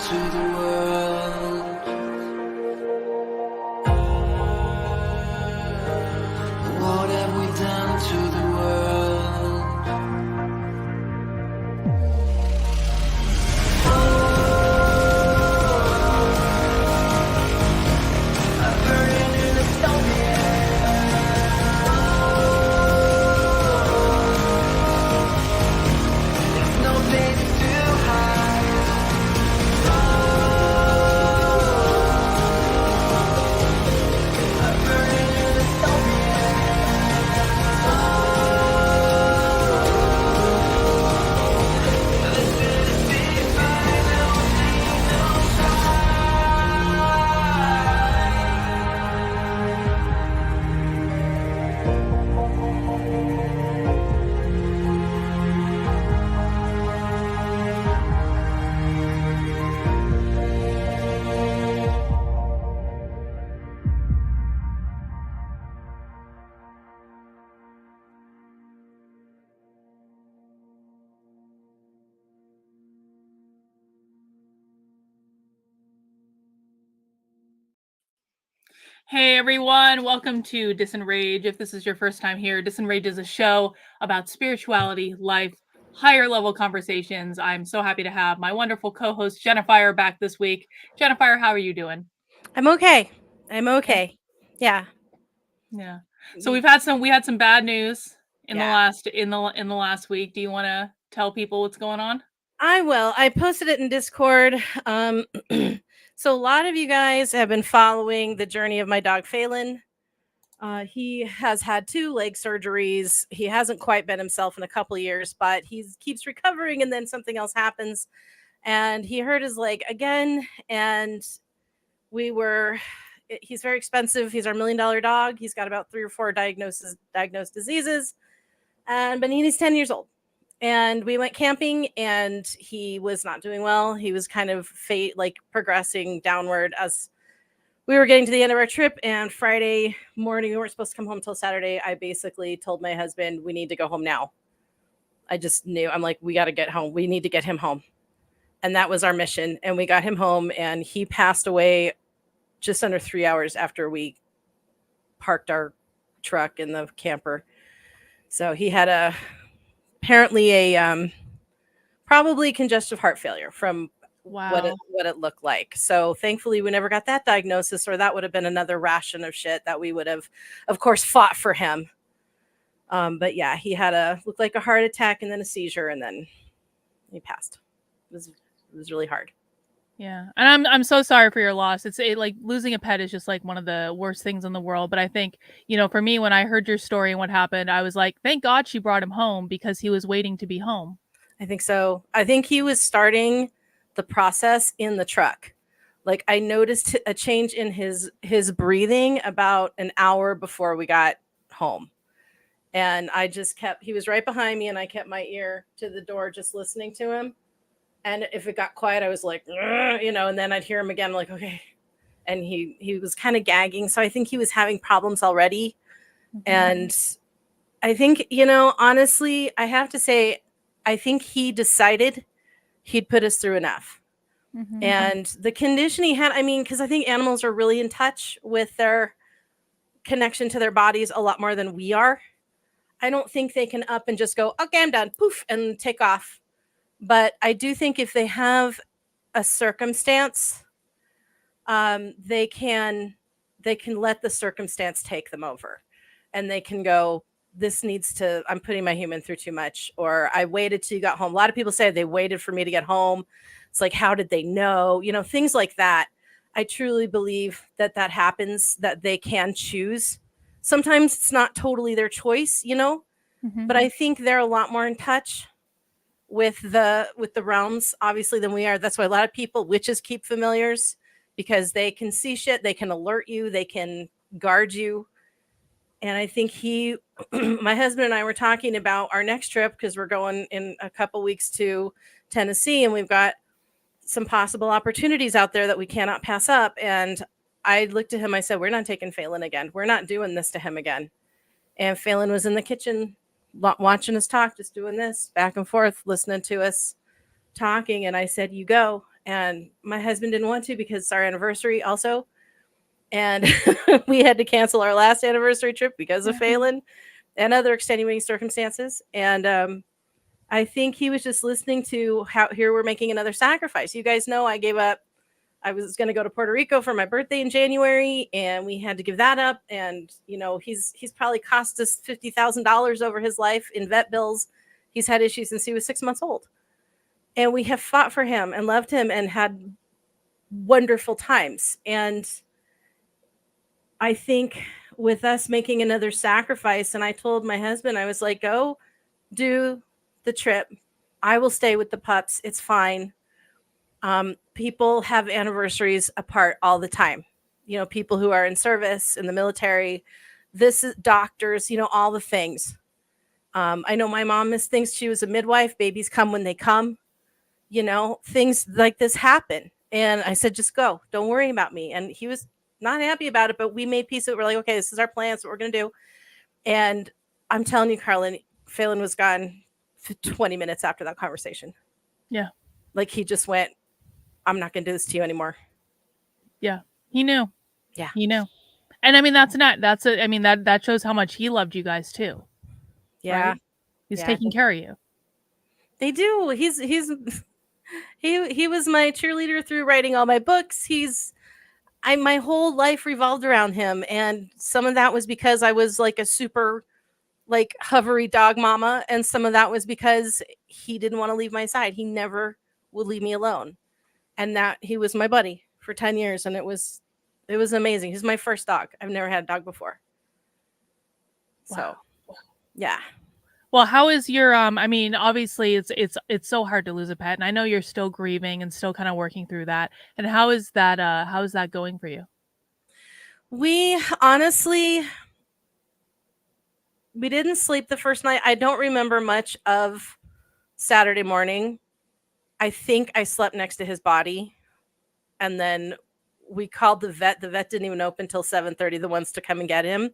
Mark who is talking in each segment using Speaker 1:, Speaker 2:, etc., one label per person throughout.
Speaker 1: to the world? What have we done to the world? I'm burning in the dystopia. There's no place to hide. I'm burning in the dystopia. This is the final scene of
Speaker 2: Hey everyone, welcome to DISENRAGE. If this is your first time here, DISENRAGE is a show about spirituality, life, higher level conversations. I'm so happy to have my wonderful co-host Jennifer back this week. Jennifer, how are you doing?
Speaker 3: I'm okay. Yeah.
Speaker 2: Yeah. So we had some bad news in
Speaker 3: Yeah.
Speaker 2: the last week. Do you want to tell people what's going on?
Speaker 3: I will. I posted it in Discord. So a lot of you guys have been following the journey of my dog Phelan. He has had 2 leg surgeries. He hasn't quite been himself in a couple of years, but he keeps recovering, and then something else happens, and he hurt his leg again. And he's very expensive. He's our $1 million dog. He's got about 3 or 4 diagnosed diseases, but he's 10 years old. And we went camping, and he was not doing well. He was kind of progressing downward as we were getting to the end of our trip. And Friday morning, we weren't supposed to come home till Saturday. I basically told my husband, we need to go home now. I just knew. I'm like, we got to get home. We need to get him home. And that was our mission. And we got him home, and he passed away just under 3 hours after we parked our truck in the camper. So he had apparently a probably congestive heart failure from what it looked like. So thankfully we never got that diagnosis, or that would have been another ration of shit that we would have, of course, fought for him. But yeah, he had looked like a heart attack and then a seizure, and then he passed. It was really hard.
Speaker 2: Yeah, and I'm so sorry for your loss. Like losing a pet is just like one of the worst things in the world. But I think, for me, when I heard your story and what happened, I was like, thank God she brought him home, because he was waiting to be home.
Speaker 3: I think so. I think he was starting the process in the truck. Like, I noticed a change in his breathing about an hour before we got home. And I just he was right behind me, and I kept my ear to the door just listening to him. And if it got quiet, I was like, and then I'd hear him again, like, okay. And he was kind of gagging. So I think he was having problems already. Mm-hmm. And I think, honestly, I have to say, I think he decided he'd put us through enough. Mm-hmm. And the condition he had, because I think animals are really in touch with their connection to their bodies a lot more than we are. I don't think they can up and just go, okay, I'm done, poof, and take off. But I do think if they have a circumstance, they can let the circumstance take them over, and they can go, I'm putting my human through too much, or I waited till you got home. A lot of people say they waited for me to get home. It's like, how did they know? Things like that. I truly believe that happens, that they can choose. Sometimes it's not totally their choice, mm-hmm. But I think they're a lot more in touch with the realms, obviously, than we are. That's why a lot of witches keep familiars, because they can see shit, they can alert you, they can guard you. And I think my husband and I were talking about our next trip, because we're going in a couple weeks to Tennessee, and we've got some possible opportunities out there that we cannot pass up. And I looked at him, I said, we're not taking Phelan again. We're not doing this to him again. And Phelan was in the kitchen watching us talk, just doing this back and forth, listening to us talking. And I said, you go. and my husband didn't want to because it's our anniversary also. And we had to cancel our last anniversary trip because of Phelan and other extenuating circumstances. And I think he was just listening to how here we're making another sacrifice. You guys know I gave up. I was going to go to Puerto Rico for my birthday in January, and we had to give that up. And you know, he's probably cost us $50,000 over his life in vet bills. He's had issues since he was 6 months old, and we have fought for him and loved him and had wonderful times. And I think with us making another sacrifice, and I told my husband, I was like, go do the trip. I will stay with the pups. It's fine. People have anniversaries apart all the time. You know, people who are in service, in the military, this is doctors, you know, all the things. I know my mom thinks she was a midwife. Babies come when they come. You know, things like this happen. And I said, just go. Don't worry about me. And he was not happy about it, but we made peace with it. We're like, okay, this is our plan. That's what we're going to do. And I'm telling you, Carlin, Phelan was gone 20 minutes after that conversation.
Speaker 2: Yeah.
Speaker 3: Like he just went, I'm not going to do this to you anymore.
Speaker 2: Yeah. He knew.
Speaker 3: Yeah.
Speaker 2: He knew. And I mean, that shows how much he loved you guys too.
Speaker 3: Yeah.
Speaker 2: Right? He's
Speaker 3: Yeah,
Speaker 2: taking care of you.
Speaker 3: They do. He was my cheerleader through writing all my books. My whole life revolved around him. And some of that was because I was like a super like hovery dog mama. And some of that was because he didn't want to leave my side. He never would leave me alone. And that he was my buddy for 10 years. And it was amazing. He's my first dog. I've never had a dog before. So, yeah.
Speaker 2: Well, how is your I mean, obviously it's so hard to lose a pet, and I know you're still grieving and still kind of working through that. And how is that going for you?
Speaker 3: We honestly we didn't sleep the first night. I don't remember much of Saturday morning. I think I slept next to his body, and then we called the vet. The vet didn't even open until 7:30, the ones to come and get him.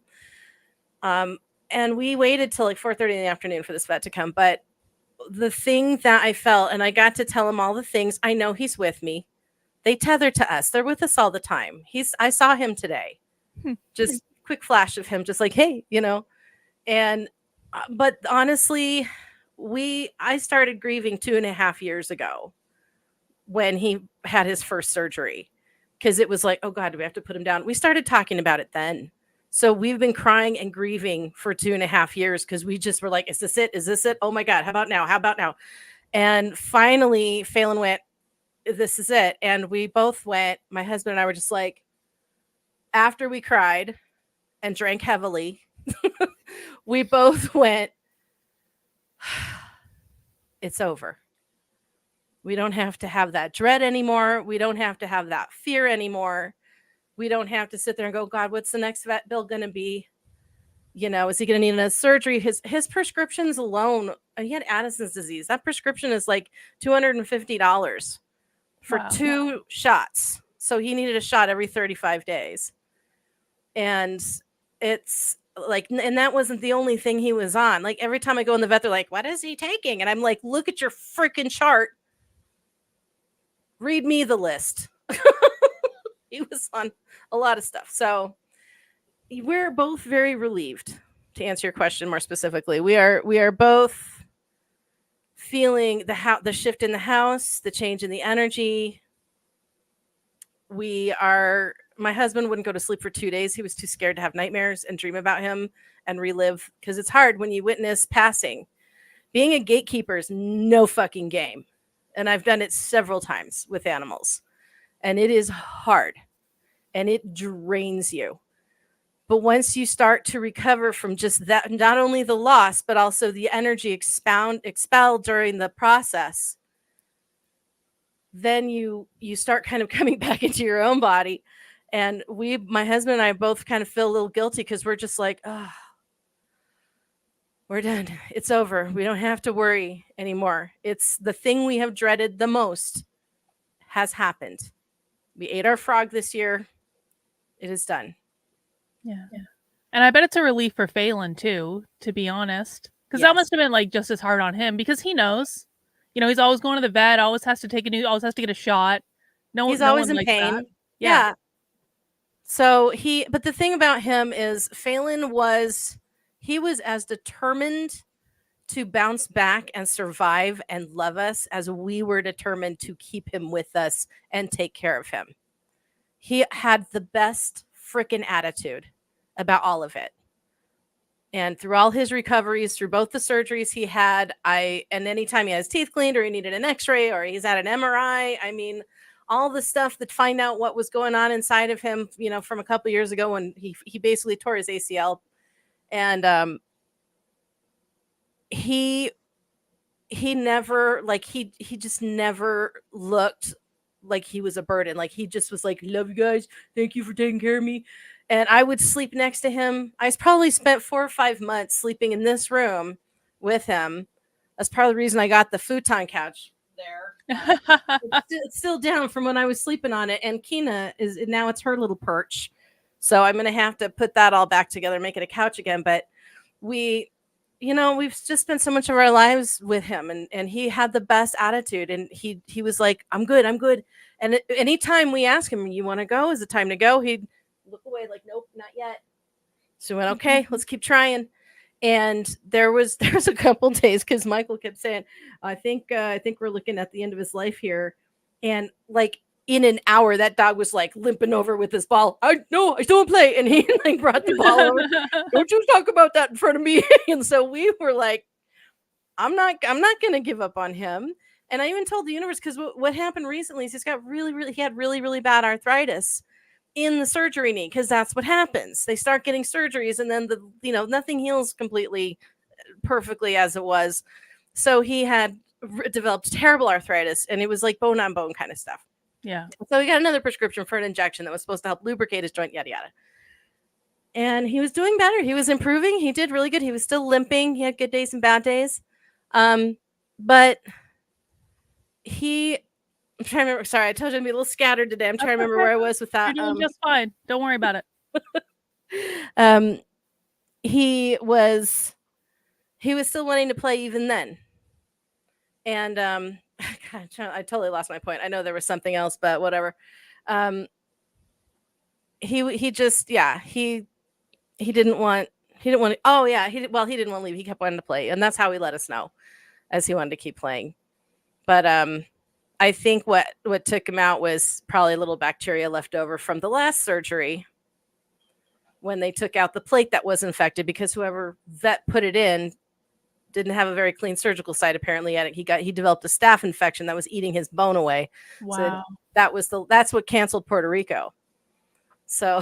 Speaker 3: And we waited till like 4:30 in the afternoon for this vet to come. But the thing that I felt, and I got to tell him all the things, I know he's with me. They tether to us. They're with us all the time. I saw him today. Just quick flash of him, just like, hey, you know. And but honestly, I started grieving 2.5 years ago when he had his first surgery, because it was like, oh God, do we have to put him down? We started talking about it then. So we've been crying and grieving for 2.5 years because we just were like, is this it? Is this it? Oh my God, how about now? How about now? And finally, Phelan went, this is it. And we both went, my husband and I were just like, after we cried and drank heavily, we both went, it's over. We don't have to have that dread anymore. We don't have to have that fear anymore. We don't have to sit there and go, God, what's the next vet bill going to be? You know, is he going to need another surgery? His prescriptions alone, he had Addison's disease. That prescription is like $250 for 2 shots. So he needed a shot every 35 days. And it's like, and that wasn't the only thing he was on. Like every time I go in the vet, they're like, what is he taking? And I'm like, look at your freaking chart. Read me the list. He was on a lot of stuff. So we're both very relieved, to answer your question more specifically. We are both feeling the shift in the house, the change in the energy. My husband wouldn't go to sleep for 2 days. He was too scared to have nightmares and dream about him and relive, because it's hard when you witness passing. Being a gatekeeper is no fucking game. And I've done it several times with animals. And it is hard. And it drains you. But once you start to recover from just that, not only the loss, but also the energy expelled during the process, then you start kind of coming back into your own body. And my husband and I both kind of feel a little guilty, because we're just like, oh, we're done. It's over. We don't have to worry anymore. It's the thing we have dreaded the most has happened. We ate our frog this year. It is done.
Speaker 2: Yeah. And I bet it's a relief for Phelan too, to be honest. Because
Speaker 3: Yes.
Speaker 2: that must have been like just as hard on him, because he knows. You know, he's always going to the vet, always has to get a shot.
Speaker 3: He's
Speaker 2: No
Speaker 3: always
Speaker 2: one
Speaker 3: in
Speaker 2: likes
Speaker 3: pain.
Speaker 2: that. Yeah.
Speaker 3: So but the thing about him is Phelan was as determined to bounce back and survive and love us as we were determined to keep him with us and take care of him. He had the best freaking attitude about all of it. And through all his recoveries, through both the surgeries he had, and anytime he had his teeth cleaned or he needed an x-ray or he's had an MRI, I mean, all the stuff that find out what was going on inside of him, you know, from a couple years ago when he basically tore his ACL. And he never, like, he just never looked like he was a burden. Like, he just was like, love you guys, thank you for taking care of me. And I would sleep next to him. I probably spent 4 or 5 months sleeping in this room with him. That's part of the reason I got the futon couch there. It's still down from when I was sleeping on it. And Kina now it's her little perch. So I'm going to have to put that all back together and make it a couch again. But we've just spent so much of our lives with him, and he had the best attitude, and he was like, I'm good. And anytime we ask him, you want to go? Is it time to go? He'd look away like, nope, not yet. So we went, okay, let's keep trying. And there was a couple days because Michael kept saying, I think we're looking at the end of his life here. And like in an hour, that dog was like limping over with his ball. I still want to play. And he like brought the ball over. Don't you talk about that in front of me. And so we were like, I'm not going to give up on him. And I even told the universe, because what happened recently is he had really, really bad arthritis in the surgery knee, because that's what happens. They start getting surgeries and then nothing heals completely perfectly as it was. So he had developed terrible arthritis, and it was like bone on bone kind of stuff.
Speaker 2: Yeah.
Speaker 3: So he got another prescription for an injection that was supposed to help lubricate his joint, yada yada. And he was doing better. He was improving. He did really good. He was still limping. He had good days and bad days. But I'm trying to remember. Sorry, I told you I'd be a little scattered today. I'm trying to remember where I was with that.
Speaker 2: You're doing just fine. Don't worry about it.
Speaker 3: He was still wanting to play even then. And God, I totally lost my point. I know there was something else, but whatever. He didn't want. Oh yeah, he didn't want to leave. He kept wanting to play, and that's how he let us know, as he wanted to keep playing. But I think what took him out was probably a little bacteria left over from the last surgery when they took out the plate that was infected, because whoever vet put it in didn't have a very clean surgical site. Apparently, he developed a staph infection that was eating his bone away.
Speaker 2: Wow.
Speaker 3: So that's what canceled Puerto Rico. So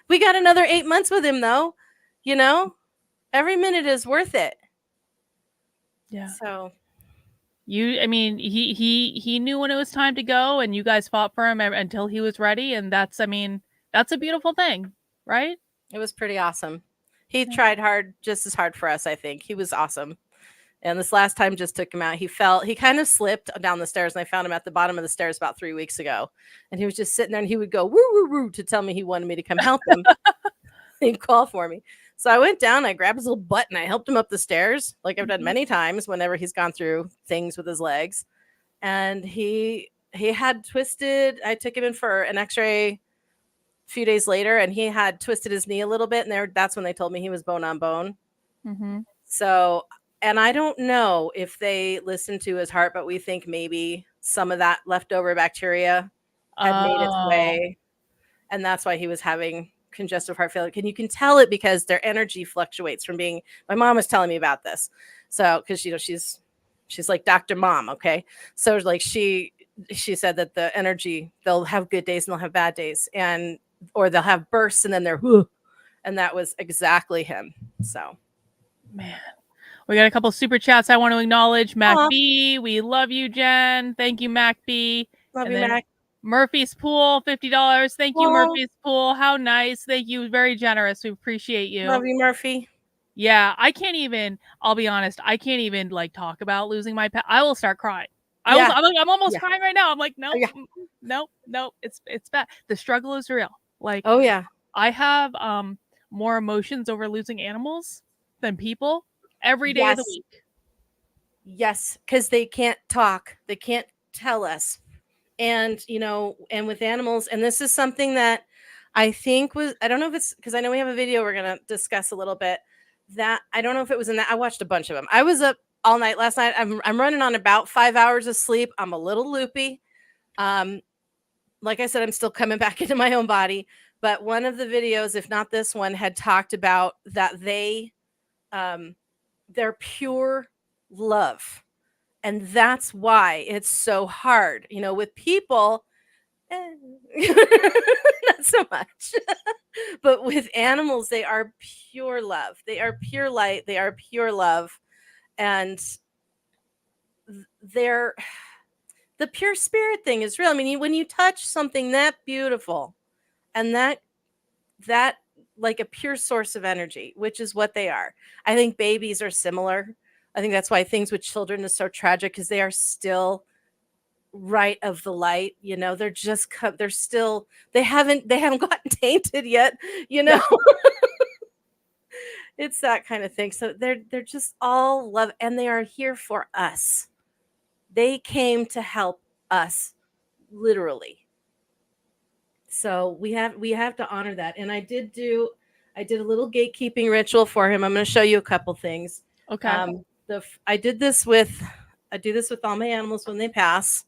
Speaker 3: we got another 8 months with him, though. Every minute is worth it.
Speaker 2: Yeah.
Speaker 3: So
Speaker 2: he knew when it was time to go, and you guys fought for him until he was ready, and that's a beautiful thing, right?
Speaker 3: It was pretty awesome. He tried hard, just as hard for us, I think. He was awesome. And this last time just took him out. He kind of slipped down the stairs, and I found him at the bottom of the stairs about 3 weeks ago. And he was just sitting there, and he would go, woo, woo, woo, to tell me he wanted me to come help him. He'd call for me. So I went down, I grabbed his little butt, and I helped him up the stairs, like I've done many times whenever he's gone through things with his legs. And he had twisted. I took him in for an x-ray a few days later, and he had twisted his knee a little bit, and that's when they told me he was bone on bone.
Speaker 2: Mm-hmm.
Speaker 3: So, and I don't know if they listened to his heart, but we think maybe some of that leftover bacteria had made its way, and that's why he was having congestive heart failure. You can tell it because their energy fluctuates from being. My mom was telling me about this, so because she's like Dr. Mom, okay. So like she said that the energy, they'll have good days and they'll have bad days, or they'll have bursts and then they're whoo, and that was exactly him. So,
Speaker 2: man, we got a couple super chats I want to acknowledge. Mac B, we love you, Jen. Thank you, Mac B.
Speaker 3: Love you, Mac.
Speaker 2: Murphy's Pool, $50. Thank you, Murphy's Pool. How nice. Thank you. Very generous. We appreciate you.
Speaker 3: Love you, Murphy.
Speaker 2: Yeah, I'll be honest, I can't even like talk about losing my pet. I will start crying. I'm almost crying right now. I'm like, nope, nope. It's bad. The struggle is real. Like,
Speaker 3: oh yeah.
Speaker 2: I have more emotions over losing animals than people every day of the week.
Speaker 3: Yes, because they can't talk. They can't tell us. And, you know, and with animals, and this is something that I think was, I don't know if it's because I know we have a video we're going to discuss a little bit that I don't know if it was in that. I watched a bunch of them. I was up all night last night. I'm running on about 5 hours of sleep. I'm a little loopy. Like I said, I'm still coming back into my own body. But one of the videos, if not this one, had talked about that they're pure love. And that's why it's so hard. You know, with people, not so much. But with animals, they are pure love. They are pure light. They are pure love. And they're the pure spirit thing is real. I mean, when you touch something that beautiful and that like a pure source of energy, which is what they are. I think babies are similar. I think that's why things with children is so tragic because they are still right of the light. You know, they're just they're still they haven't gotten tainted yet. You know, it's that kind of thing. So they're just all love, and they are here for us. They came to help us, literally. So we have to honor that. And I did a little gatekeeping ritual for him. I'm going to show you a couple things.
Speaker 2: Okay.
Speaker 3: I do this with all my animals when they pass.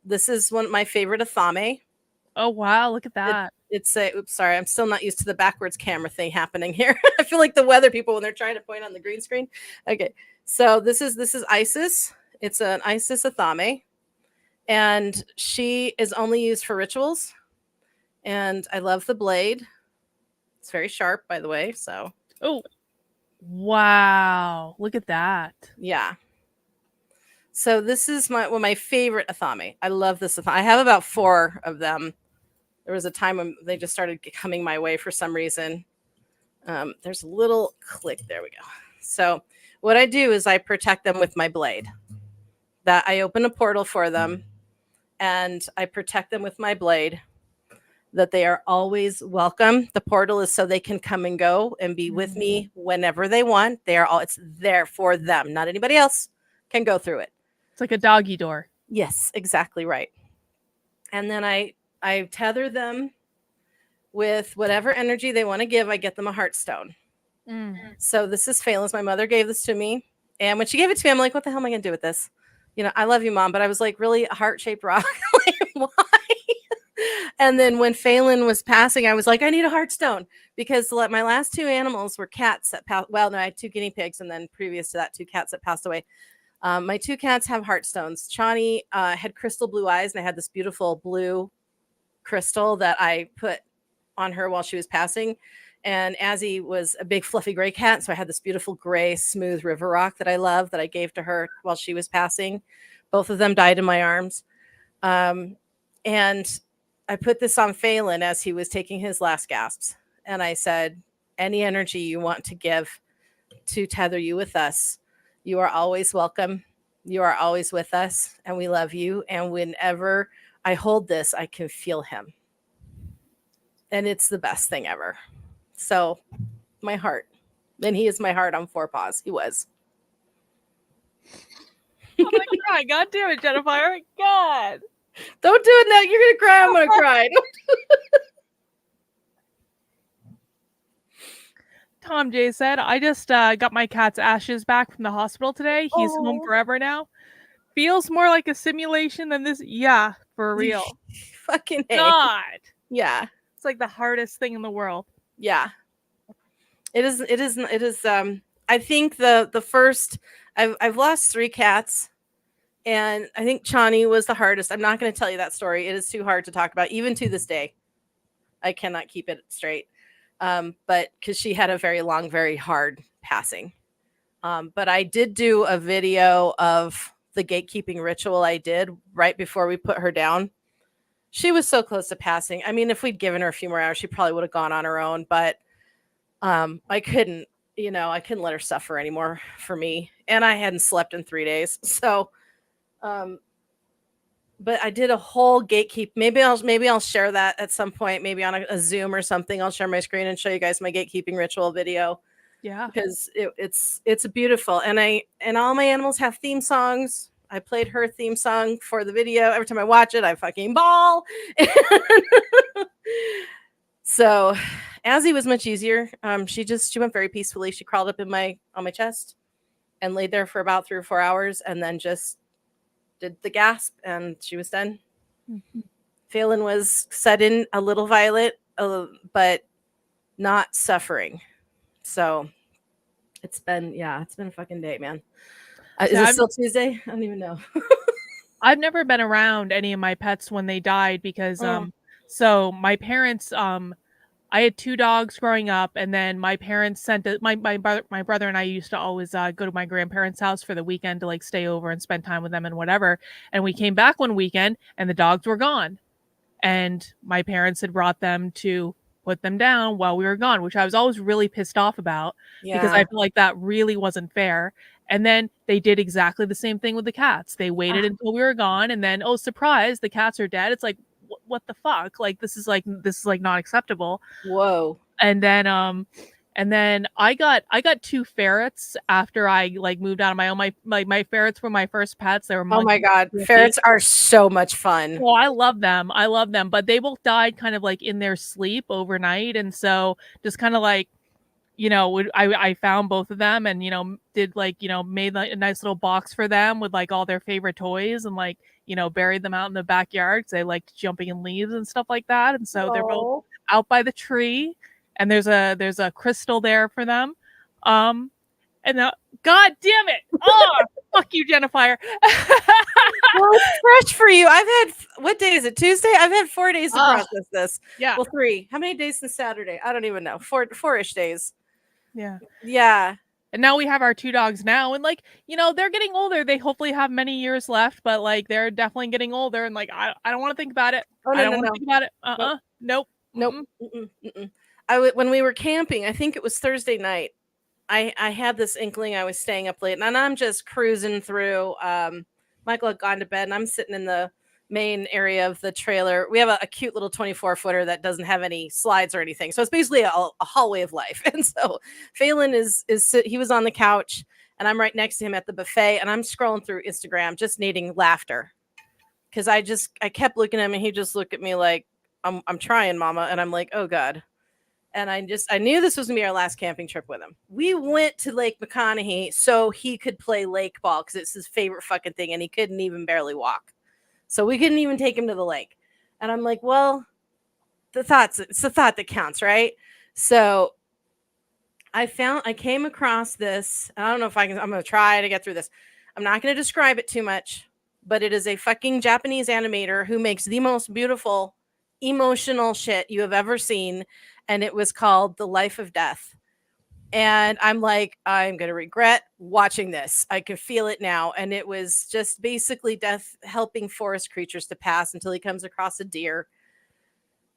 Speaker 3: This is one of my favorite athame.
Speaker 2: Oh wow, look at that.
Speaker 3: It's a oops, sorry, I'm still not used to the backwards camera thing happening here. I feel like the weather people when they're trying to point on the green screen. Okay, so this is Isis. It's an Isis athame, and she is only used for rituals. And I love the blade. It's very sharp, by the way. So
Speaker 2: Oh, wow, look at that.
Speaker 3: yeah. So this is one of my favorite athame. I love this athame. I have about 4 of them. There was a time when they just started coming my way for some reason. There's a little click. There we go. So what I do is I protect them with my blade. That I open a portal for them, and I protect them with my blade. That they are always welcome. The portal is so they can come and go and be with me whenever they want. It's there for them. Not anybody else can go through it.
Speaker 2: It's like a doggy door.
Speaker 3: Yes, exactly right. And then I tether them with whatever energy they want to give. I get them a heart stone. So this is Phelan's. My mother gave this to me. And when she gave it to me, I'm like, what the hell am I going to do with this? You know, I love you, Mom. But I was like, really? A heart-shaped rock? Like, why? And then when Phelan was passing, I was like, I need a heart stone because my last 2 animals were cats that passed. Well, no, I had 2 guinea pigs. And then previous to that, 2 cats that passed away. My 2 cats have heart stones. Chani had crystal blue eyes, and I had this beautiful blue crystal that I put on her while she was passing. And Azzy was a big fluffy gray cat, so I had this beautiful gray smooth river rock that I love that I gave to her while she was passing. Both of them died in my arms. And I put this on Phelan as he was taking his last gasps. And I said, any energy you want to give to tether you with us, you are always welcome. You are always with us, and we love you. And whenever I hold this, I can feel him. And it's the best thing ever. So my heart. And he is my heart on 4 paws. He was.
Speaker 2: I'm gonna cry. God damn it, Jennifer. Oh my God.
Speaker 3: Don't do it now. You're going to cry. I'm going to cry.
Speaker 2: Tom J said, I just got my cat's ashes back from the hospital today. He's home forever now. Feels more like a simulation than this. Yeah, for real.
Speaker 3: Fucking A.
Speaker 2: God.
Speaker 3: Yeah.
Speaker 2: It's like the hardest thing in the world.
Speaker 3: Yeah. It is. I think the first, I've lost 3 cats, and I think Chani was the hardest. I'm not going to tell you that story. It is too hard to talk about, even to this day. I cannot keep it straight. But because she had a very long, very hard passing. But I did do a video of the gatekeeping ritual I did right before we put her down. She was so close to passing. I mean, if we'd given her a few more hours, she probably would have gone on her own. But I couldn't let her suffer anymore for me. And I hadn't slept in 3 days. So, but I did a whole gatekeep. Maybe I'll share that at some point, maybe on a Zoom or something. I'll share my screen and show you guys my gatekeeping ritual video.
Speaker 2: Yeah.
Speaker 3: because it's beautiful, and all my animals have theme songs. I played her theme song for the video. Every time I watch it, I fucking bawl. So Azzy was much easier. She went very peacefully. She crawled up on my chest and laid there for about 3 or 4 hours, and then just did the gasp, and she was done.
Speaker 2: Mhm.
Speaker 3: Phelan was sudden, a little violent, but not suffering. So it's been a fucking day, man. Is
Speaker 2: Yeah,
Speaker 3: it still Tuesday? I don't even know.
Speaker 2: I've never been around any of my pets when they died because
Speaker 3: Mm.
Speaker 2: so my parents I had 2 dogs growing up, and then my parents sent my brother and I used to always go to my grandparents' house for the weekend to like stay over and spend time with them and whatever. And we came back one weekend and the dogs were gone. And my parents had brought them to put them down while we were gone, which I was always really pissed off about because I
Speaker 3: Yeah.
Speaker 2: feel like that really wasn't fair. And then they did exactly the same thing with the cats. They waited until we were gone, and then, oh surprise, the cats are dead. It's like, what the fuck? Like this is like not acceptable.
Speaker 3: Whoa.
Speaker 2: And then I got 2 ferrets after I like moved out on my own. My ferrets were my first pets. They were
Speaker 3: Oh my
Speaker 2: monkeys.
Speaker 3: God. Ferrets are so much fun.
Speaker 2: Oh, I love them. I love them, but they both died kind of like in their sleep overnight, and so just kind of like, I found both of them, and did like made like a nice little box for them with like all their favorite toys, and like buried them out in the backyard because they liked jumping in leaves and stuff like that, and so they're both
Speaker 3: Oh.
Speaker 2: out by the tree, and there's a crystal there for them, and God damn it! Oh, fuck you, Jennifer.
Speaker 3: Well, it's fresh for you. I've had, what day is it? Tuesday? I've had 4 days to process this.
Speaker 2: Yeah.
Speaker 3: Well, 3. How many days since Saturday? I don't even know. 4-ish days.
Speaker 2: Yeah.
Speaker 3: Yeah.
Speaker 2: And now we have our 2 dogs now, and like, they're getting older. They hopefully have many years left, but like they're definitely getting older, and like I don't want to think about it.
Speaker 3: Oh,
Speaker 2: I
Speaker 3: no,
Speaker 2: don't
Speaker 3: no,
Speaker 2: want to
Speaker 3: no.
Speaker 2: think about it. Nope.
Speaker 3: Nope.
Speaker 2: Mm-mm.
Speaker 3: Mm-mm. When we were camping, I think it was Thursday night, I had this inkling. I was staying up late, and I'm just cruising through. Michael had gone to bed, and I'm sitting in the main area of the trailer. We have a cute little 24-footer that doesn't have any slides or anything, so it's basically a hallway of life. And so Phelan he was on the couch, and I'm right next to him at the buffet, and I'm scrolling through Instagram, just needing laughter, because I kept looking at him, and he just looked at me like, I'm trying, mama. And I'm like, oh God. And I knew this was gonna be our last camping trip with him. We went to Lake McConaughey so he could play lake ball because it's his favorite fucking thing, and he couldn't even barely walk. So we couldn't even take him to the lake. And I'm like, well, it's the thought that counts, right? So I came across this. I don't know if I'm gonna try to get through this. I'm not gonna describe it too much, but it is a fucking Japanese animator who makes the most beautiful emotional shit you have ever seen, and it was called The Life of Death. And I'm like, I'm going to regret watching this. I can feel it now. And it was just basically death helping forest creatures to pass until he comes across a deer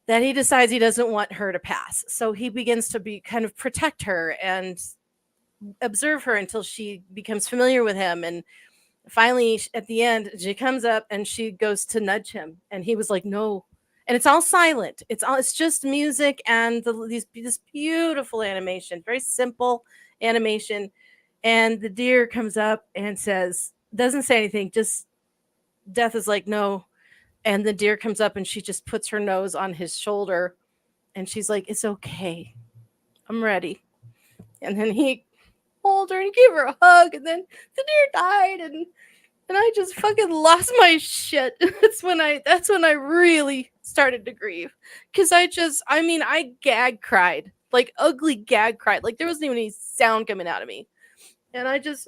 Speaker 3: that he decides he doesn't want her to pass. So he begins to kind of protect her and observe her until she becomes familiar with him. And finally, at the end, she comes up and she goes to nudge him. And he was like, no. And it's all silent. It's just music and this beautiful animation, very simple animation. And the deer comes up and doesn't say anything, just Death is like, no. And the deer comes up and she just puts her nose on his shoulder and she's like, it's okay. I'm ready. And then he hold her and give her a hug, and then the deer died, and I just fucking lost my shit. That's when I really started to grieve, because I gag cried, like ugly gag cried, like there wasn't even any sound coming out of me, and I just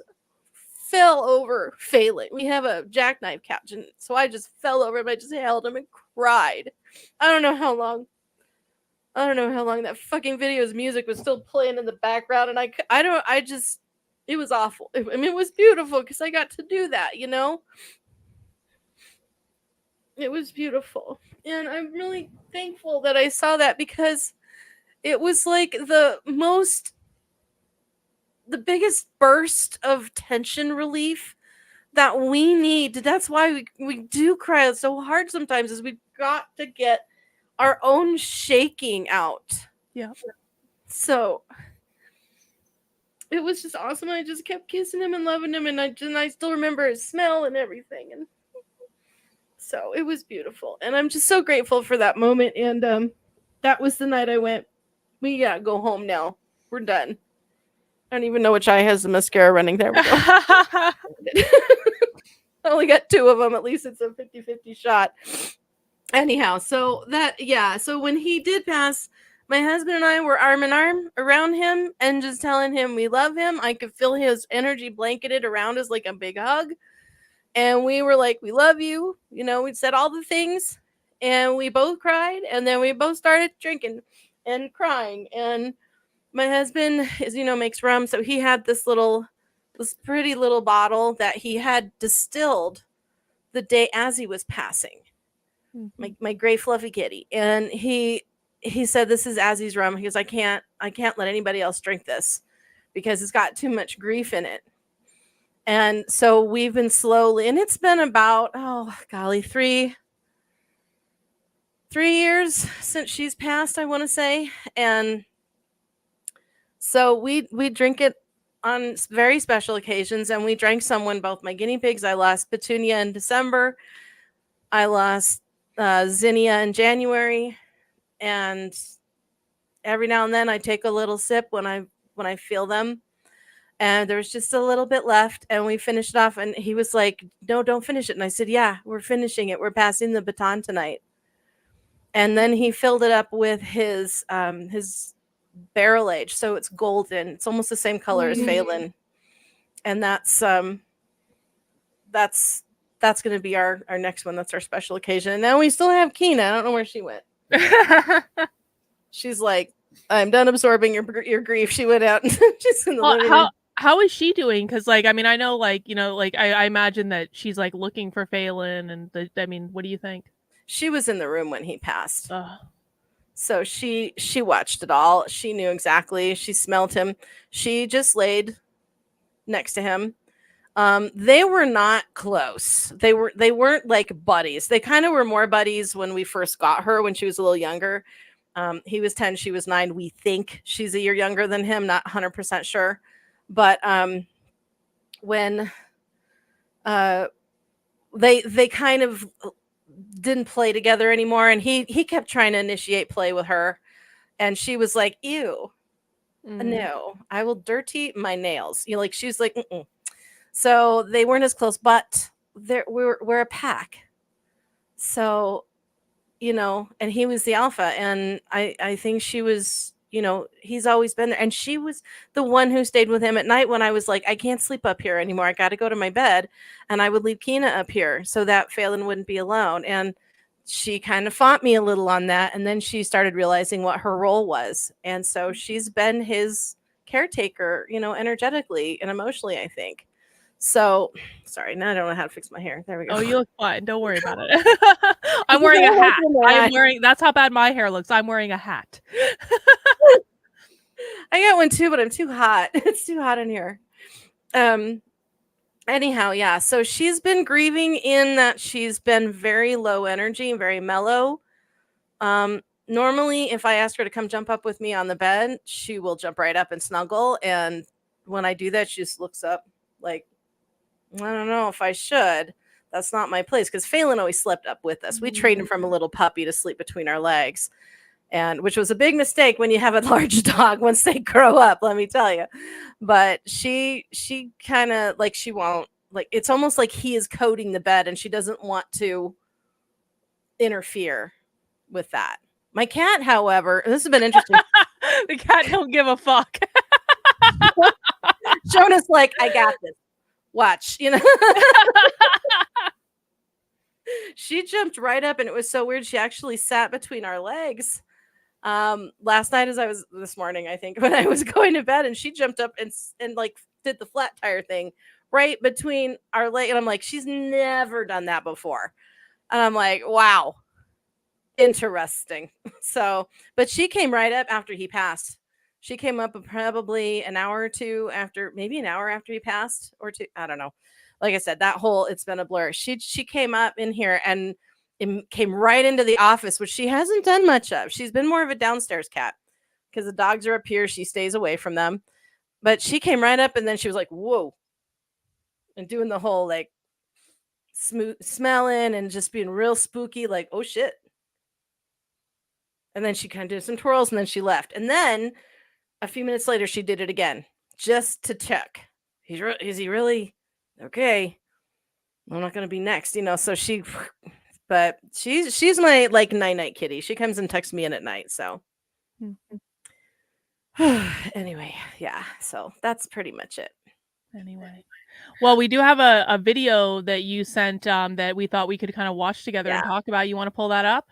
Speaker 3: fell over Phelan. We have a jackknife couch, and so I just fell over him. I just held him and cried. I don't know how long that fucking video's music was still playing in the background, and it was awful. It was beautiful because I got to do that, It was beautiful. And I'm really thankful that I saw that, because it was like the biggest burst of tension relief that we need. That's why we do cry so hard sometimes, is we've got to get our own shaking out.
Speaker 2: Yeah.
Speaker 3: So it was just awesome. I just kept kissing him and loving him, and I still remember his smell and everything, and so it was beautiful. And I'm just so grateful for that moment. And that was the night I went, we gotta go home now. We're done. I don't even know which eye has the mascara running. There we go. I only got 2 of them. At least it's a 50-50 shot. Anyhow, so when he did pass, my husband and I were arm in arm around him and just telling him we love him. I could feel his energy blanketed around us like a big hug. And we were like, we love you. You know, we said all the things, and we both cried, and then we both started drinking and crying. And my husband makes rum. So he had this pretty little bottle that he had distilled the day as he was passing. Mm-hmm. My gray fluffy kitty. And he said, this is Azzy's rum. He goes, I can't let anybody else drink this because it's got too much grief in it. And so we've been slowly, and it's been about, 3 years since she's passed, I want to say. And so we drink it on very special occasions, and we drank some when both my guinea pigs, I lost Petunia in December. I lost Zinnia in January. And every now and then I take a little sip when I feel them. And there was just a little bit left, and we finished it off. And he was like, no, don't finish it. And I said, yeah, we're finishing it. We're passing the baton tonight. And then he filled it up with his barrel age. So it's golden. It's almost the same color as Phelan. And that's going to be our next one. That's our special occasion. And now we still have Keena. I don't know where she went. She's like, I'm done absorbing your grief. She went out and just in the living room.
Speaker 2: How is she doing? Because I know I imagine that she's like looking for Phelan, and what do you think?
Speaker 3: She was in the room when he passed. So she watched it all. She knew exactly. She smelled him. She just laid next to him. They were not close. They weren't like buddies. They kind of were more buddies when we first got her, when she was a little younger. He was 10, she was 9. We think she's a year younger than him, not 100% sure. But when they kind of didn't play together anymore, and he kept trying to initiate play with her, and she was like, ew, no, I will dirty my nails. She was like, mm-mm. So they weren't as close, but we're a pack. So, and he was the alpha, and I think she was, he's always been there. And she was the one who stayed with him at night when I was like, I can't sleep up here anymore. I got to go to my bed. And I would leave Keena up here so that Phelan wouldn't be alone. And she kind of fought me a little on that. And then she started realizing what her role was. And so she's been his caretaker, energetically and emotionally, I think. So, sorry, now I don't know how to fix my hair. There we go.
Speaker 2: Oh, you look fine. Don't worry about it. I'm wearing a hat. That's how bad my hair looks. I'm wearing a hat.
Speaker 3: I got one too, but I'm too hot. It's too hot in here. Anyhow, yeah. So she's been grieving in that she's been very low energy and very mellow. Normally, if I ask her to come jump up with me on the bed, she will jump right up and snuggle. And when I do that, she just looks up like, I don't know if I should. That's not my place. Because Phelan always slept up with us. We trained him from a little puppy to sleep between our legs, and which was a big mistake when you have a large dog once they grow up, let me tell you. But she kind of like, she won't, like, it's almost like he is coding the bed, and she doesn't want to interfere with that. My cat, however, this has been interesting.
Speaker 2: The cat don't give a fuck.
Speaker 3: Jonah's like, I got this. Watch, She jumped right up, and it was so weird. She actually sat between our legs last night, this morning, I think, when I was going to bed, and she jumped up and like did the flat tire thing right between our leg. And I'm like, she's never done that before. And I'm like, wow, interesting. So, but she came right up after he passed. She came up probably an hour or two after, maybe an hour after he passed, or two. I don't know. Like I said, it's been a blur. She came up in here and came right into the office, which she hasn't done much of. She's been more of a downstairs cat because the dogs are up here. She stays away from them. But she came right up and then she was like, whoa. And doing the whole like smelling and just being real spooky, like, oh shit. And then she kind of did some twirls and then she left. And then a few minutes later, she did it again just to check. Is he really okay? I'm not going to be next, So she's my like night kitty. She comes and texts me in at night. So anyway, yeah. So that's pretty much it.
Speaker 2: Anyway. Well, we do have a video that you sent that we thought we could kind of watch together and talk about. You want to pull that up?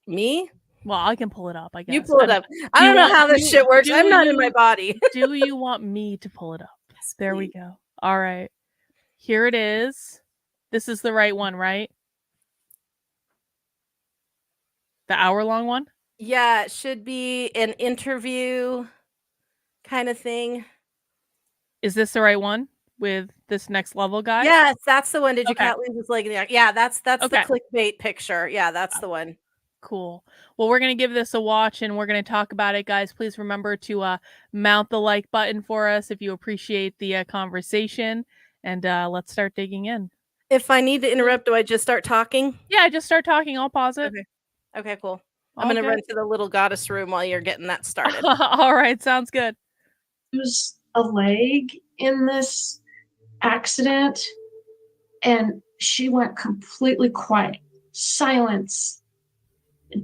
Speaker 3: Me?
Speaker 2: Well, I can pull it up, I guess.
Speaker 3: You pull it up. I don't know how this shit works. I'm not in my body.
Speaker 2: Do you want me to pull it up? Yes, there we go. All right. Here it is. This is the right one, right? The hour-long one?
Speaker 3: Yeah, it should be an interview kind of thing.
Speaker 2: Is this the right one with this next level guy?
Speaker 3: Yes, that's the one. Did your cat lose his leg? Yeah, that's the clickbait picture. Yeah, that's the one.
Speaker 2: Cool. Well, we're going to give this a watch and we're going to talk about it, guys. Please remember to mount the like button for us if you appreciate the conversation. And let's start digging in.
Speaker 3: If I need to interrupt, do I just start talking?
Speaker 2: Yeah, just start talking. I'll pause it.
Speaker 3: Okay, cool. I'm going to run to the little goddess room while you're getting that started.
Speaker 2: All right, sounds good.
Speaker 4: Lose a leg in this accident, and she went completely quiet. Silence.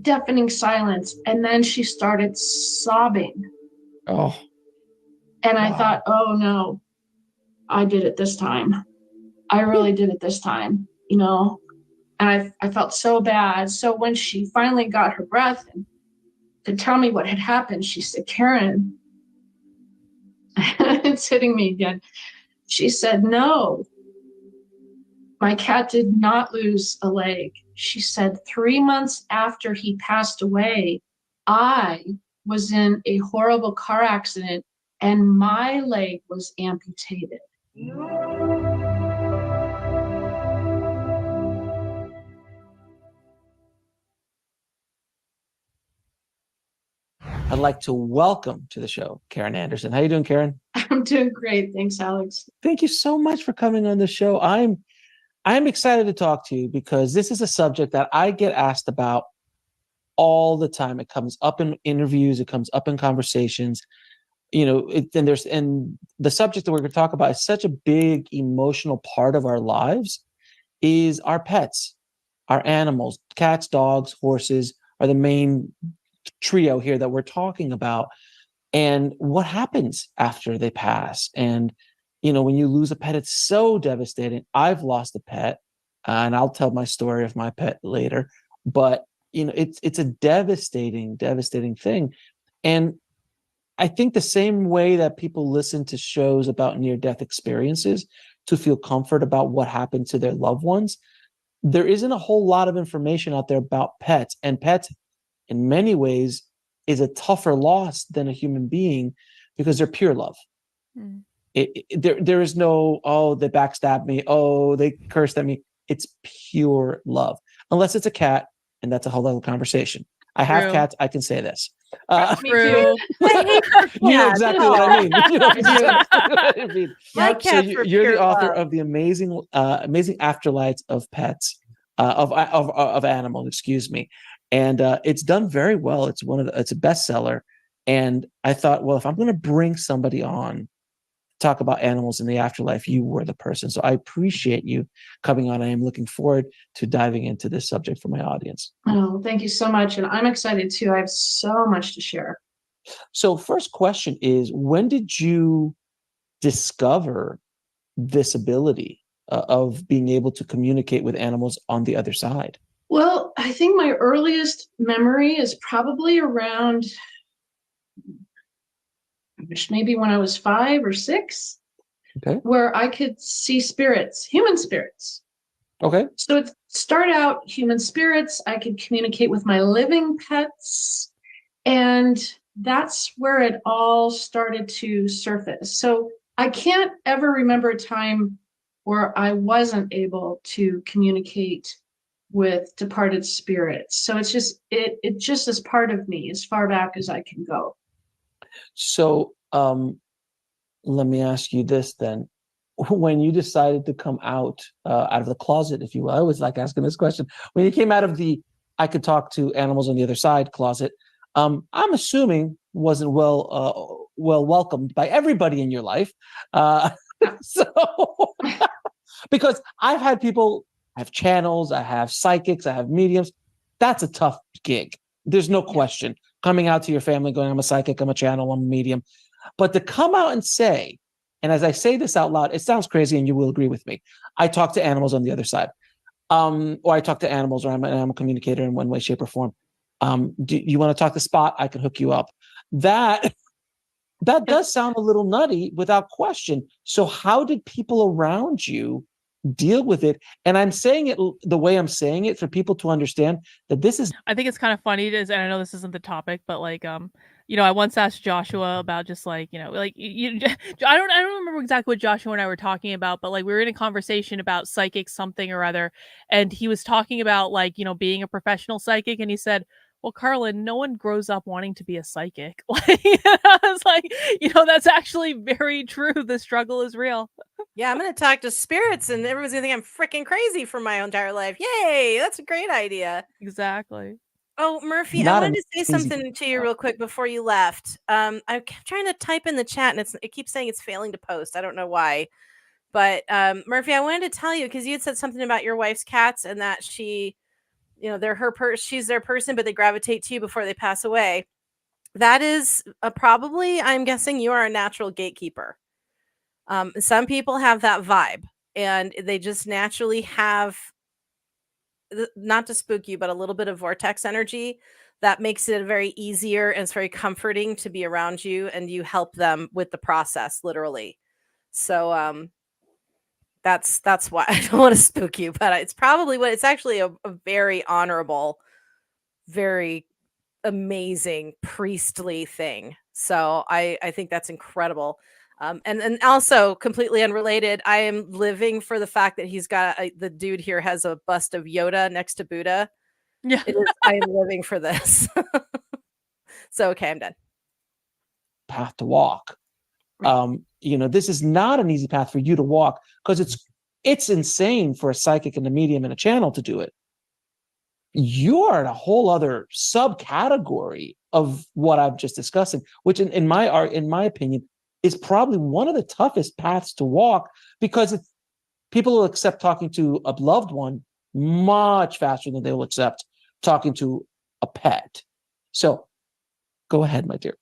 Speaker 4: Deafening silence. And then she started sobbing.
Speaker 5: Oh.
Speaker 4: And I thought, oh no, I did it this time. I really did it this time, And I felt so bad. So when she finally got her breath and could tell me what had happened, she said, Karen, it's hitting me again. She said, no, my cat did not lose a leg. She said 3 months after he passed away, I was in a horrible car accident and my leg was amputated.
Speaker 5: I'd like to welcome to the show Karen Anderson. How you doing, Karen?
Speaker 4: I'm doing great. Thanks, Alex.
Speaker 5: Thank you so much for coming on the show. I'm excited to talk to you because this is a subject that I get asked about all the time. It comes up in interviews, it comes up in conversations. And the subject that we're going to talk about is such a big emotional part of our lives is our pets, our animals. Cats, dogs, horses are the main trio here that we're talking about, and what happens after they pass. And when you lose a pet, it's so devastating. I've lost a pet, and I'll tell my story of my pet later, but it's a devastating thing. And I think the same way that people listen to shows about near-death experiences to feel comfort about what happened to their loved ones, there isn't a whole lot of information out there about pets, and pets in many ways is a tougher loss than a human being because they're pure love. There is no, oh, they backstabbed me, oh, they cursed at me. It's pure love, unless it's a cat, and that's a whole other conversation. I have cats, I can say this.
Speaker 2: Me too.
Speaker 5: You know exactly what I mean. You know exactly what I mean.
Speaker 3: So
Speaker 5: you're the author of the amazing Afterlife of pets, of animals, excuse me. And it's done very well. It's a bestseller. And I thought, well, if I'm going to bring somebody on to talk about animals in the afterlife, you were the person. So I appreciate you coming on. I am looking forward to diving into this subject for my audience.
Speaker 4: Oh, thank you so much. And I'm excited too. I have so much to share.
Speaker 5: So first question is, when did you discover this ability of being able to communicate with animals on the other side?
Speaker 4: Well, I think my earliest memory is probably around, maybe when I was 5 or 6, where I could see spirits, human spirits.
Speaker 5: Okay.
Speaker 4: So it started out human spirits. I could communicate with my living pets. And that's where it all started to surface. So I can't ever remember a time where I wasn't able to communicate with departed spirits. So it's just it just is part of me as far back as I can go.
Speaker 5: So let me ask you this then. When you decided to come out of the closet, if you will, I always like asking this question. When you came out of the "I could talk to animals on the other side" closet, I'm assuming wasn't well welcomed by everybody in your life. So, because I've had people, I have channels, I have psychics, I have mediums. That's a tough gig. There's no question. Coming out to your family, going, "I'm a psychic, I'm a channel, I'm a medium," but to come out and say, and as I say this out loud, it sounds crazy, and you will agree with me. I talk to animals on the other side, or I talk to animals, or I'm an animal communicator in one way, shape, or form. Do you want to talk to Spot? I can hook you up. That does sound a little nutty, without question. So, how did people around you deal with it? And I'm saying it the way I'm saying it for people to understand that this is.
Speaker 2: I think it's kind of funny, and I know this isn't the topic, but like, I once asked Joshua about just like, like I don't remember exactly what Joshua and I were talking about, but like we were in a conversation about psychic something or other, and he was talking about like, being a professional psychic, and he said, "Well, Carlin, no one grows up wanting to be a psychic." Like, I was like, that's actually very true. The struggle is real.
Speaker 3: Yeah, I'm going to talk to spirits and everyone's going to think I'm freaking crazy for my entire life. Yay, that's a great idea.
Speaker 2: Exactly.
Speaker 3: Oh, Murphy, I
Speaker 5: Not
Speaker 3: wanted
Speaker 5: an
Speaker 3: to say
Speaker 5: easy
Speaker 3: something to you real quick before you left. I'm trying to type in the chat and it keeps saying it's failing to post. I don't know why. But Murphy, I wanted to tell you, because you had said something about your wife's cats and that she, they're she's their person, but they gravitate to you before they pass away. That is probably, I'm guessing you are a natural gatekeeper. Some people have that vibe and they just naturally have, not to spook you, but a little bit of vortex energy that makes it very easier, and it's very comforting to be around you, and you help them with the process, literally. So that's why I don't want to spook you, but it's actually a very honorable, very amazing priestly thing. So I think that's incredible. And also completely unrelated, I am living for the fact that he's got the dude here has a bust of Yoda next to Buddha.
Speaker 2: Yeah.
Speaker 3: I am living for this. So okay, I'm done.
Speaker 5: Path to walk. This is not an easy path for you to walk, because it's insane for a psychic and a medium and a channel to do it. You're in a whole other subcategory of what I'm just discussing, which in my opinion is probably one of the toughest paths to walk, because people will accept talking to a loved one much faster than they will accept talking to a pet. So go ahead, my dear.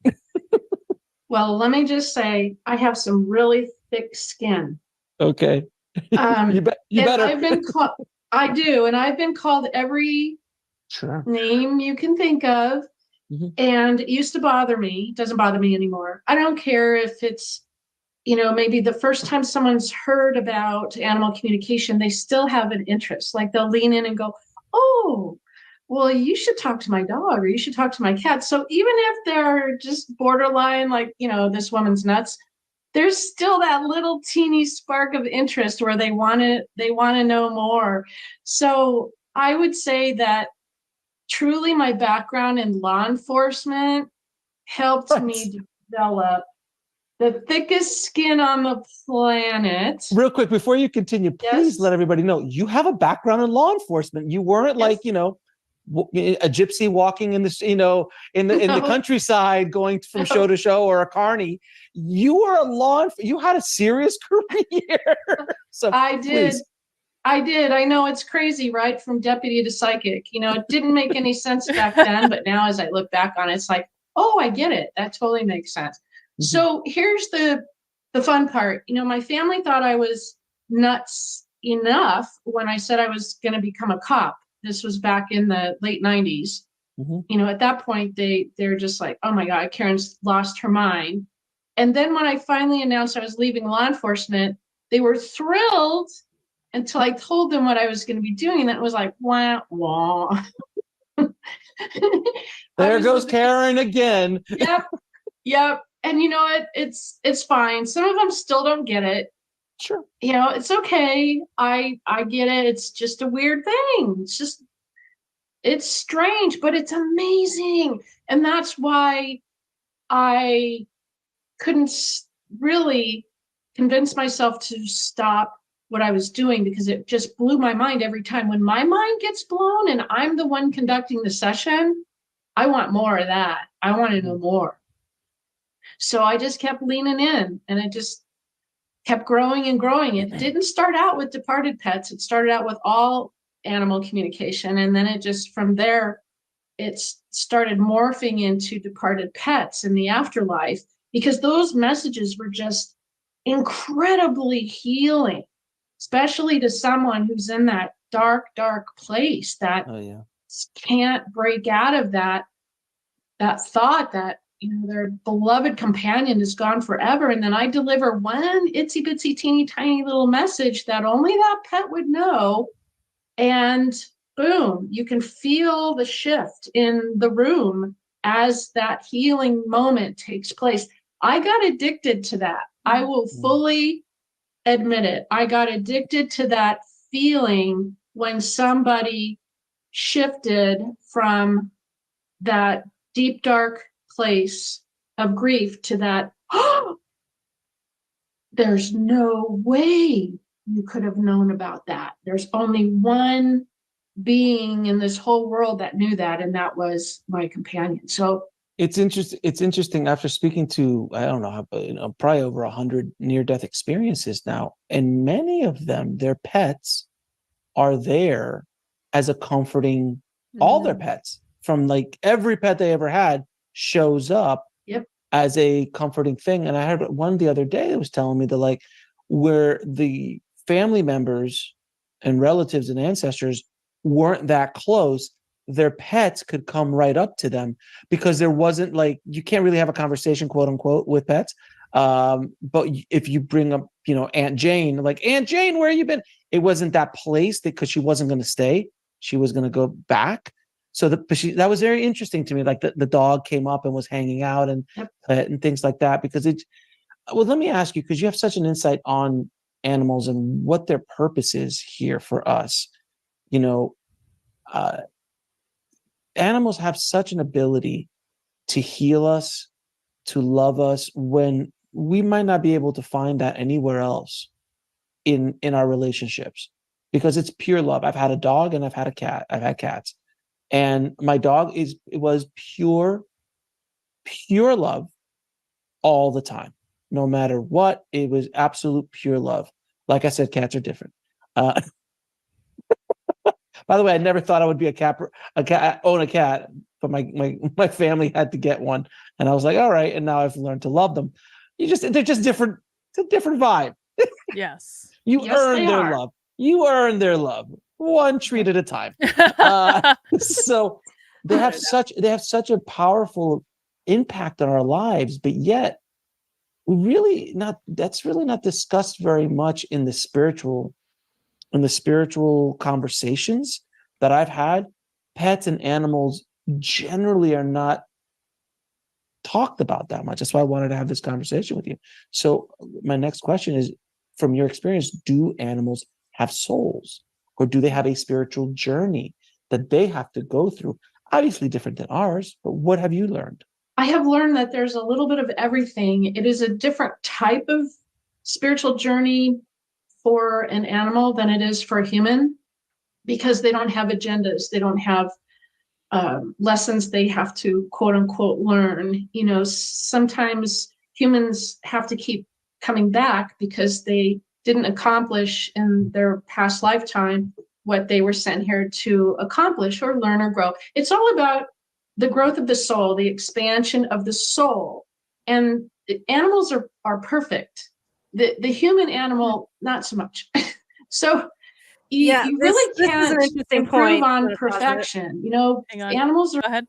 Speaker 4: Well, let me just say, I have some really thick skin.
Speaker 5: Okay. You better.
Speaker 4: I've been called, I do, and I've been called every name you can think of. Mm-hmm. And it used to bother me. It doesn't bother me anymore. I don't care if it's, maybe the first time someone's heard about animal communication, they still have an interest. Like they'll lean in and go, "Oh, well, you should talk to my dog, or you should talk to my cat." So even if they're just borderline, like, this woman's nuts, there's still that little teeny spark of interest where they want to know more. So I would say that truly my background in law enforcement helped me develop the thickest skin on the planet.
Speaker 5: Real quick, before you continue, please let everybody know you have a background in law enforcement. You weren't like, a gypsy walking in the, in the countryside, going from show to show, or a carny. You were you had a serious career. So
Speaker 4: I did.
Speaker 5: Please.
Speaker 4: I did. I know, it's crazy, right? From deputy to psychic. It didn't make any sense back then, but now as I look back on it, it's like, oh, I get it. That totally makes sense. Mm-hmm. So here's the fun part. My family thought I was nuts enough when I said I was going to become a cop. This was back in the late 90s. Mm-hmm. At that point, they're just like, "Oh my God, Karen's lost her mind." And then when I finally announced I was leaving law enforcement, they were thrilled until I told them what I was going to be doing. And that was like, wah, wah.
Speaker 5: There goes Karen again.
Speaker 4: Yep. And you know what? It's fine. Some of them still don't get it.
Speaker 5: Sure.
Speaker 4: It's okay. I get it. It's just a weird thing. It's strange, but it's amazing. And that's why I couldn't really convinced myself to stop what I was doing because it just blew my mind every time. When my mind gets blown and I'm the one conducting the session, I want more of that. I want to know more. So I just kept leaning in, and it just kept growing and growing. It didn't start out with departed pets. It started out with all animal communication. And then it just, from there, it started morphing into departed pets in the afterlife, because those messages were just incredibly healing, especially to someone who's in that dark, dark place that can't break out of that thought that, you know, their beloved companion is gone forever. And then I deliver one itsy bitsy teeny tiny little message that only that pet would know. And boom, you can feel the shift in the room as that healing moment takes place. I got addicted to that. I will fully admit it. I got addicted to that feeling when somebody shifted from that deep, dark place of grief to that, oh, there's no way you could have known about that. There's only one being in this whole world that knew that, and that was my companion. So
Speaker 5: it's interesting. It's interesting after speaking to, I don't know, probably over 100 near-death experiences now, and many of them, their pets are there as a comforting. All their pets, from like every pet they ever had, shows up as a comforting thing. And I heard one the other day that was telling me that, like, where the family members and relatives and ancestors weren't that close, their pets could come right up to them, because there wasn't, like, you can't really have a conversation, quote unquote, with pets. But if you bring up, you know, Aunt Jane, like, Aunt Jane, where you been? It wasn't that place, because she wasn't going to stay. She was going to go back. So that was very interesting to me. Like the dog came up and was hanging out and things like that, because well, let me ask you, because you have such an insight on animals and what their purpose is here for us. You know, animals have such an ability to heal us, to love us, when we might not be able to find that anywhere else in our relationships, because it's pure love. I've had a dog and I've had a cat. I've had cats. And my dog was pure love all the time, no matter what. It was absolute pure love. Like I said, cats are different. By the way, I never thought I would be own a cat, but my family had to get one, and I was like, all right. And now I've learned to love them. They're just different. It's a different vibe.
Speaker 2: Yes.
Speaker 5: You earn their love. You earn their love, one treat at a time. So they have such a powerful impact on our lives, but yet that's really not discussed very much in the spiritual conversations that I've had. Pets and animals generally are not talked about that much. That's why I wanted to have this conversation with you. So my next question is, from your experience, do animals have souls, or do they have a spiritual journey that they have to go through? Obviously different than ours, but what have you learned?
Speaker 4: I have learned that there's a little bit of everything. It is a different type of spiritual journey for an animal than it is for a human, because they don't have agendas. They don't have lessons they have to, quote unquote, learn. You know, sometimes humans have to keep coming back because they didn't accomplish in their past lifetime what they were sent here to accomplish or learn or grow. It's all about the growth of the soul, the expansion of the soul. And animals are perfect. The human animal, not so much. So you really can't improve on perfection. You know, animals are.
Speaker 2: Go ahead.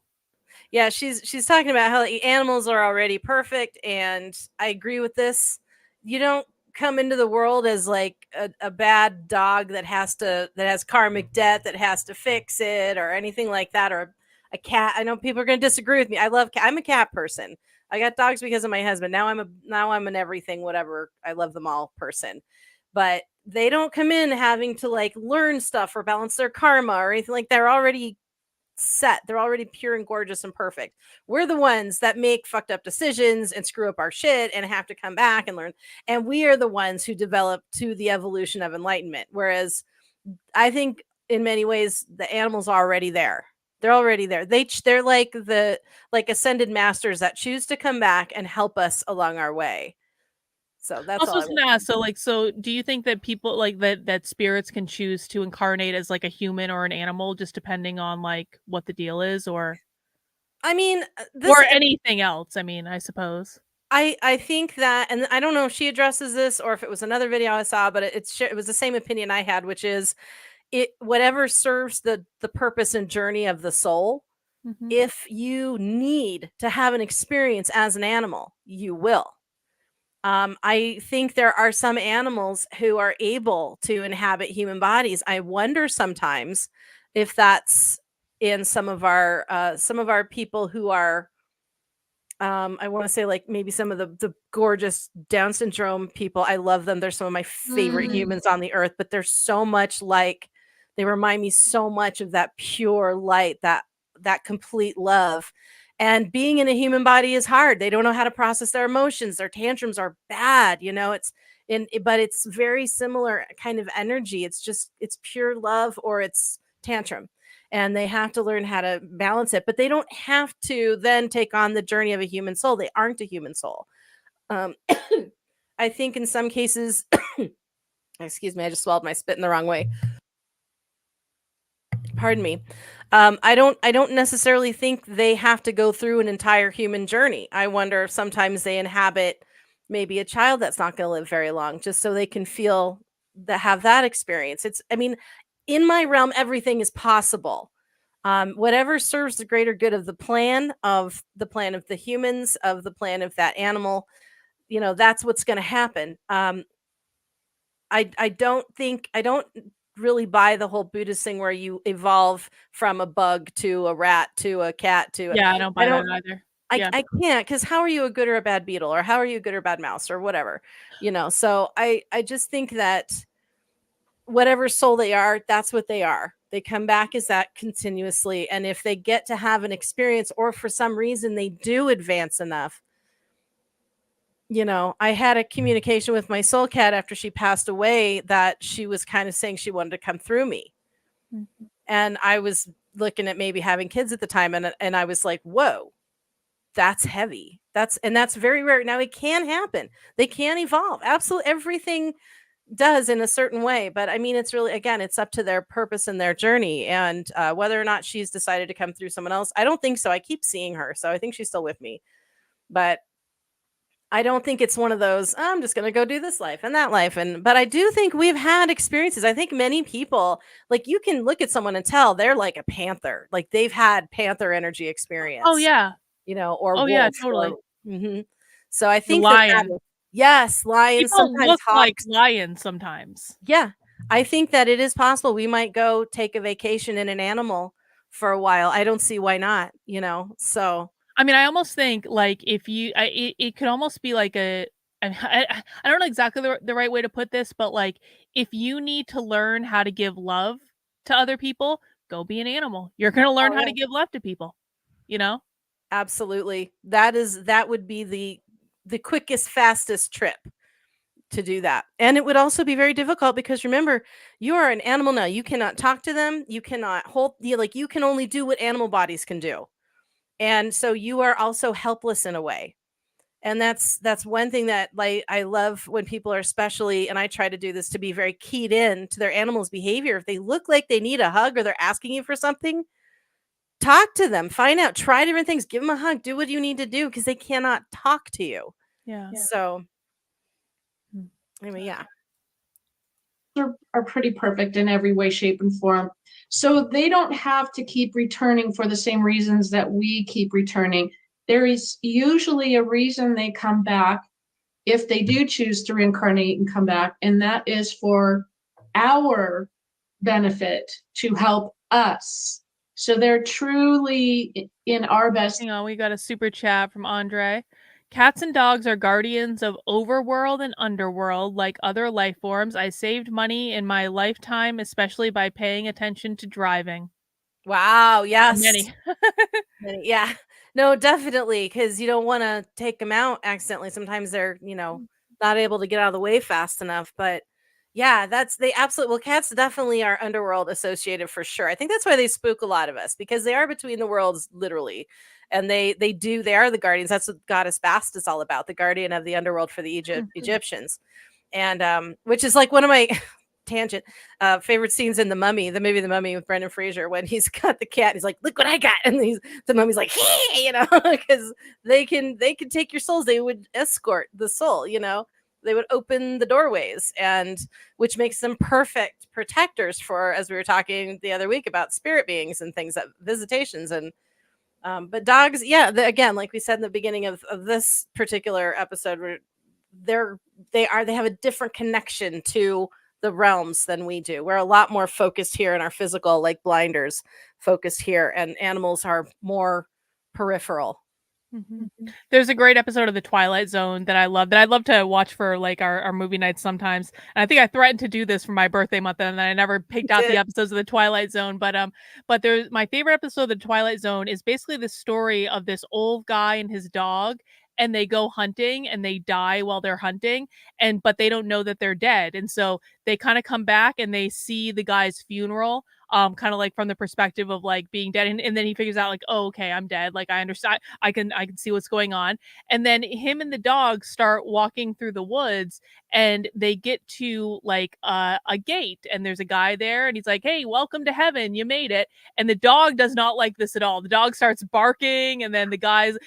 Speaker 3: Yeah, she's talking about how animals are already perfect, and I agree with this. You don't come into the world as like a bad dog that has karmic debt that has to fix it or anything like that, or a cat. I know people are going to disagree with me. I'm a cat person. I got dogs because of my husband. Now I'm an everything, whatever. I love them all person. But they don't come in having to like learn stuff or balance their karma or anything like that. They're already set. They're already pure and gorgeous and perfect. We're the ones that make fucked up decisions and screw up our shit and have to come back and learn. And we are the ones who develop to the evolution of enlightenment. Whereas I think in many ways the animals are already there. They're already there. They're like ascended masters that choose to come back and help us along our way. So that's
Speaker 2: Also,
Speaker 3: all.
Speaker 2: I was gonna ask. So do you think that people like that spirits can choose to incarnate as like a human or an animal, just depending on like what the deal is, or
Speaker 3: I mean,
Speaker 2: or anything else? I mean, I suppose.
Speaker 3: I think that, and I don't know if she addresses this or if it was another video I saw, but it was the same opinion I had, which is whatever serves the purpose and journey of the soul.
Speaker 2: Mhm.
Speaker 3: If you need to have an experience as an animal, you will. I think there are some animals who are able to inhabit human bodies. I wonder sometimes if that's in some of our people who are, I want to say like maybe some of the gorgeous Down syndrome people. I love them. They're some of my favorite humans on the earth, but they're so much like, they remind me so much of that pure light, that complete love. And being in a human body is hard. They don't know how to process their emotions. Their tantrums are bad, but it's very similar kind of energy. It's pure love or it's tantrum. And they have to learn how to balance it, but they don't have to then take on the journey of a human soul. They aren't a human soul. I think in some cases, excuse me, I just swallowed my spit in the wrong way. Pardon me. I don't necessarily think they have to go through an entire human journey. I wonder if sometimes they inhabit maybe a child that's not going to live very long, just so they can have that experience. In my realm, everything is possible. Whatever serves the greater good of the plan of the humans, of the plan of that animal, that's what's going to happen. I don't really buy the whole Buddhist thing where you evolve from a bug to a rat to a cat to
Speaker 2: Yeah, I don't buy that either.
Speaker 3: I can't, because how are you a good or a bad beetle, or how are you a good or bad mouse or whatever, so I just think that whatever soul they are, that's what they are. They come back as that continuously, and if they get to have an experience or for some reason they do advance enough, I had a communication with my soul cat after she passed away that she was kind of saying she wanted to come through me.
Speaker 2: Mm-hmm.
Speaker 3: And I was looking at maybe having kids at the time, and I was like, whoa, that's heavy. That's very rare. Now it can happen. They can evolve. Absolutely everything does in a certain way, but I mean, it's really, again, it's up to their purpose and their journey, and whether or not she's decided to come through someone else. I don't think so. I keep seeing her, so I think she's still with me, but I don't think it's one of those, I'm just going to go do this life and that life. But I do think we've had experiences. I think many people, like, you can look at someone and tell they're like a panther, like they've had panther energy experience.
Speaker 2: Oh yeah.
Speaker 3: Or wolf,
Speaker 2: yeah, totally.
Speaker 3: So I think
Speaker 2: lion.
Speaker 3: Yes, lions.
Speaker 2: People
Speaker 3: sometimes
Speaker 2: look
Speaker 3: hawks.
Speaker 2: like lions sometimes.
Speaker 3: Yeah, I think that it is possible. We might go take a vacation in an animal for a while. I don't see why not, so.
Speaker 2: I mean, I almost think like if you, it could almost be like I don't know exactly the right way to put this, but like if you need to learn how to give love to other people, go be an animal. You're going to learn how to give love to people,
Speaker 3: Absolutely. That would be the quickest, fastest trip to do that. And it would also be very difficult because remember, you are an animal now. You cannot talk to them. You cannot you can only do what animal bodies can do. And so you are also helpless in a way. And that's one thing that I love when people are, especially, and I try to do this, to be very keyed in to their animal's behavior. If they look like they need a hug or they're asking you for something, talk to them, find out, try different things, give them a hug, do what you need to do, because they cannot talk to you.
Speaker 2: Yeah.
Speaker 3: So anyway, yeah.
Speaker 4: Are pretty perfect in every way, shape, and form. So they don't have to keep returning for the same reasons that we keep returning. There is usually a reason they come back if they do choose to reincarnate and come back, and that is for our benefit, to help us. So they're truly in our best.
Speaker 2: Hang on, we got a super chat from Andre. Cats and dogs are guardians of overworld and underworld like other life forms. I saved money in my lifetime, especially by paying attention to driving.
Speaker 3: Wow. Yes.
Speaker 2: Many.
Speaker 3: Yeah. No, definitely, because you don't want to take them out accidentally. Sometimes they're, not able to get out of the way fast enough. But yeah, they absolutely, well, cats definitely are underworld associated for sure. I think that's why they spook a lot of us, because they are between the worlds, literally. And they are the guardians. That's what Goddess Bast is all about, the guardian of the underworld for the Egyptians. And which is like one of my tangent favorite scenes in the movie The Mummy with Brendan Fraser, when he's got the cat, he's like, look what I got, and the mummy's like, hey, because they can take your souls. They would escort the soul, they would open the doorways, and which makes them perfect protectors for, as we were talking the other week about spirit beings and things, that visitations. And but dogs, yeah, again, like we said in the beginning of this particular episode, where they have a different connection to the realms than we do. We're a lot more focused here in our physical, like blinders focused here, and animals are more peripheral.
Speaker 2: There's a great episode of The Twilight Zone that I love, that I'd love to watch for like our movie nights sometimes. And I think I threatened to do this for my birthday month, and I never picked out the episodes of The Twilight Zone. But there's my favorite episode of The Twilight Zone is basically the story of this old guy and his dog, and they go hunting and they die while they're hunting, but they don't know that they're dead. And so they kind of come back and they see the guy's funeral, kind of like from the perspective of like being dead, and then he figures out like, oh, okay, I'm dead, like I understand, I can see what's going on. And then him and the dog start walking through the woods, and they get to like a gate, and there's a guy there, and he's like, hey, welcome to heaven, you made it. And the dog does not like this at all. The dog starts barking, and then the guy's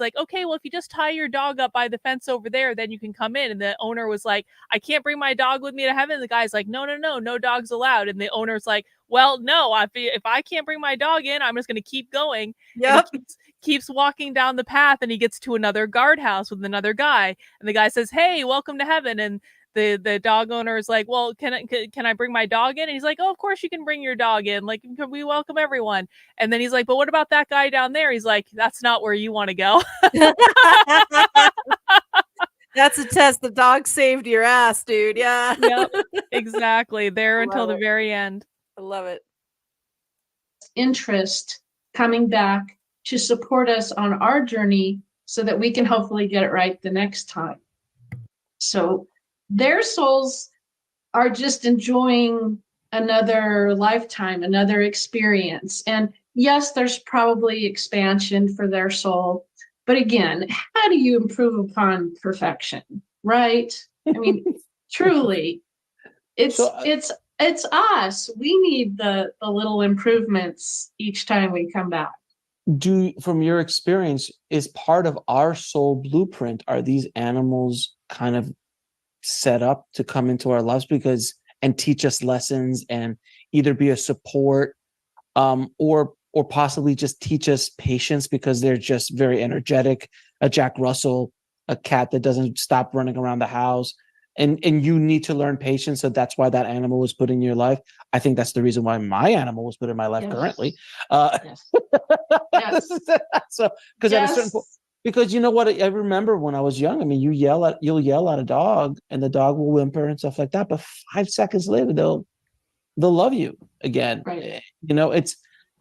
Speaker 2: like, okay, well, if you just tie your dog up by the fence over there, then you can come in. And the owner was like, I can't bring my dog with me to heaven. And the guy's like, no dogs allowed. And the owner's like, well, no, if I can't bring my dog in, I'm just going to keep going.
Speaker 3: Yep.
Speaker 2: And he keeps walking down the path, and he gets to another guardhouse with another guy. And the guy says, hey, welcome to heaven. And the dog owner is like, well, can I bring my dog in? And he's like, oh, of course you can bring your dog in. Like, we welcome everyone. And then he's like, but what about that guy down there? He's like, that's not where you want to go.
Speaker 3: That's a test. The dog saved your ass, dude. Yeah.
Speaker 2: Yep, exactly. There until the very end.
Speaker 3: I love it.
Speaker 4: Interest coming back to support us on our journey so that we can hopefully get it right the next time. So their souls are just enjoying another lifetime, another experience. And yes, there's probably expansion for their soul. But again, how do you improve upon perfection, right? I mean, truly, it's us. We need the little improvements each time we come back.
Speaker 5: From your experience, is part of our soul blueprint, are these animals kind of set up to come into our lives and teach us lessons, and either be a support, or possibly just teach us patience because they're just very energetic? A Jack Russell, a cat that doesn't stop running around the house, and you need to learn patience. So that's why that animal was put in your life. I think that's the reason why my animal was put in my life currently.
Speaker 4: Yes. Yes.
Speaker 5: So because at a certain point, because you know what, I remember when I was young, I mean, you'll yell at a dog and the dog will whimper and stuff like that, but 5 seconds later they'll love you again.
Speaker 4: Right.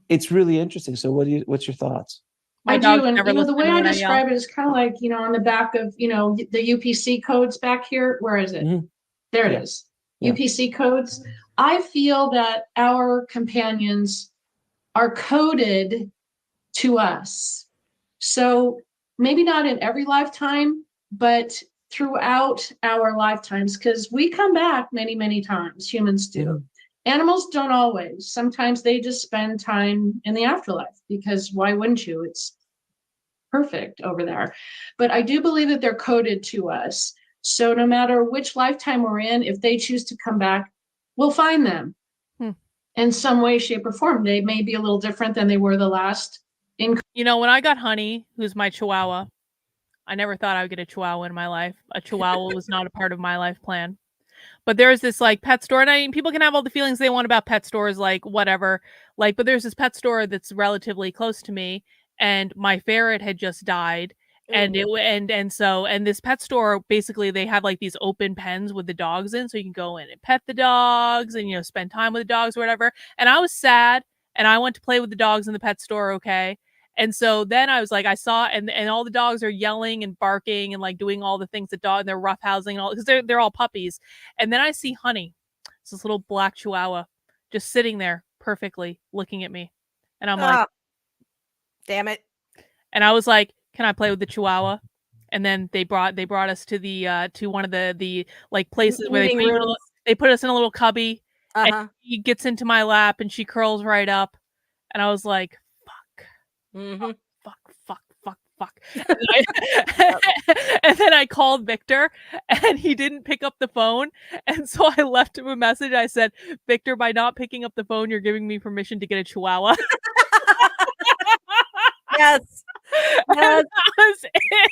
Speaker 5: It's really interesting. So what's your thoughts?
Speaker 4: I do, and the way I describe it is kind of like, on the back of, the UPC codes back here. Where is it? Mm-hmm. There it is. Yeah. UPC codes. I feel that our companions are coded to us. So maybe not in every lifetime, but throughout our lifetimes, because we come back many, many times. Humans do. Mm-hmm. Animals don't always. Sometimes they just spend time in the afterlife, because why wouldn't you? It's perfect over there. But I do believe that they're coded to us. So no matter which lifetime we're in, if they choose to come back, we'll find them in some way, shape, or form. They may be a little different than they were the last. When
Speaker 2: I got Honey, who's my Chihuahua, I never thought I would get a Chihuahua in my life. A Chihuahua was not a part of my life plan. But there's this like pet store, and I mean, people can have all the feelings they want about pet stores, like whatever, like, but there's this pet store that's relatively close to me, and my ferret had just died. And and this pet store, basically they have like these open pens with the dogs in, so you can go in and pet the dogs and spend time with the dogs or whatever. And I was sad, and I went to play with the dogs in the pet store, okay? And so then I was like, I saw, and all the dogs are yelling and barking and like doing all the things that dog, they're roughhousing and all, because they're all puppies. And then I see Honey, it's this little black chihuahua, just sitting there perfectly looking at me. And I'm like,
Speaker 3: damn it.
Speaker 2: and I was like, can I play with the chihuahua? And then they brought us to the to one of the like places where
Speaker 3: Meeting rooms.
Speaker 2: they put us in a little cubby,
Speaker 3: Uh-huh.
Speaker 2: and he gets into my lap and she curls right up. And I was like,
Speaker 3: Mm-hmm.
Speaker 2: fuck. And then I called Victor and he didn't pick up the phone. And so I left him a message. I said, Victor, by not picking up the phone, you're giving me permission to get a chihuahua.
Speaker 3: Yes.
Speaker 2: That was it.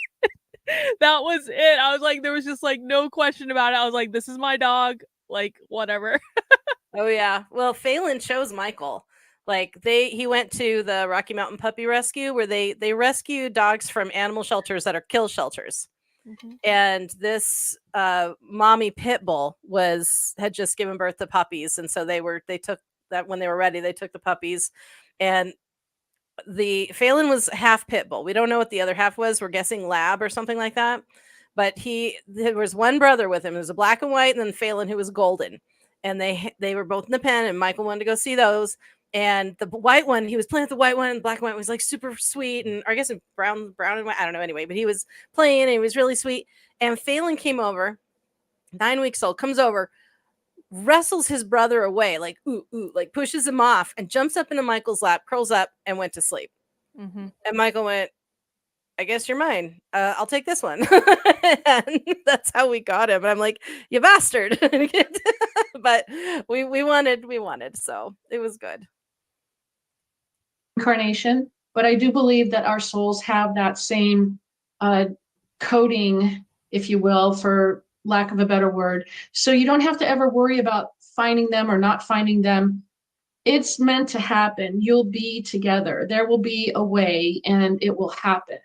Speaker 2: That was it. I was like, there was just like no question about it. I was like, this is my dog. Like, whatever.
Speaker 3: Oh yeah. Well, Phelan chose Michael. Like he went to the Rocky Mountain Puppy Rescue where they rescue dogs from animal shelters that are kill shelters. Mm-hmm. And this mommy pit bull had just given birth to puppies, and so they took that when they were ready. They took the puppies, and the Phelan was half pit bull. We don't know what the other half was. We're guessing lab or something like that. But there was one brother with him. It was a black and white, and then Phelan who was golden. And they were both in the pen, and Michael wanted to go see those. And the white one, he was playing with the white one, and the black and white was like super sweet, and or I guess brown and white, I don't know anyway. But he was playing, and he was really sweet. And Phelan came over, 9 weeks old, comes over, wrestles his brother away, like ooh, like pushes him off, and jumps up into Michael's lap, curls up, and went to sleep. Mm-hmm. And Michael went, I guess you're mine. I'll take this one. And that's how we got him. And I'm like, you bastard. But we wanted, so it was good.
Speaker 4: Incarnation, but I do believe that our souls have that same coding, if you will, for lack of a better word. So you don't have to ever worry about finding them or not finding them. It's meant to happen. You'll be together. There will be a way, and it will happen.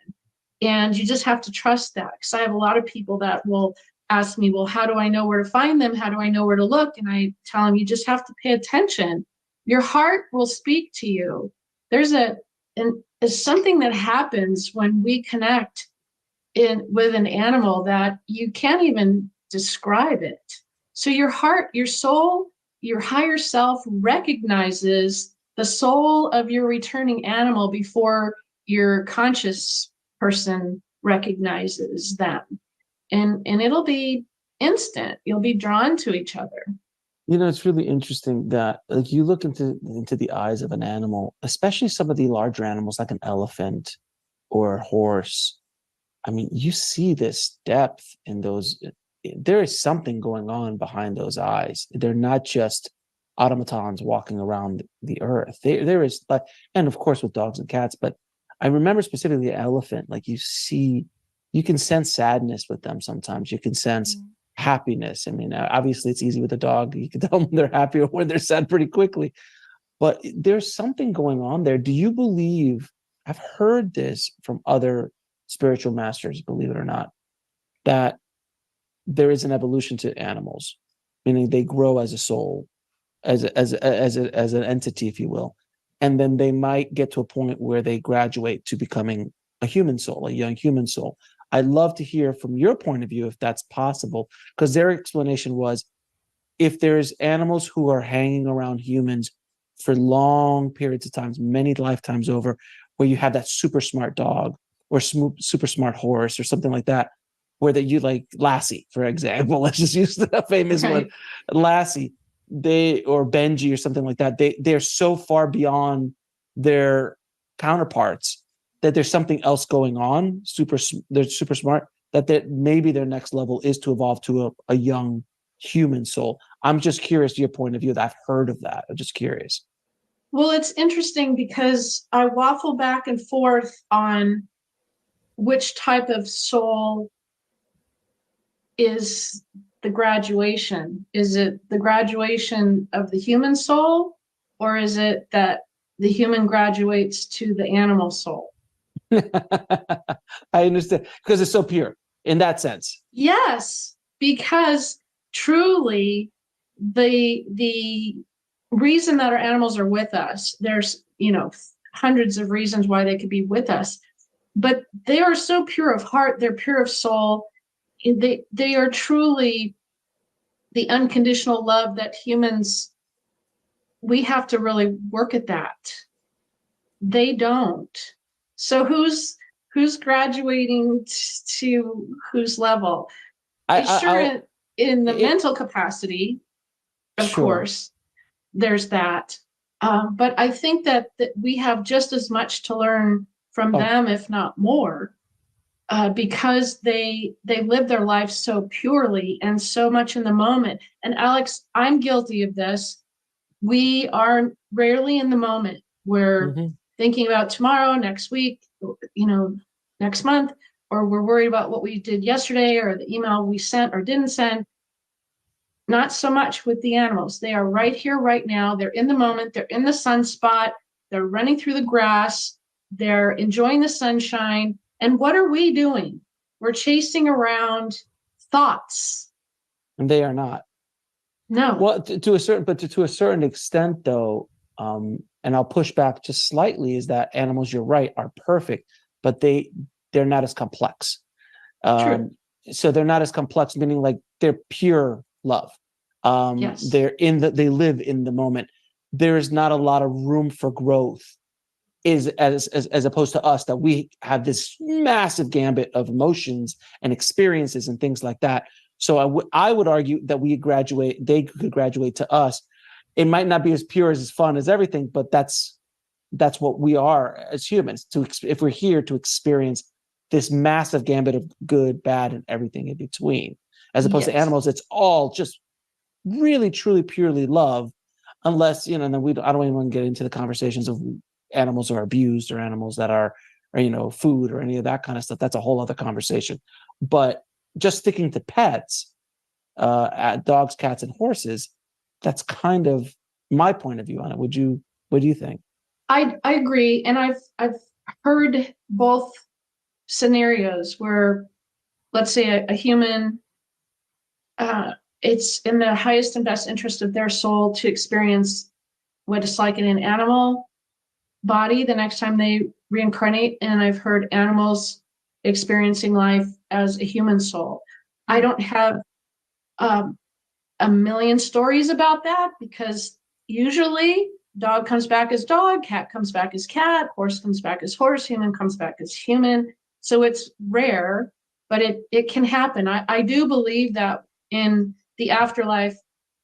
Speaker 4: And you just have to trust that. Because I have a lot of people that will ask me, well, how do I know where to find them? How do I know where to look? And I tell them, you just have to pay attention. Your heart will speak to you. There's something that happens when we connect with an animal that you can't even describe it. So your heart, your soul, your higher self recognizes the soul of your returning animal before your conscious person recognizes them. And it'll be instant. You'll be drawn to each other.
Speaker 5: You know, it's really interesting that like you look into the eyes of an animal, especially some of the larger animals like an elephant or a horse. I mean, you see this depth in those. There is something going on behind those eyes. They're not just automatons walking around the earth. There is, like, and of course with dogs and cats, but I remember specifically the elephant. Like you can sense sadness with them sometimes. You can sense happiness. I mean, obviously it's easy with a dog. You can tell when they're happy or when they're sad pretty quickly. But there's something going on there. Do you believe, I've heard this from other spiritual masters, believe it or not, that there is an evolution to animals, meaning they grow as a soul, as an entity, if you will. And then they might get to a point where they graduate to becoming a human soul, a young human soul. I'd love to hear from your point of view if that's possible, because their explanation was if there's animals who are hanging around humans for long periods of times, many lifetimes over, where you have that super smart dog or super smart horse or something like that, where that you like Lassie, for example, let's just use the famous one, Lassie, or Benji or something like that. They're so far beyond their counterparts that there's something else going on. They're super smart. That maybe their next level is to evolve to a young human soul. I'm just curious your point of view. That I've heard of that. I'm just curious.
Speaker 4: Well, it's interesting because I waffle back and forth on which type of soul is the graduation. Is it the graduation of the human soul, or is it that the human graduates to the animal soul?
Speaker 5: I understand, because it's so pure in that sense.
Speaker 4: Yes, because truly the reason that our animals are with us. There's, hundreds of reasons why they could be with us, but they are so pure of heart. They're pure of soul. They are truly the unconditional love that humans, we have to really work at that. They don't. So who's graduating to whose level? In the mental capacity, of course, there's that. But I think that we have just as much to learn from them, if not more, because they live their life so purely and so much in the moment. And Alex, I'm guilty of this. We are rarely in the moment. We're thinking about tomorrow, next week, next month, or we're worried about what we did yesterday or the email we sent or didn't send. Not so much with the animals. They are right here, right now. They're in the moment. They're in the sunspot. They're running through the grass. They're enjoying the sunshine. And what are we doing? We're chasing around thoughts.
Speaker 5: And they are not.
Speaker 4: No.
Speaker 5: Well, to a certain extent, though, and I'll push back just slightly, is that animals, you're right, are perfect, but they're not as complex.
Speaker 4: True.
Speaker 5: So they're not as complex, meaning like they're pure love.
Speaker 4: Yes.
Speaker 5: They live in the moment. There's not a lot of room for growth, as opposed to us, that we have this massive gambit of emotions and experiences and things like that. So I would argue that they could graduate to us. It might not be as pure, as fun as everything, but that's what we are as humans. If we're here to experience this massive gambit of good, bad, and everything in between, as opposed to animals, it's all just really, truly, purely love. Unless, and then I don't even want to get into the conversations of animals are abused or animals that are food or any of that kind of stuff. That's a whole other conversation. But just sticking to pets, dogs, cats, and horses, that's kind of my point of view on it. What do you think?
Speaker 4: I agree, and I've heard both scenarios where, let's say, a human, it's in the highest and best interest of their soul to experience what it's like in an animal body the next time they reincarnate. And I've heard animals experiencing life as a human soul. I don't have a million stories about that, because usually dog comes back as dog, cat comes back as cat, horse comes back as horse, human comes back as human. So it's rare, but it can happen. I do believe that in the afterlife,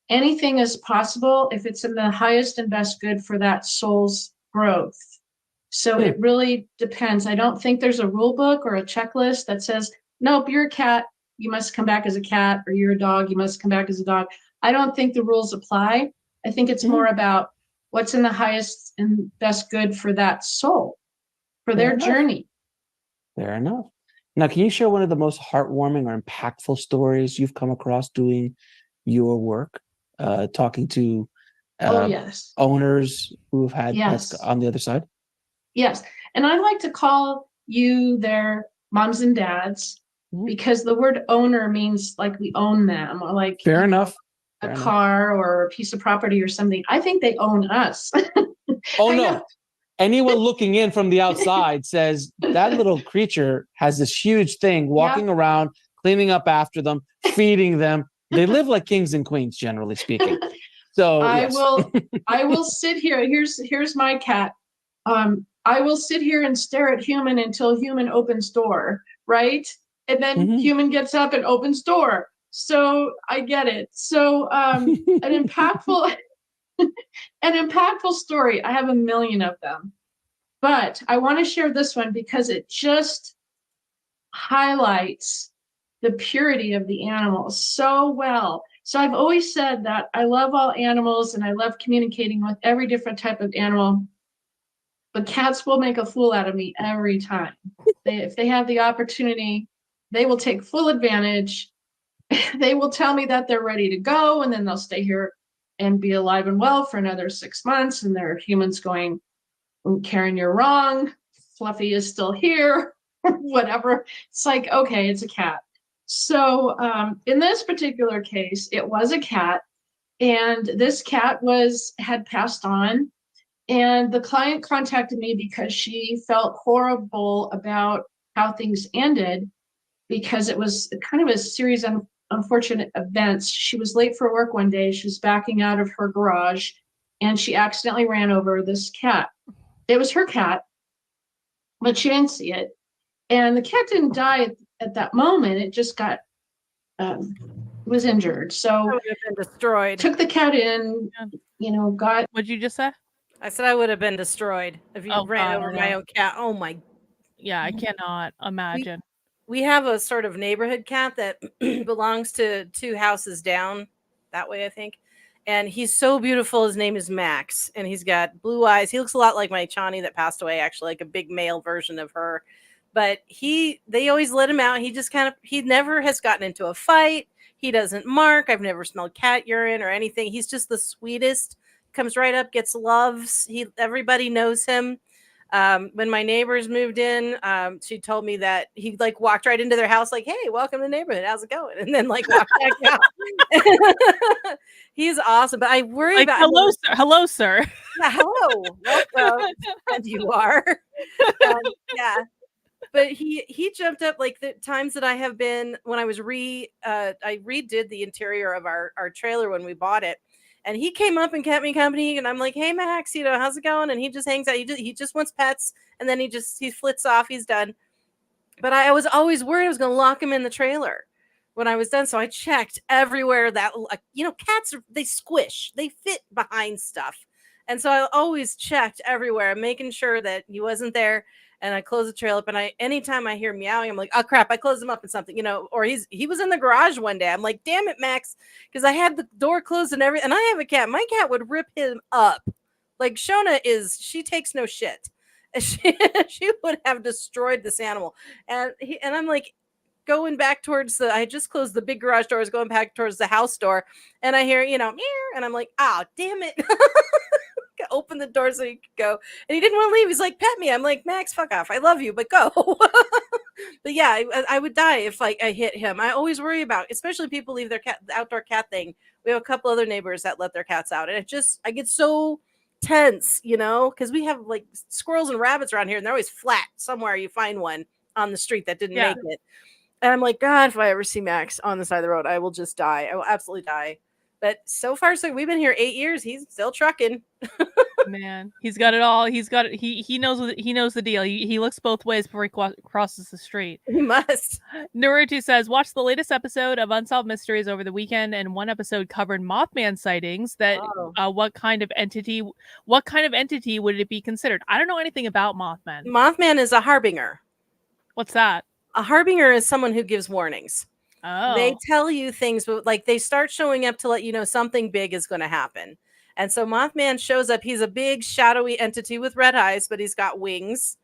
Speaker 4: anything is possible if it's in the highest and best good for that soul's growth. So it really depends. I don't think there's a rule book or a checklist that says, nope, you're a cat, you must come back as a cat, or you're a dog, you must come back as a dog. I don't think the rules apply. I think it's more about what's in the highest and best good for that soul, for their journey. Fair
Speaker 5: enough. Now, can you share one of the most heartwarming or impactful stories you've come across doing your work, talking to owners who've had pets on the other side?
Speaker 4: Yes. And I like to call you their moms and dads, because the word owner means like we own them, or like
Speaker 5: Fair enough.
Speaker 4: Car or a piece of property or something. I think they own us.
Speaker 5: Oh, no. Anyone looking in from the outside says that little creature has this huge thing walking around, cleaning up after them, feeding them. They live like kings and queens, generally speaking. So
Speaker 4: I will sit here. Here's my cat. I will sit here and stare at human until human opens door, right? And then human gets up and opens door. So I get it. So an impactful story. I have a million of them, but I want to share this one because it just highlights the purity of the animals so well. So I've always said that I love all animals and I love communicating with every different type of animal, but cats will make a fool out of me every time. If they have the opportunity, they will take full advantage. They will tell me that they're ready to go, and then they'll stay here and be alive and well for another 6 months. And there are humans going, Karen, you're wrong. Fluffy is still here, whatever. It's like, okay, it's a cat. So in this particular case, it was a cat. And this cat had passed on. And the client contacted me because she felt horrible about how things ended, because it was kind of a series of unfortunate events. She was late for work one day. She was backing out of her garage and she accidentally ran over this cat. It was her cat, but she didn't see it. And the cat didn't die at that moment. It just was injured. So
Speaker 3: I would have been destroyed.
Speaker 4: took the cat in, got.
Speaker 2: What'd you just say?
Speaker 3: I said I would have been destroyed if you ran over my own cat. Oh my.
Speaker 2: Yeah, I cannot imagine.
Speaker 3: We have a sort of neighborhood cat that belongs to 2 houses down that way, I think. And he's so beautiful. His name is Max, and he's got blue eyes. He looks a lot like my Chani that passed away, actually, like a big male version of her. But they always let him out. He never has gotten into a fight. He doesn't mark. I've never smelled cat urine or anything. He's just the sweetest. Comes right up, gets loves. Everybody knows him. When my neighbors moved in, she told me that he like walked right into their house, like, "Hey, welcome to the neighborhood. How's it going?" And then like walked back out. He's awesome, but I worry
Speaker 2: Like,
Speaker 3: about
Speaker 2: hello, sir. Hello, sir.
Speaker 3: Yeah, hello, welcome, and you are. Yeah, but he jumped up like the times that I have been when I was I redid the interior of our trailer when we bought it. And he came up and kept me company, and I'm like, "Hey Max, how's it going?" And he just hangs out. He just wants pets, and then he flits off. He's done. But I was always worried I was going to lock him in the trailer when I was done. So I checked everywhere that cats they squish, they fit behind stuff, and so I always checked everywhere, making sure that he wasn't there. And I closed the trailer up, and anytime I hear meowing, I'm like, "Oh crap, I closed him up in something," or he was in the garage one day. I'm like, "Damn it, Max," because I had the door closed and everything. And I have a cat. My cat would rip him up. Like Shona she takes no shit. She would have destroyed this animal. And I'm like going back towards I just closed the big garage doors, going back towards the house door, and I hear, meow, and I'm like, "Oh, damn it." Open the door so he could go, and he didn't want to leave. He's like, "Pet me." I'm like, "Max, fuck off. I love you, but go." But yeah, I would die if like I hit him. I always worry about, especially people leave their the outdoor cat thing. We have a couple other neighbors that let their cats out, and I get so tense, because we have like squirrels and rabbits around here, and they're always flat. Somewhere you find one on the street that didn't make it, and I'm like, God, if I ever see Max on the side of the road, I will just die. I will absolutely die. But so far, so we've been here 8 years. He's still trucking.
Speaker 2: Man, he's got it all. He's got it. He knows the deal. He looks both ways before he crosses the street.
Speaker 3: He must.
Speaker 2: Naruto says, watch the latest episode of Unsolved Mysteries over the weekend, and one episode covered Mothman sightings. What kind of entity would it be considered? I don't know anything about Mothman.
Speaker 3: Mothman is a harbinger.
Speaker 2: What's that?
Speaker 3: A harbinger is someone who gives warnings.
Speaker 2: Oh.
Speaker 3: They tell you things, but like they start showing up to let you know something big is going to happen. And so Mothman shows up. He's a big shadowy entity with red eyes, but he's got wings,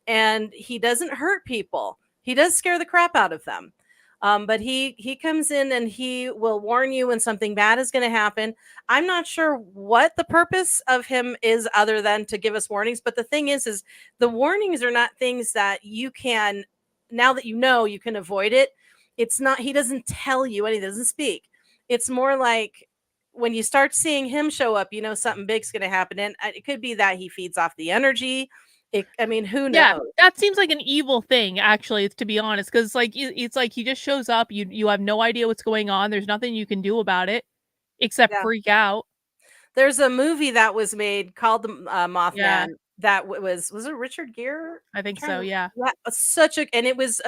Speaker 3: and he doesn't hurt people. He does scare the crap out of them. But he comes in and he will warn you when something bad is going to happen. I'm not sure what the purpose of him is other than to give us warnings. But the thing is the warnings are not things that you can, now that you can avoid it. It's not, he doesn't tell you and he doesn't speak. It's more like when you start seeing him show up, something big's going to happen. And it could be that he feeds off the energy. Who knows?
Speaker 2: Yeah, that seems like an evil thing, actually, to be honest, because it's like he just shows up. You have no idea what's going on. There's nothing you can do about it except freak out.
Speaker 3: There's a movie that was made called The Mothman. Yeah. That was it Richard Gere?
Speaker 2: I think so. Yeah.
Speaker 3: And it was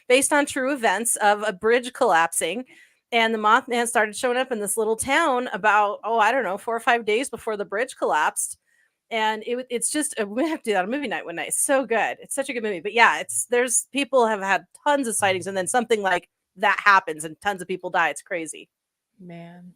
Speaker 3: based on true events of a bridge collapsing. And the Mothman started showing up in this little town about, 4 or 5 days before the bridge collapsed. And it's just, we have to do that on a movie night one night. It's so good. It's such a good movie. But yeah, there's people have had tons of sightings, and then something like that happens and tons of people die. It's crazy.
Speaker 2: Man.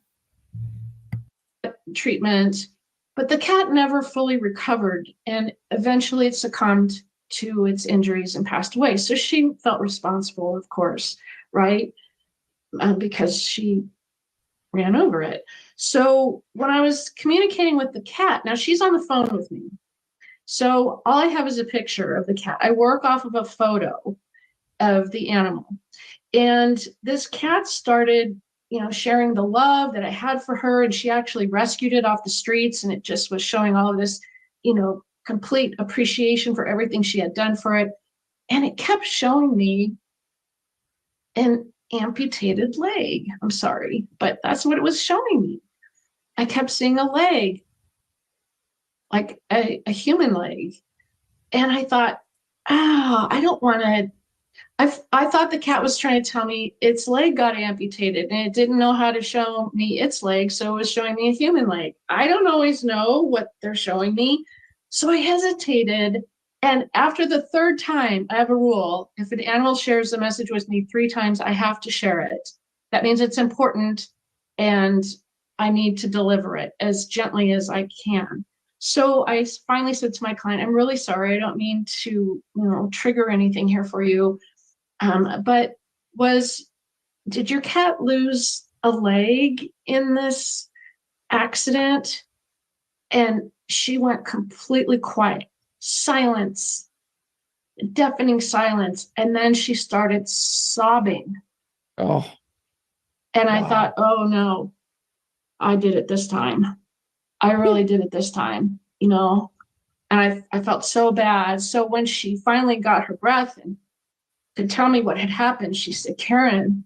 Speaker 4: Treatment, but the cat never fully recovered, and eventually it succumbed to its injuries and passed away. So she felt responsible, of course, right? Because she ran over it. So when I was communicating with the cat, now she's on the phone with me. So all I have is a picture of the cat. I work off of a photo of the animal. And this cat started sharing the love that I had for her. And she actually rescued it off the streets. And it just was showing all of this, complete appreciation for everything she had done for it. And it kept showing me an amputated leg. I'm sorry, but that's what it was showing me. I kept seeing a leg, like a human leg. And I thought, I don't want to. I thought the cat was trying to tell me its leg got amputated and it didn't know how to show me its leg, so it was showing me a human leg. I don't always know what they're showing me. So I hesitated. And after the third time, I have a rule. If an animal shares the message with me 3 times, I have to share it. That means it's important and I need to deliver it as gently as I can. So I finally said to my client, I'm really sorry. I don't mean to, trigger anything here for you. But did your cat lose a leg in this accident? And she went completely quiet, silence, deafening silence. And then she started sobbing.
Speaker 5: Oh.
Speaker 4: And I thought, oh no, I did it this time. I really did it this time, and I felt so bad. So when she finally got her breath and to tell me what had happened, she said, Karen,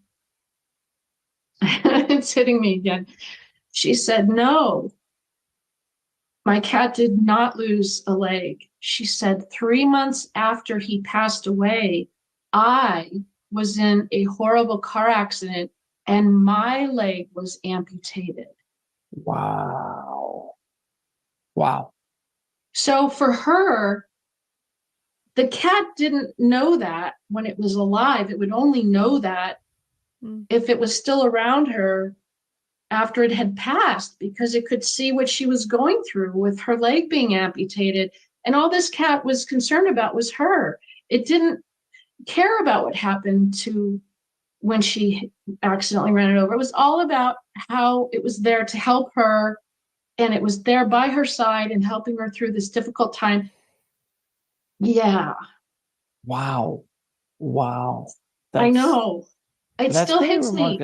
Speaker 4: it's hitting me again. She said, no, my cat did not lose a leg. She said, 3 months after he passed away, I was in a horrible car accident and my leg was amputated.
Speaker 5: Wow.
Speaker 4: So for her, the cat didn't know that when it was alive. It would only know that if it was still around her after it had passed, because it could see what she was going through with her leg being amputated. And all this cat was concerned about was her. It didn't care about what happened to when she accidentally ran it over. It was all about how it was there to help her, and it was there by her side and helping her through this difficult time. Yeah.
Speaker 5: Wow.
Speaker 4: I know. It
Speaker 5: That's
Speaker 4: still
Speaker 5: pretty
Speaker 4: hits me.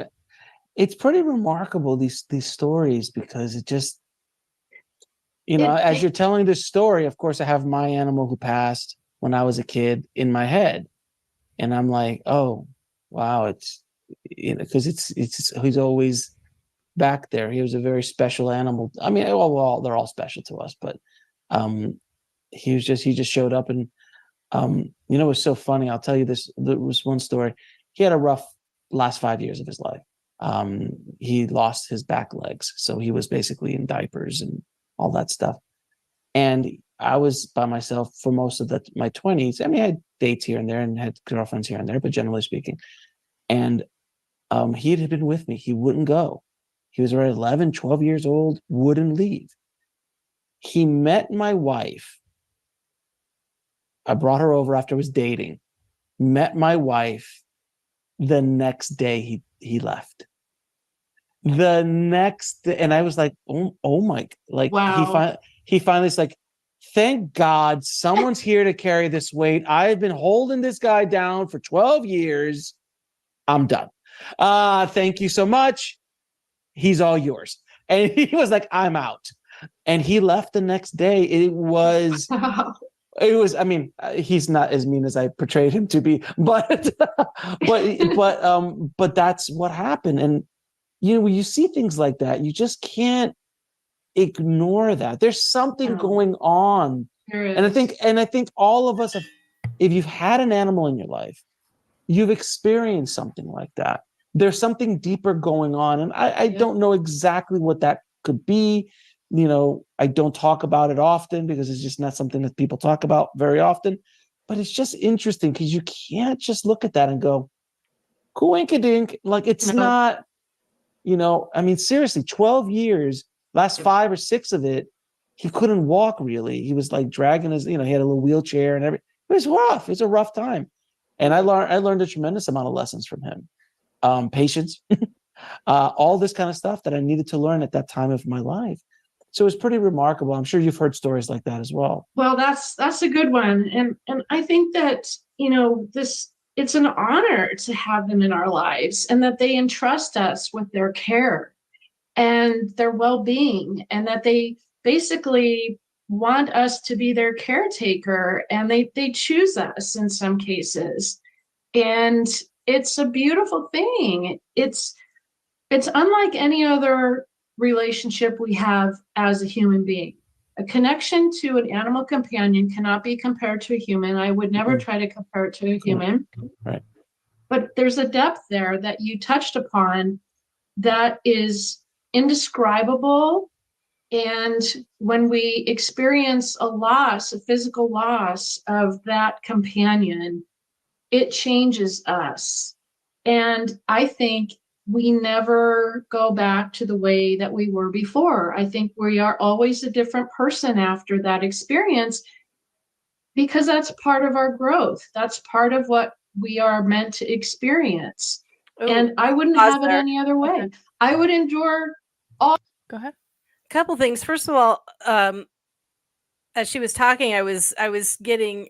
Speaker 5: It's pretty remarkable, these stories, because it just, as you're telling this story, of course, I have my animal who passed when I was a kid in my head. And I'm like, oh, wow, it's, because he's always back there. He was a very special animal. I mean, well, they're all special to us, but he just showed up. And it was so funny. I'll tell you this. There was one story. He had a rough last 5 years of his life. He lost his back legs, so he was basically in diapers and all that stuff. And I was by myself for most of my 20s. I mean, I had dates here and there and had girlfriends here and there, but generally speaking. And he had been with me. He wouldn't go. He was around 11, 12 years old, wouldn't leave. He met my wife. I brought her over after I was dating. Met my wife. The next day he left. The next day, and I was like, oh my, like,
Speaker 4: wow.
Speaker 5: He finally is like, thank God someone's here to carry this weight. I've been holding this guy down for 12 years. I'm done. Thank you so much. He's all yours. And he was like, I'm out. And he left the next day. It was, I mean, he's not as mean as I portrayed him to be, but that's what happened. And, when you see things like that, you just can't ignore that. There's something going on. And I think all of us have, if you've had an animal in your life, you've experienced something like that. There's something deeper going on. And I don't know exactly what that could be. I don't talk about it often because it's just not something that people talk about very often. But it's just interesting because you can't just look at that and go, coinkadink. Like, it's not, I mean, seriously, 12 years, last 5 or 6 of it, he couldn't walk really. He was like dragging his, he had a little wheelchair and everything. It was rough. It was a rough time. And I learned a tremendous amount of lessons from him. Patience, all this kind of stuff that I needed to learn at that time of my life. So it was pretty remarkable. I'm sure you've heard stories like that as well.
Speaker 4: Well, that's a good one. And I think that, this it's an honor to have them in our lives, and that they entrust us with their care and their well-being, and that they basically want us to be their caretaker, and they choose us in some cases. And it's a beautiful thing. It's unlike any other relationship we have as a human being. A connection to an animal companion cannot be compared to a human. I would never try to compare it to a human.
Speaker 5: Right.
Speaker 4: But there's a depth there that you touched upon that is indescribable. And when we experience a loss, a physical loss of that companion, it changes us. And I think we never go back to the way that we were before. I think we are always a different person after that experience, because that's part of our growth. That's part of what we are meant to experience.
Speaker 3: Oh,
Speaker 4: and I wouldn't
Speaker 3: pause
Speaker 4: have it
Speaker 3: there.
Speaker 4: any other way.
Speaker 2: Okay.
Speaker 4: I would endure.
Speaker 2: Go ahead.
Speaker 3: Couple things. First of all, as she was talking, I was getting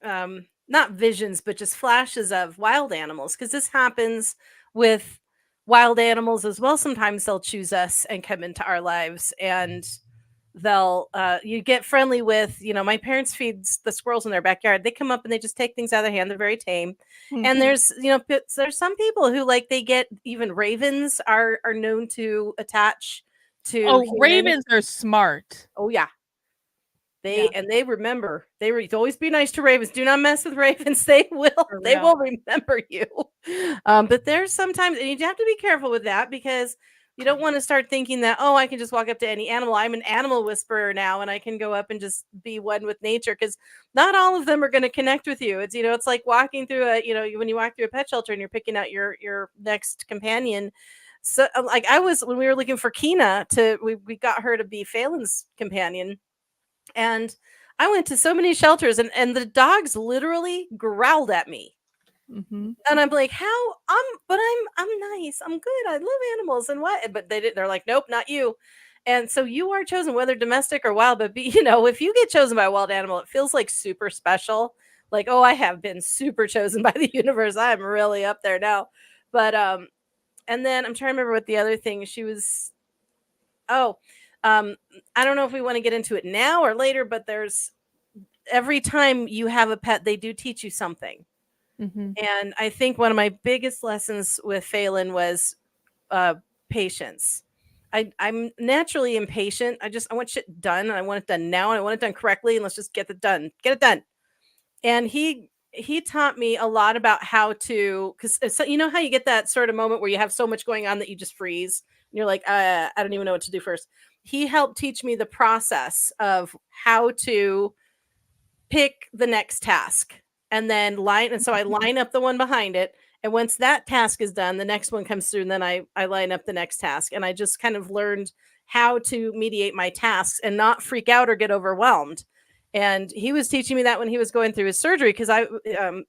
Speaker 3: not visions, but just flashes of wild animals, because this happens with wild animals as well. Sometimes they'll choose us and come into our lives, and they'll you get friendly with, my parents feeds the squirrels in their backyard. They come up and they just take things out of their hand. They're very tame. And there's there's some people who, like, they get, even ravens are known to attach to humans.
Speaker 2: Ravens are smart.
Speaker 3: Oh yeah. They remember. Always be nice to ravens. Do not mess with ravens. They will remember you. But there's sometimes, and you have to be careful with that, because you don't want to start thinking that, oh, I can just walk up to any animal. I'm an animal whisperer now, and I can go up and just be one with nature, because not all of them are going to connect with you. It's, it's like walking through when you walk through a pet shelter and you're picking out your next companion. So like when we were looking for Kina we got her to be Phelan's companion. And I went to so many shelters, and the dogs literally growled at me.
Speaker 2: Mm-hmm.
Speaker 3: And I'm like, I'm nice. I'm good. I love animals. And what? But they're like, nope, not you. And so you are chosen, whether domestic or wild. But if you get chosen by a wild animal, it feels like super special. Like, oh, I have been super chosen by the universe. I'm really up there now. But and then I'm trying to remember what the other thing she was. I don't know if we want to get into it now or later, but there's, every time you have a pet, they do teach you something.
Speaker 2: Mm-hmm.
Speaker 3: And I think one of my biggest lessons with Phelan was patience. I'm naturally impatient. I want shit done, and I want it done now, and I want it done correctly, and let's just get it done. And he taught me a lot about how to, because you know how you get that sort of moment where you have so much going on that you just freeze, and you're like, I don't even know what to do first. He helped teach me the process of how to pick the next task, and then so I line up the one behind it. And once that task is done, the next one comes through, and then I line up the next task. And I just kind of learned how to mediate my tasks and not freak out or get overwhelmed. And he was teaching me that when he was going through his surgery, because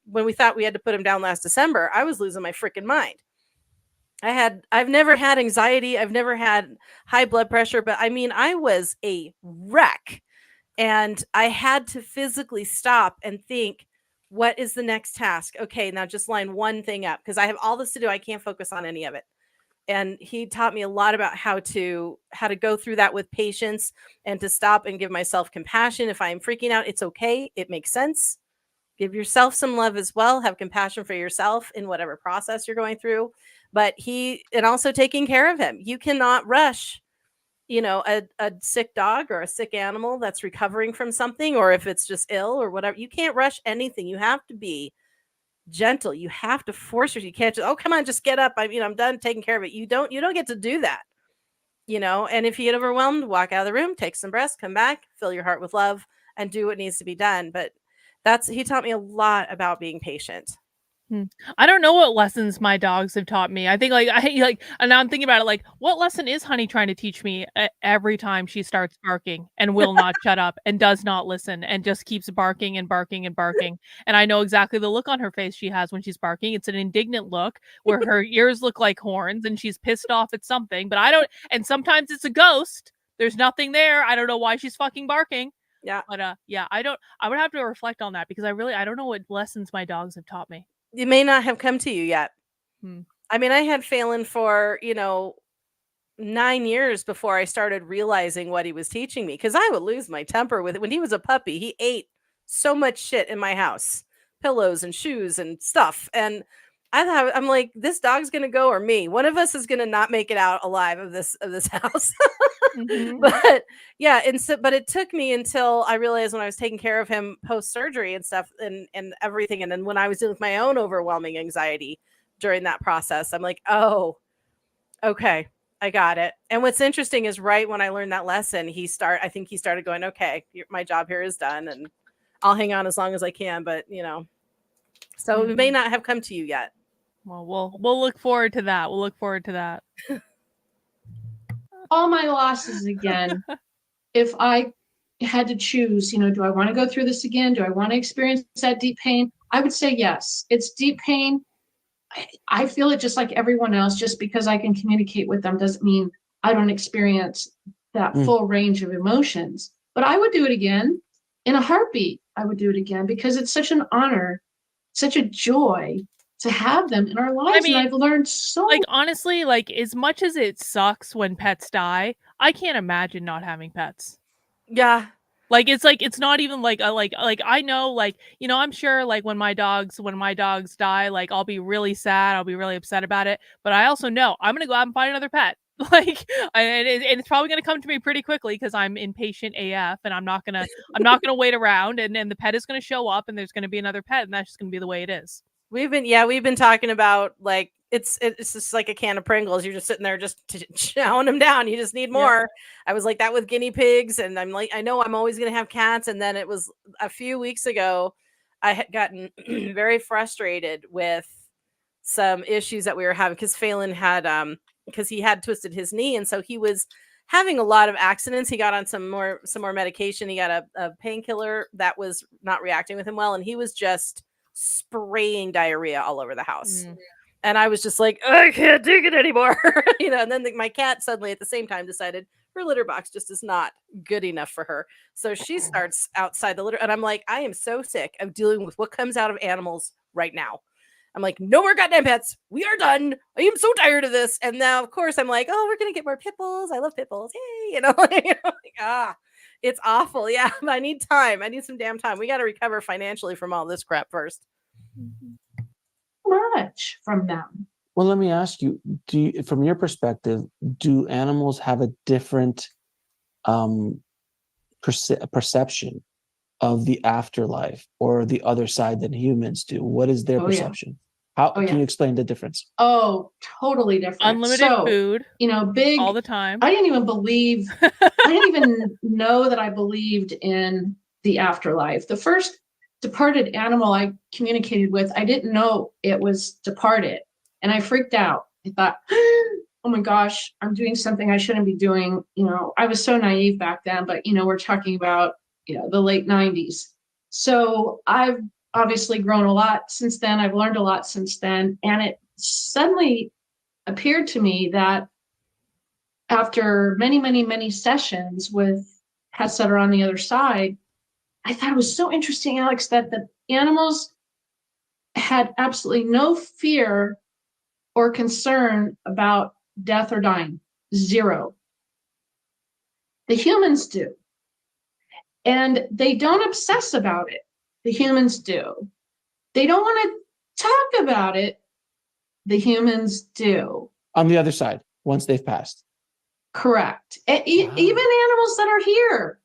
Speaker 3: when we thought we had to put him down last December, I was losing my freaking mind. I've never had anxiety. I've never had high blood pressure, but I mean, I was a wreck, and I had to physically stop and think, what is the next task? Okay, now just line one thing up, because I have all this to do. I can't focus on any of it. And he taught me a lot about how to go through that with patience, and to stop and give myself compassion. If I'm freaking out, it's okay. It makes sense. Give yourself some love as well. Have compassion for yourself in whatever process you're going through. But and also taking care of him. You cannot rush, a sick dog or a sick animal that's recovering from something, or if it's just ill or whatever. You can't rush anything. You have to be gentle. You have to force yourself. You can't just, oh, come on, just get up. I'm done taking care of it. You don't get to do that. And if you get overwhelmed, walk out of the room, take some breaths, come back, fill your heart with love, and do what needs to be done. But he taught me a lot about being patient.
Speaker 2: I don't know what lessons my dogs have taught me. I think and now I'm thinking about it, like, what lesson is Honey trying to teach me every time she starts barking and will not shut up and does not listen and just keeps barking and barking and barking. And I know exactly the look on her face she has when she's barking. It's an indignant look where her ears look like horns and she's pissed off at something, but and sometimes it's a ghost. There's nothing there. I don't know why she's fucking barking.
Speaker 3: Yeah.
Speaker 2: But I would have to reflect on that, because I don't know what lessons my dogs have taught me.
Speaker 3: It may not have come to you yet.
Speaker 2: Hmm.
Speaker 3: I mean, I had Phelan for 9 years before I started realizing what he was teaching me, because I would lose my temper with it. When he was a puppy, he ate so much shit in my house, pillows and shoes and stuff. And I'm like, this dog's gonna go, or me. One of us is gonna not make it out alive of this house.
Speaker 2: Mhm.
Speaker 3: But yeah, but it took me until I realized, when I was taking care of him post surgery and stuff and everything, and then when I was dealing with my own overwhelming anxiety during that process, I'm like, oh, okay, I got it. And what's interesting is, right when I learned that lesson, I think he started going, okay, my job here is done, and I'll hang on as long as I can. But so it may not have come to you yet.
Speaker 2: Well, we'll look forward to that. We'll look forward to that.
Speaker 4: All my losses again. If I had to choose, do I want to go through this again? Do I want to experience that deep pain? I would say yes. It's deep pain. I feel it just like everyone else. Just because I can communicate with them doesn't mean I don't experience that full range of emotions. But I would do it again in a heartbeat. I would do it again, because it's such an honor, such a joy to have them in our lives.
Speaker 2: mean,
Speaker 4: and I've learned so
Speaker 2: Like, honestly, like, as much as it sucks when pets die, I can't imagine not having pets.
Speaker 3: Yeah.
Speaker 2: Like, it's not even like I know, like, I'm sure, like, when my dogs die, like, I'll be really sad, I'll be really upset about it, but I also know I'm gonna go out and find another pet. Like, and it's probably gonna come to me pretty quickly, because I'm impatient AF, and I'm not gonna wait around, and then the pet is gonna show up, and there's gonna be another pet, and that's just gonna be the way it is.
Speaker 3: We've been talking about, like, it's just like a can of Pringles. You're just sitting there just chowing them down. You just need more. Yep. I was like that with guinea pigs, and I'm like, I know I'm always going to have cats. And then it was a few weeks ago, I had gotten very frustrated with some issues that we were having, because Phelan had because he had twisted his knee, and so he was having a lot of accidents. He got on some more medication. He got a painkiller that was not reacting with him well, and he was just spraying diarrhea all over the house. And I was just like, I can't take it anymore. And then my cat suddenly at the same time decided her litter box just is not good enough for her. So she starts outside the litter, and I'm like, I am so sick of dealing with what comes out of animals right now. I'm like, no more goddamn pets. We are done. I am so tired of this. And now, of course, I'm like, oh, we're going to get more pit bulls. I love pit bulls. Yay. It's awful. Yeah. I need time. I need some damn time. We got to recover financially from all this crap first.
Speaker 4: Much from them.
Speaker 5: Well, let me ask you, from your perspective, do animals have a different perception of the afterlife or the other side than humans do? What is their perception? Yeah. How can you explain the difference?
Speaker 4: Oh, totally different.
Speaker 2: Unlimited food,
Speaker 4: big
Speaker 2: all the time.
Speaker 4: I didn't even know that I believed in the afterlife. The first departed animal I communicated with, I didn't know it was departed, and I freaked out. I thought, oh my gosh, I'm doing something I shouldn't be doing. I was so naive back then, but we're talking about the late 90s. So I've obviously grown a lot since then. I've learned a lot since then. And it suddenly appeared to me that after many, many, many sessions with pets that are on the other side, I thought it was so interesting, Alex, that the animals had absolutely no fear or concern about death or dying. Zero. The humans do. And they don't obsess about it. The humans do. They don't want to talk about it. The humans do.
Speaker 5: On the other side, once they've passed.
Speaker 4: Correct. Wow. Even animals that are here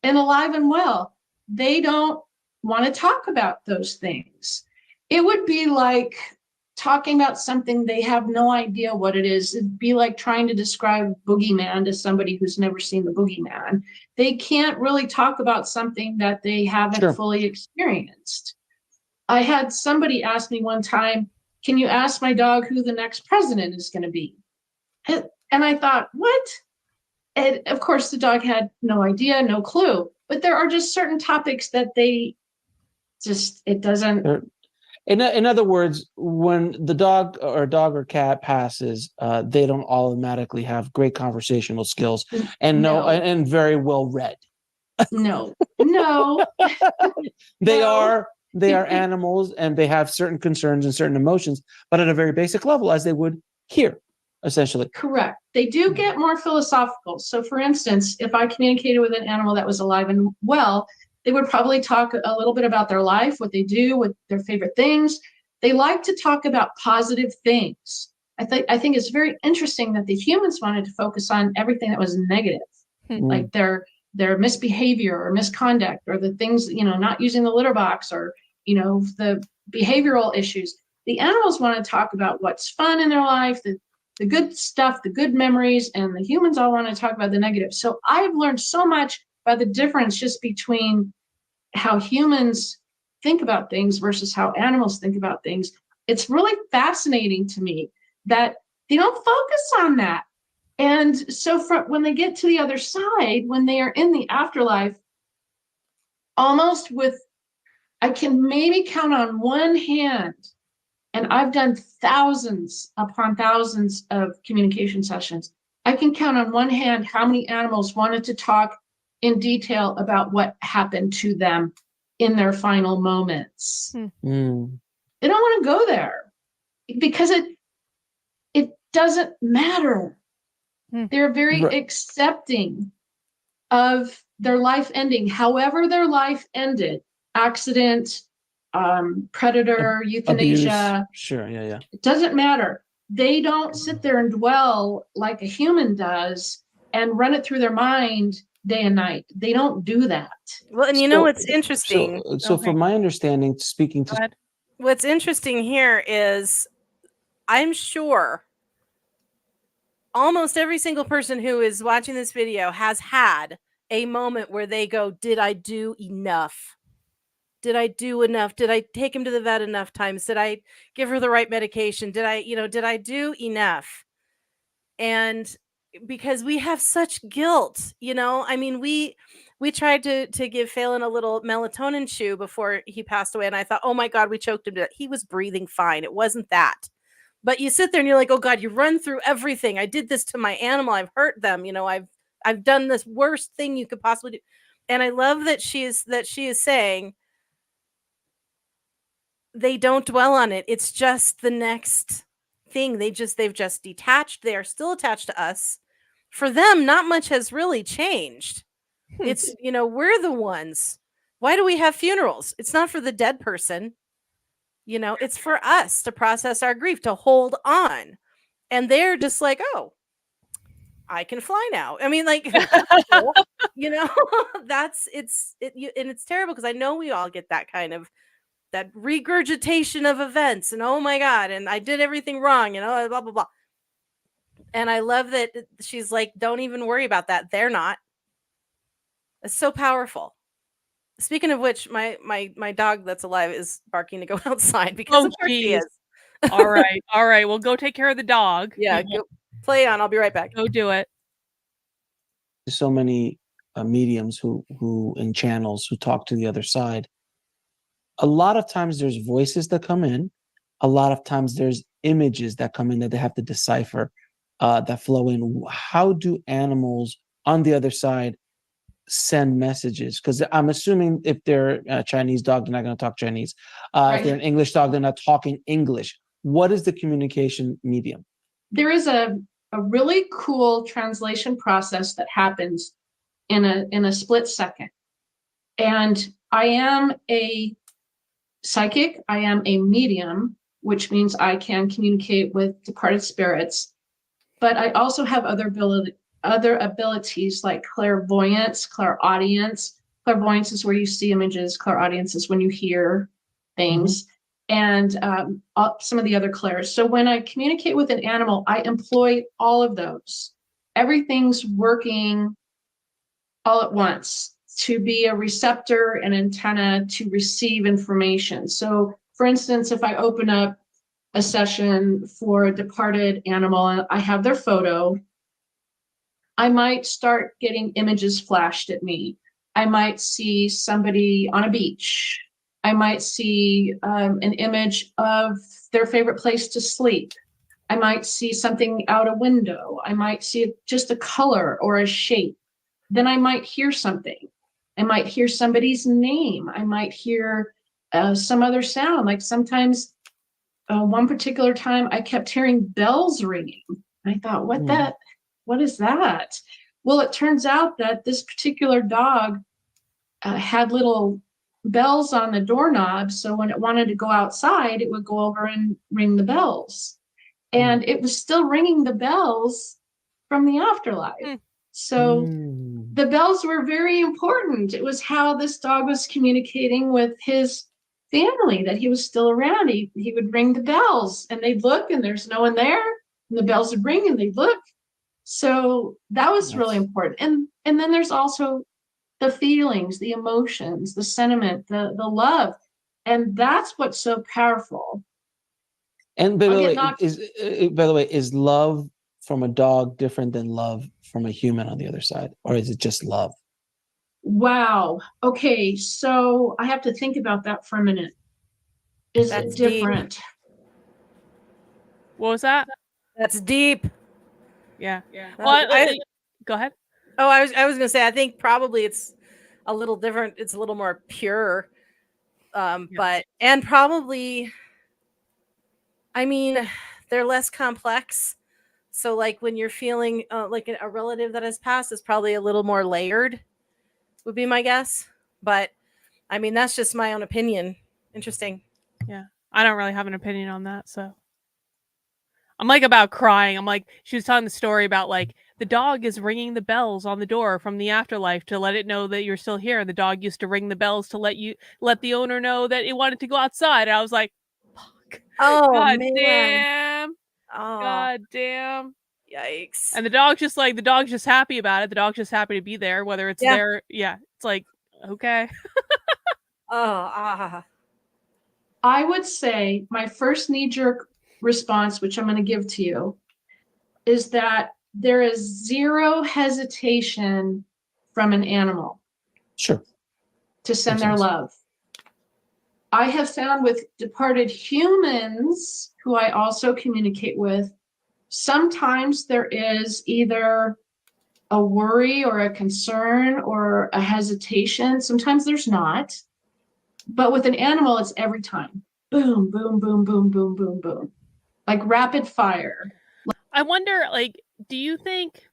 Speaker 4: and alive and well, they don't want to talk about those things. It would be like talking about something they have no idea what it is. It'd be like trying to describe boogeyman to somebody who's never seen the boogeyman. They can't really talk about something that they haven't fully experienced. I had somebody ask me one time, can you ask my dog who the next president is going to be? And I thought, what? And of course, the dog had no idea, no clue. But there are just certain topics that it doesn't.
Speaker 5: In other words, when the dog or cat passes, they don't automatically have great conversational skills and and very well read.
Speaker 4: No.
Speaker 5: They are they are animals and they have certain concerns and certain emotions, but at a very basic level, as they would here, essentially.
Speaker 4: Correct. They do get more philosophical. So for instance, if I communicated with an animal that was alive and well, they would probably talk a little bit about their life, what they do, what their favorite things. They like to talk about positive things. I think it's very interesting that the humans wanted to focus on everything that was negative, like their misbehavior or misconduct, or the things, not using the litter box, or, the behavioral issues. The animals want to talk about what's fun in their life, the good stuff, the good memories, and the humans all want to talk about the negative. So I've learned so much about the difference just between how humans think about things versus how animals think about things. It's really fascinating to me that they don't focus on that. And so when they get to the other side, when they are in the afterlife, I can maybe count on one hand, and I've done thousands upon thousands of communication sessions. I can count on one hand how many animals wanted to talk in detail about what happened to them in their final moments. They don't want to go there because it doesn't matter. They're very accepting of their life ending, however their life ended, accident, predator, euthanasia.
Speaker 5: Abuse. Sure, yeah.
Speaker 4: It doesn't matter. They don't sit there and dwell like a human does and run it through their mind day and night. They don't do that.
Speaker 3: Well, and what's interesting?
Speaker 5: So from my understanding, speaking to
Speaker 3: what's interesting here is, I'm sure almost every single person who is watching this video has had a moment where they go, did I do enough? Did I do enough? Did I take him to the vet enough times? Did I give her the right medication? Did I do enough? And because we have such guilt, I mean, we tried to give Phelan a little melatonin chew before he passed away. And I thought, oh my God, we choked him to death. He was breathing fine. It wasn't that. But you sit there and you're like, oh God, you run through everything. I did this to my animal. I've hurt them. I've done this worst thing you could possibly do. And I love that she is saying they don't dwell on it. It's just the next thing. They've just detached. They are still attached to us. For them, not much has really changed. It's, we're the ones. Why do we have funerals? It's not for the dead person. It's for us to process our grief, to hold on. And they're just like, oh, I can fly now. I mean, like, and it's terrible because I know we all get that kind of, that regurgitation of events, and oh my God, and I did everything wrong, blah, blah, blah. And I love that she's like, don't even worry about that. They're not. It's so powerful. Speaking of which, my dog that's alive is barking to go outside because of where she is.
Speaker 2: All right. Well, go take care of the dog.
Speaker 3: Yeah, go play on. I'll be right back.
Speaker 2: Go do it.
Speaker 5: There's so many mediums who and channels who talk to the other side. A lot of times there's voices that come in. A lot of times there's images that come in that they have to decipher, that flow in. How do animals on the other side send messages? Because I'm assuming if they're a Chinese dog, they're not going to talk Chinese.
Speaker 4: Right.
Speaker 5: If they're an English dog, they're not talking English. What is the communication medium?
Speaker 4: There is a really cool translation process that happens in a split second. And I am a psychic. I am a medium, which means I can communicate with departed spirits. But I also have other abilities like clairvoyance, clairaudience. Clairvoyance is where you see images. Clairaudience is when you hear things. And some of the other clairs. So when I communicate with an animal, I employ all of those. Everything's working all at once to be a receptor and antenna to receive information. So for instance, if I open up a session for a departed animal and I have their photo, I might start getting images flashed at me. I might see somebody on a beach. I might see an image of their favorite place to sleep. I might see something out a window. I might see just a color or a shape. Then I might hear something. I might hear somebody's name. I might hear some other sound. Like sometimes one particular time I kept hearing bells ringing. I thought, what is that? Well, it turns out that this particular dog had little bells on the doorknob. So when it wanted to go outside, it would go over and ring the bells. And it was still ringing the bells from the afterlife. So the bells were very important. It was how this dog was communicating with his family, that he was still around. He would ring the bells and they'd look and there's no one there. And the bells would ring and they'd look. So that was really important. And then there's also the feelings, the emotions, the sentiment, the love. And that's what's so powerful.
Speaker 5: And by the way, is love from a dog different than love from a human on the other side? Or is it just love?
Speaker 4: Wow. Okay, so I have to think about that for a minute. Is it different?
Speaker 3: Deep.
Speaker 2: What was that?
Speaker 3: That's deep.
Speaker 2: Yeah. Well, go ahead.
Speaker 3: Oh, I was going to say, I think probably it's a little different. It's a little more pure. But, and probably, I mean, they're less complex. So like when you're feeling like a relative that has passed, is probably a little more layered, would be my guess. But I mean, that's just my own opinion. Interesting.
Speaker 2: Yeah. I don't really have an opinion on that. So I'm like about crying. I'm like, she was telling the story about like the dog is ringing the bells on the door from the afterlife to let it know that you're still here. And the dog used to ring the bells to let the owner know that it wanted to go outside. And I was like, fuck.
Speaker 3: Oh,
Speaker 2: God
Speaker 3: man.
Speaker 2: damn.
Speaker 3: Oh,
Speaker 2: God damn.
Speaker 3: yikes.
Speaker 2: And the dog's just happy about it. The dog's just happy to be there, whether it's there. Yeah. It's like, okay.
Speaker 3: I
Speaker 4: would say my first knee-jerk response, which I'm going to give to you, is that there is zero hesitation from an animal.
Speaker 5: Sure.
Speaker 4: To send their love. I have found with departed humans who I also communicate with, sometimes there is either a worry or a concern or a hesitation. Sometimes there's not. But with an animal, it's every time. Boom, boom, boom, boom, boom, boom, boom. Like rapid fire.
Speaker 2: I wonder, like, do you think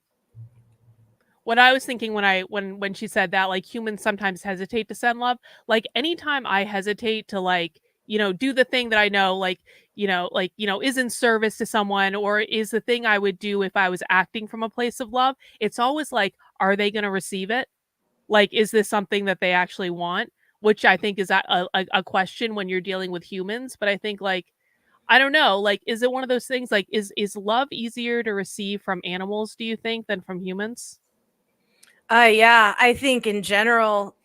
Speaker 2: what I was thinking when she said that, like, humans sometimes hesitate to send love, like anytime I hesitate to, like, do the thing that I know, like, is in service to someone, or is the thing I would do if I was acting from a place of love, it's always like, are they going to receive it? Like, is this something that they actually want? Which I think is a question when you're dealing with humans. But I think, like, I don't know, like, is it one of those things, like, is love easier to receive from animals, do you think, than from humans?
Speaker 3: Yeah, I think in general,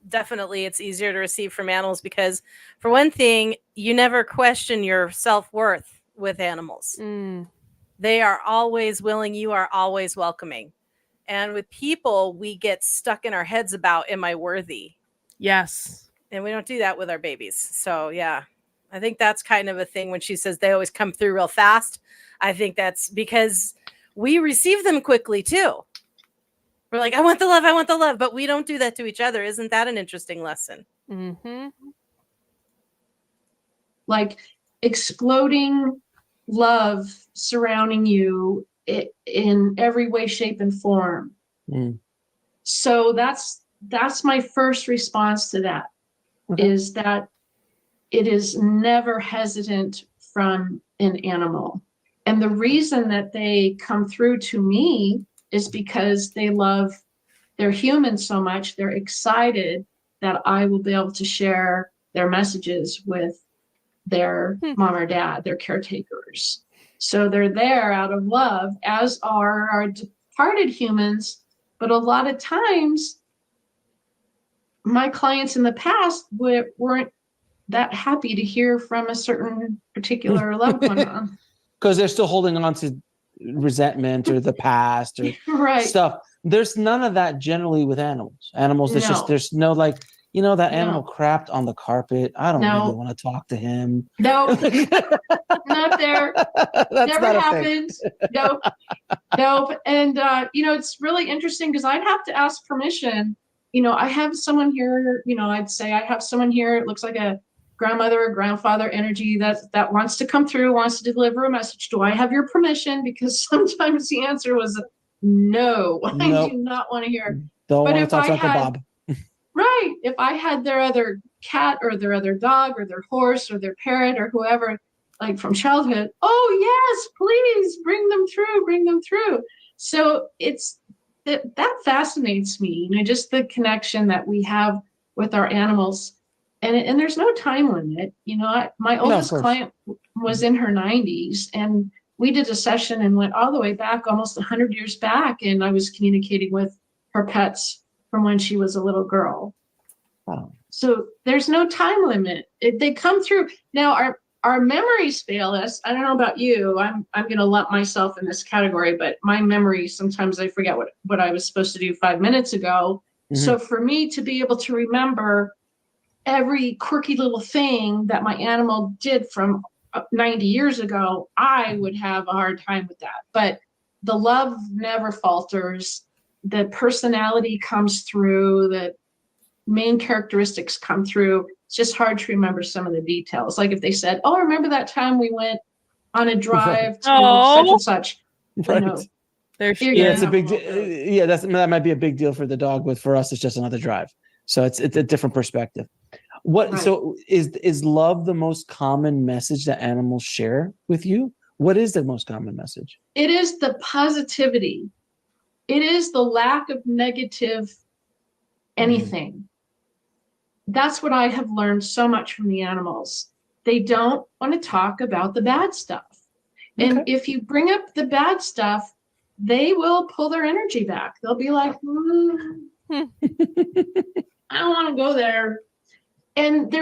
Speaker 3: definitely it's easier to receive from animals because, for one thing, you never question your self-worth with animals. They are always willing. You are always welcoming. And with people, we get stuck in our heads about, am I worthy?
Speaker 2: Yes.
Speaker 3: And we don't do that with our babies. So, yeah, I think that's kind of a thing when she says they always come through real fast. I think that's because we receive them quickly, too. We're like, I want the love, but we don't do that to each other. Isn't that an interesting lesson?
Speaker 2: Mm-hmm.
Speaker 4: Like exploding love surrounding you in every way, shape, and form. So that's my first response to that, is that it is never hesitant from an animal. And the reason that they come through to me is because they love their humans so much. They're excited that I will be able to share their messages with their mom or dad, their caretakers. So they're there out of love, as are our departed humans. But a lot of times, my clients in the past weren't that happy to hear from a certain particular loved one.
Speaker 5: Because they're still holding on to resentment or the past or stuff. There's none of that generally with animals. There's just, there's no like, that animal crapped on the carpet. I don't really want to talk to him.
Speaker 4: No, not there. Never happened. Nope. And, it's really interesting because I'd have to ask permission I have someone here, I'd say I have someone here, it looks like a grandmother or grandfather energy that wants to come through, wants to deliver a message. Do I have your permission? Because sometimes the answer was no, I
Speaker 5: Nope.
Speaker 4: do not want to hear.
Speaker 5: Don't
Speaker 4: But
Speaker 5: want to
Speaker 4: if
Speaker 5: talk
Speaker 4: I
Speaker 5: to Uncle
Speaker 4: had-
Speaker 5: Bob.
Speaker 4: Right. If I had their other cat or their other dog or their horse or their parrot or whoever, like from childhood, oh yes, please bring them through, bring them through. So that fascinates me, just the connection that we have with our animals. And there's no time limit. My oldest client was in her 90s, and we did a session and went all the way back, almost 100 years back, and I was communicating with her pets from when she was a little girl.
Speaker 5: Wow.
Speaker 4: So there's no time limit. They come through. Now our memories fail us. I don't know about you. I'm going to lump myself in this category, but my memory, sometimes I forget what I was supposed to do 5 minutes ago.
Speaker 5: Mm-hmm.
Speaker 4: So for me to be able to remember every quirky little thing that my animal did from 90 years ago, I would have a hard time with that. But the love never falters. The personality comes through. The main characteristics come through. It's just hard to remember some of the details. Like if they said, "Oh, remember that time we went on a drive to such and such."
Speaker 5: Right.
Speaker 2: It's
Speaker 5: a big deal. Yeah, that might be a big deal for the dog, but for us, it's just another drive. So it's a different perspective. What? Right. So is love the most common message that animals share with you? What is the most common message?
Speaker 4: It is the positivity. It is the lack of negative anything. Mm-hmm. That's what I have learned so much from the animals. They don't want to talk about the bad stuff. Okay. And if you bring up the bad stuff, they will pull their energy back. They'll be like, I don't want to go there. And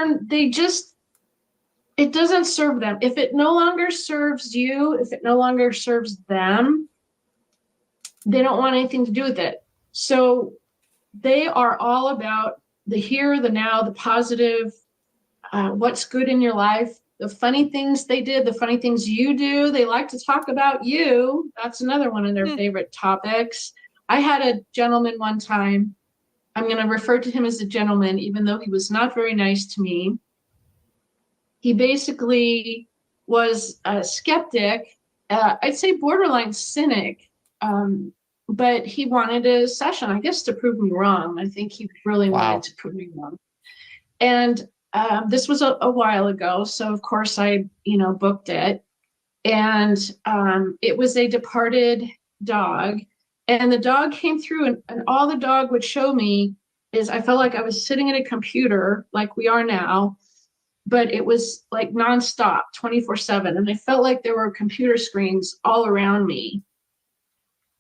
Speaker 4: it doesn't serve them. If it no longer serves you, if it no longer serves them, they don't want anything to do with it. So they are all about the here, the now, the positive, what's good in your life, the funny things they did, the funny things you do. They like to talk about you. That's another one of their favorite topics. I had a gentleman one time. I'm going to refer to him as a gentleman, even though he was not very nice to me. He basically was a skeptic, I'd say borderline cynic, but he wanted a session, I guess, to prove me wrong. I think he really wanted to prove me wrong. And this was a while ago. So, of course, I, booked it. And it was a departed dog. And the dog came through, and all the dog would show me is I felt like I was sitting at a computer like we are now, but it was like nonstop, 24/7. And I felt like there were computer screens all around me,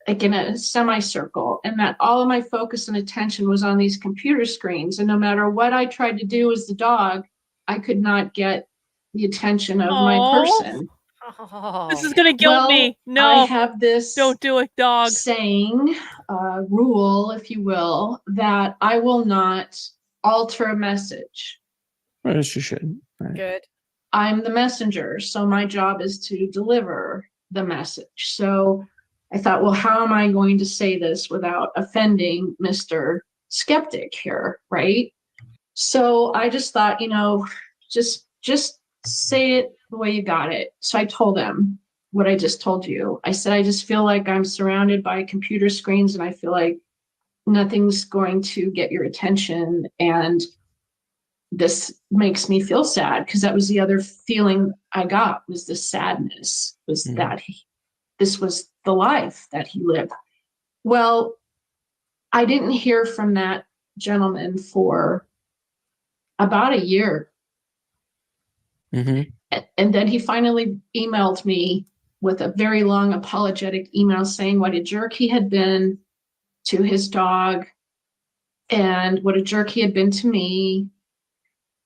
Speaker 4: like in a semicircle, and that all of my focus and attention was on these computer screens. And no matter what I tried to do as the dog, I could not get the attention of my person.
Speaker 2: This is gonna guilt me. No,
Speaker 4: I have this
Speaker 2: don't do it, dog.
Speaker 4: Saying, rule, if you will, that I will not alter a message.
Speaker 5: Yes, you should. Right.
Speaker 3: Good.
Speaker 4: I'm the messenger, so my job is to deliver the message. So I thought, well, how am I going to say this without offending Mr. Skeptic here, right? So I just thought, just say it the way you got it. So I told him what I just told you. I said, I just feel like I'm surrounded by computer screens, and I feel like nothing's going to get your attention. And this makes me feel sad, because that was the other feeling I got, was the sadness, was that this was the life that he lived. Well, I didn't hear from that gentleman for about a year.
Speaker 5: Mm-hmm.
Speaker 4: And then he finally emailed me with a very long apologetic email saying what a jerk he had been to his dog, and what a jerk he had been to me,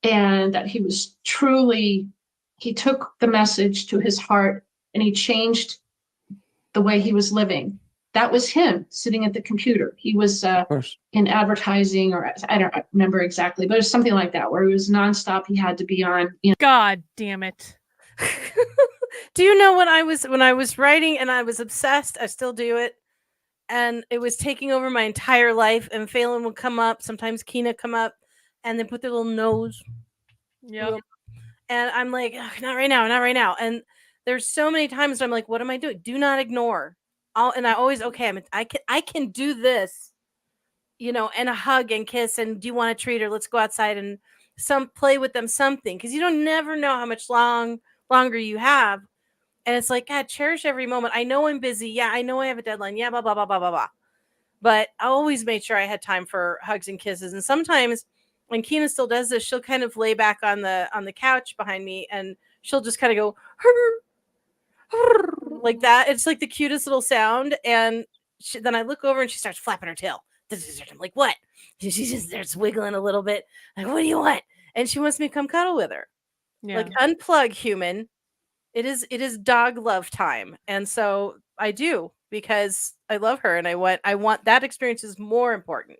Speaker 4: and that he was truly, he took the message to his heart and he changed the way he was living. That was him sitting at the computer. He was in advertising, or I don't remember exactly, but it was something like that, where he was nonstop. He had to be on.
Speaker 2: God damn it!
Speaker 3: Do you know when I was writing and I was obsessed? I still do it. and it was taking over my entire life. And Phelan would come up, sometimes Keena come up, and then put their little nose.
Speaker 2: Yeah.
Speaker 3: And I'm like, "Ugh, not right now, not right now." And there's so many times I'm like, what am I doing? Do not ignore. And I always, okay, I can do this, and a hug and kiss. And do you want a treat, or let's go outside and play with them something, because you don't never know how much longer you have. And it's like, God, cherish every moment. I know I'm busy. Yeah, I know I have a deadline. Yeah, blah, blah, blah, blah, blah, blah. But I always made sure I had time for hugs and kisses. And sometimes when Keena still does this, she'll kind of lay back on the couch behind me, and she'll just kind of go like that. It's like the cutest little sound. And then I look over and she starts flapping her tail. I'm like, what? She just starts wiggling a little bit. Like, what do you want? And she wants me to come cuddle with her.
Speaker 2: Yeah.
Speaker 3: Like, unplug, human. It is dog love time. And so I do, because I love her, and I want that experience is more important.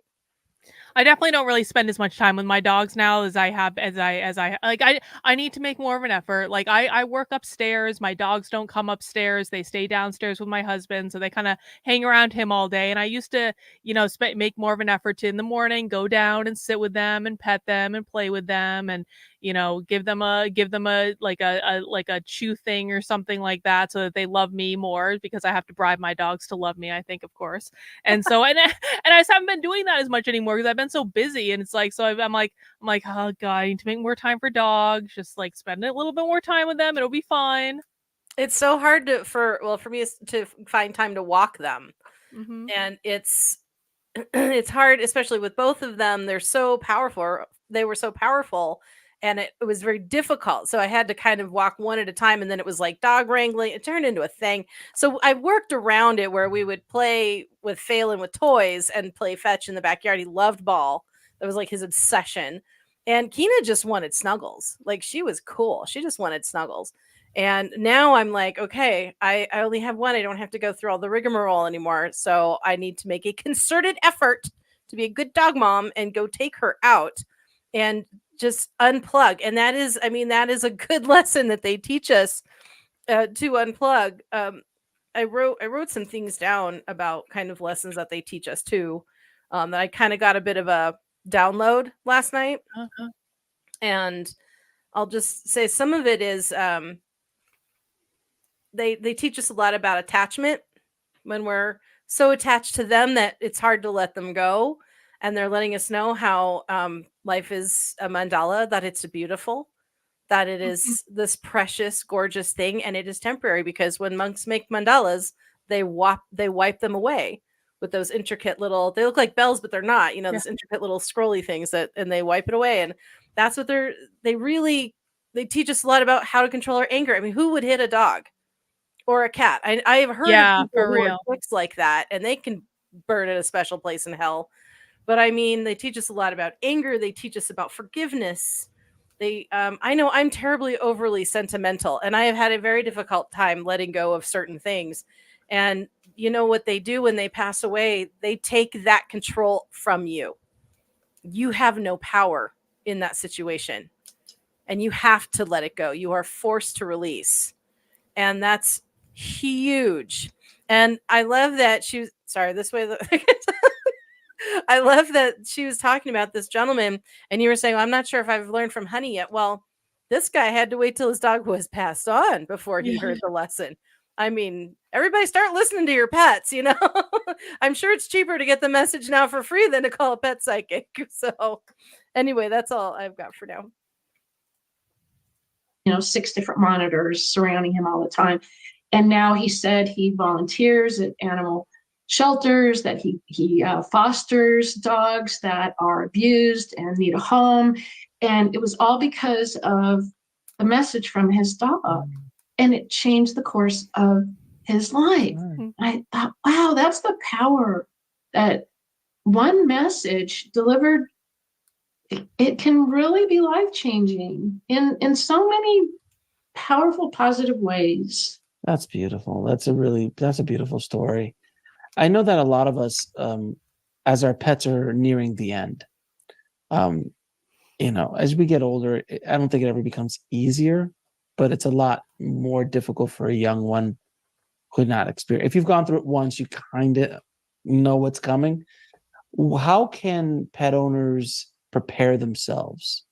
Speaker 2: I definitely don't really spend as much time with my dogs now as I like. I need to make more of an effort. Like, I work upstairs. My dogs don't come upstairs. They stay downstairs with my husband. So they kind of hang around him all day. And I used to, make more of an effort to, in the morning, go down and sit with them and pet them and play with them, and, give them a like a chew thing or something like that, so that they love me more, because I have to bribe my dogs to love me, I think, of course. And so, and I just haven't been doing that as much anymore, because I've been so busy. And it's like, so I'm like, oh God, I need to make more time for dogs. Just like spend a little bit more time with them. It'll be fine.
Speaker 3: It's so hard for me to find time to walk them.
Speaker 2: Mm-hmm.
Speaker 3: And it's hard, especially with both of them. They're so powerful. They were so powerful, and it was very difficult. So I had to kind of walk one at a time, and then it was like dog wrangling. It turned into a thing. So I worked around it, where we would play with Phelan with toys and play fetch in the backyard. He loved ball. That was like his obsession. And Keena just wanted snuggles. Like, she was cool. She just wanted snuggles. And now I'm like, okay, I only have one. I don't have to go through all the rigmarole anymore. So I need to make a concerted effort to be a good dog mom and go take her out and just unplug. And that is a good lesson that they teach us, to unplug. I wrote some things down about kind of lessons that they teach us too. That I kind of got a bit of a download last night.
Speaker 2: Uh-huh.
Speaker 3: And I'll just say some of it is, they teach us a lot about attachment, when we're so attached to them that it's hard to let them go. And they're letting us know how life is a mandala, that it's beautiful, that it is this precious, gorgeous thing, and it is temporary, because when monks make mandalas, they wipe them away with those intricate little, they look like bells, but they're not, those intricate little scrolly things, and they wipe it away. And that's what they teach us a lot about how to control our anger. I mean, who would hit a dog or a cat? I have heard of people who are quicks like that, and they can burn in a special place in hell. But I mean, they teach us a lot about anger. They teach us about forgiveness. I know I'm terribly overly sentimental, and I have had a very difficult time letting go of certain things. And you know what they do when they pass away? They take that control from you. You have no power in that situation, and you have to let it go. You are forced to release. And that's huge. And I love that she was, sorry, this way. I love that she was talking about this gentleman, and you were saying, well, I'm not sure if I've learned from Honey yet. Well, this guy had to wait till his dog was passed on before he heard the lesson. I mean, everybody start listening to your pets, I'm sure it's cheaper to get the message now for free than to call a pet psychic. So anyway, that's all I've got for now.
Speaker 4: 6 different monitors surrounding him all the time. And now he said he volunteers at animal shelters, that he fosters dogs that are abused and need a home. And it was all because of the message from his dog. And it changed the course of his life. I thought, wow, that's the power that one message delivered. It can really be life-changing in so many powerful, positive ways.
Speaker 5: That's beautiful. That's a beautiful story. I know that a lot of us, as our pets are nearing the end, as we get older, I don't think it ever becomes easier, but it's a lot more difficult for a young one who not experience. If you've gone through it once, you kind of know what's coming. How can pet owners prepare themselves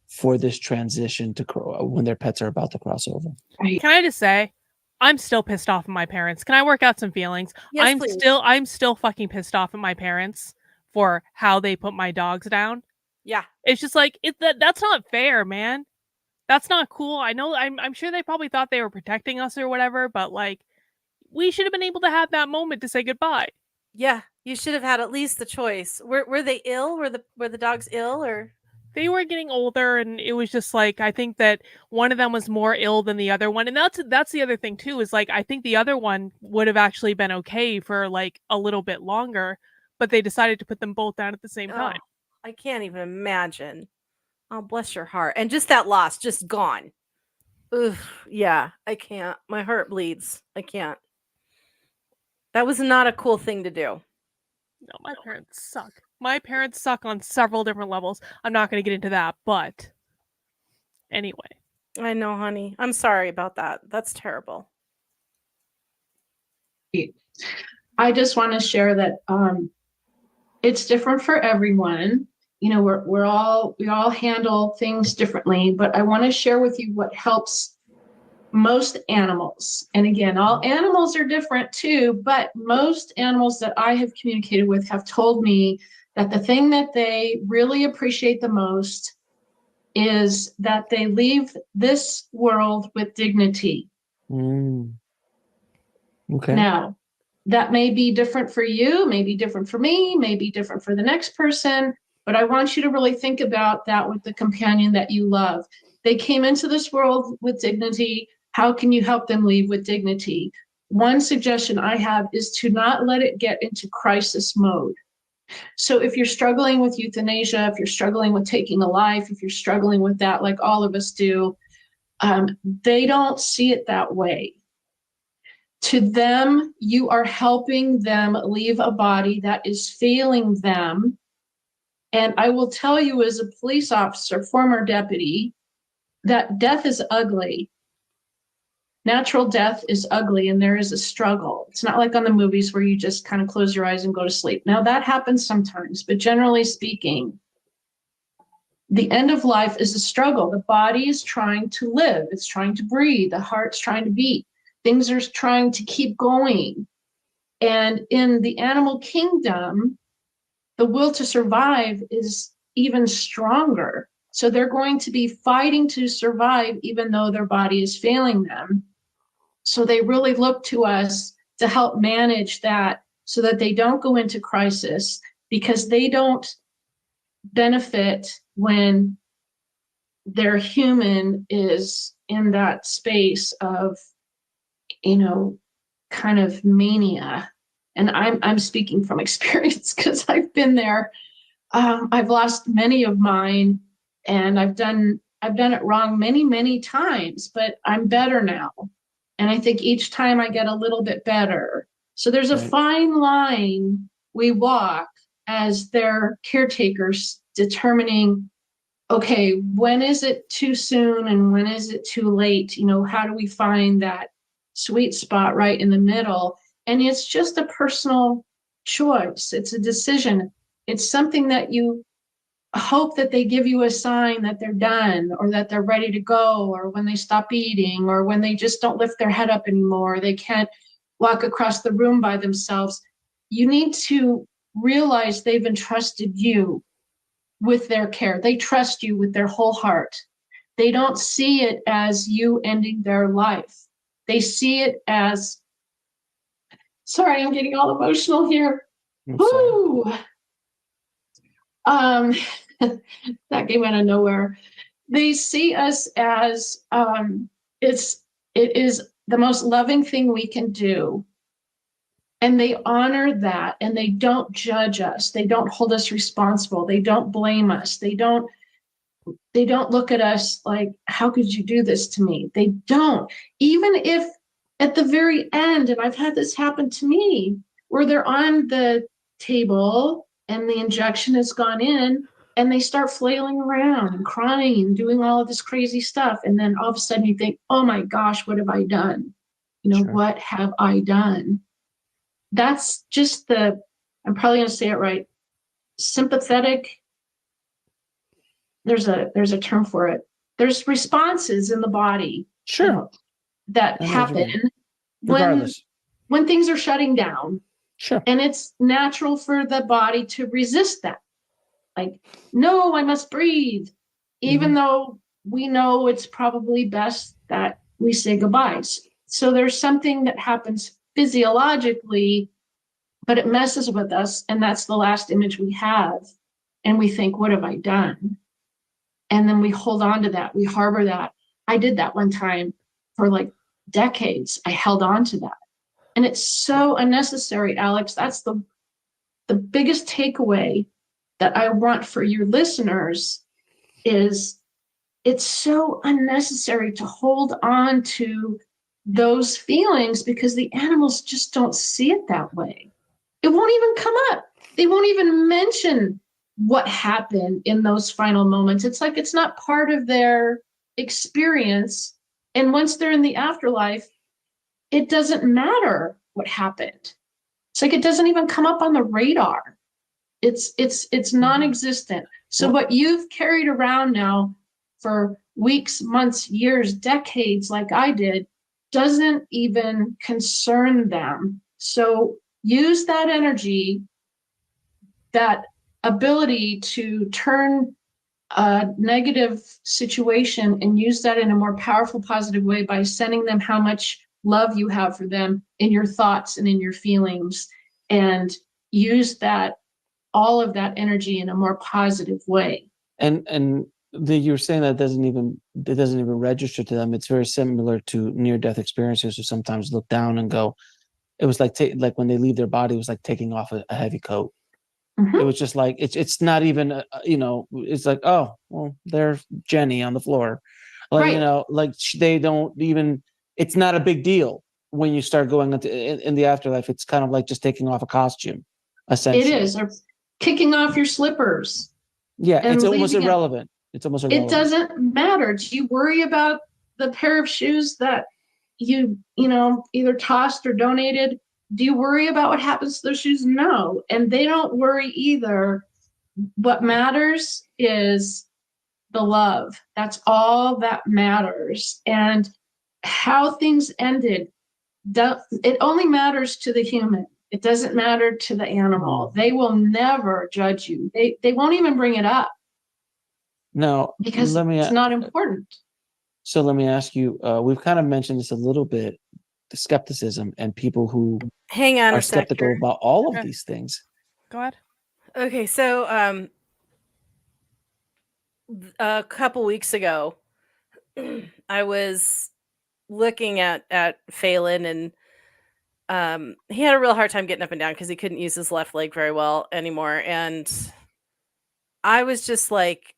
Speaker 5: for this transition to when their pets are about to cross over?
Speaker 2: Can I just say, I'm still pissed off at my parents. Can I work out some feelings?
Speaker 3: Yes, please.
Speaker 2: I'm still fucking pissed off at my parents for how they put my dogs down.
Speaker 3: Yeah.
Speaker 2: It's just like that's not fair, man. That's not cool. I know I'm sure they probably thought they were protecting us or whatever, but like we should have been able to have that moment to say goodbye.
Speaker 3: Yeah, you should have had at least the choice. Were they ill? Were the dogs ill or?
Speaker 2: They were getting older, and it was just like I think that one of them was more ill than the other one, and that's the other thing too. Is like I think the other one would have actually been okay for like a little bit longer, but they decided to put them both down at the same time.
Speaker 3: I can't even imagine. Oh, bless your heart. And just that loss, just gone. Ugh, yeah, I can't. My heart bleeds. I can't. That was not a cool thing to do.
Speaker 2: No, my parents suck. My parents suck on several different levels. I'm not going to get into that, but anyway.
Speaker 3: I know, honey. I'm sorry about that. That's terrible.
Speaker 4: I just want to share that it's different for everyone. You know, we all handle things differently, but I want to share with you what helps most animals. And again, all animals are different too, but most animals that I have communicated with have told me that the thing that they really appreciate the most is that they leave this world with dignity.
Speaker 5: Okay.
Speaker 4: Now, that may be different for you, may be different for me, may be different for the next person, but I want you to really think about that with the companion that you love. They came into this world with dignity. How can you help them leave with dignity? One suggestion I have is to not let it get into crisis mode. So if you're struggling with euthanasia, if you're struggling with taking a life, if you're struggling with that, like all of us do, they don't see it that way. To them, you are helping them leave a body that is failing them. And I will tell you as a police officer, former deputy, that death is ugly. Natural death is ugly, and there is a struggle. It's not like on the movies where you just kind of close your eyes and go to sleep. Now, that happens sometimes, but generally speaking, the end of life is a struggle. The body is trying to live. It's trying to breathe. The heart's trying to beat. Things are trying to keep going. And in the animal kingdom, the will to survive is even stronger. So they're going to be fighting to survive even though their body is failing them. So they really look to us to help manage that so that they don't go into crisis, because they don't benefit when their human is in that space of, you know, kind of mania. And I'm speaking from experience because I've been there. I've lost many of mine, and I've done it wrong many, many times, but I'm better now. And I think each time I get a little bit better. So there's a fine line we walk as their caretakers, determining, okay, when is it too soon and when is it too late? You know, how do we find that sweet spot right in the middle? And it's just a personal choice. It's a decision. It's something that you hope that they give you a sign that they're done, or that they're ready to go, or when they stop eating, or when they just don't lift their head up anymore, they can't walk across the room by themselves. You need to realize they've entrusted you with their care. They trust you with their whole heart. They don't see it as you ending their life. They see it as, sorry, I'm getting all emotional here. Woo! That came out of nowhere. They see us as it is the most loving thing we can do. And they honor that, and they don't judge us. They don't hold us responsible. They don't blame us. They don't look at us like, how could you do this to me? They don't. Even if at the very end, and I've had this happen to me, where they're on the table and the injection has gone in, and they start flailing around and crying and doing all of this crazy stuff. And then all of a sudden you think, oh my gosh, what have I done? You know, what have I done? that's just I'm probably going to say it right, sympathetic. There's a term for it. There's responses in the body,
Speaker 5: Sure.
Speaker 4: that
Speaker 5: I know what you mean.
Speaker 4: happen
Speaker 5: Regardless.
Speaker 4: when things are shutting down.
Speaker 5: Sure.
Speaker 4: And it's natural for the body to resist that. Like, no, I must breathe, even though we know it's probably best that we say goodbyes. So there's something that happens physiologically, but it messes with us. And that's the last image we have. And we think, what have I done? And then we hold on to that. We harbor that. I did that one time for like decades. I held on to that. And it's so unnecessary, Alex. That's the biggest takeaway that I want for your listeners is it's so unnecessary to hold on to those feelings because the animals just don't see it that way. It won't even come up. They won't even mention what happened in those final moments. It's like it's not part of their experience. And once they're in the afterlife, it doesn't matter what happened. It's like it doesn't even come up on the radar. It's non-existent. So what you've carried around now for weeks, months, years, decades, like I did, doesn't even concern them. So use that energy, that ability to turn a negative situation and use that in a more powerful, positive way by sending them how much love you have for them in your thoughts and in your feelings, and use that, all of that energy in a more positive way.
Speaker 5: And you're saying that it doesn't even register to them. It's very similar to near-death experiences who sometimes look down and go, it was like like when they leave their body, it was like taking off a heavy coat. It was just like it's not even it's like, oh well, there's Jenny on the floor, like
Speaker 4: Right.
Speaker 5: like they don't even, it's not a big deal when you start going into in the afterlife. It's kind of like just taking off a costume, essentially.
Speaker 4: It is, or kicking off your slippers.
Speaker 5: Yeah,
Speaker 4: and
Speaker 5: it's almost
Speaker 4: leaving it.
Speaker 5: irrelevant. It's almost
Speaker 4: It
Speaker 5: irrelevant.
Speaker 4: doesn't matter. Do you worry about the pair of shoes that you either tossed or donated? Do you worry about what happens to those shoes? No. And they don't worry either. What matters is the love. That's all that matters. And how things ended, it only matters to the human. It doesn't matter to the animal. They will never judge you. They won't even bring it up.
Speaker 5: Now,
Speaker 4: Because it's not important.
Speaker 5: So let me ask you, we've kind of mentioned this a little bit, the skepticism and people who
Speaker 3: Hang on
Speaker 5: are
Speaker 3: a sec.
Speaker 5: skeptical about all of these things.
Speaker 2: Go ahead.
Speaker 3: Okay, so a couple weeks ago, I was looking at Phelan, and he had a real hard time getting up and down because he couldn't use his left leg very well anymore. And I was just like,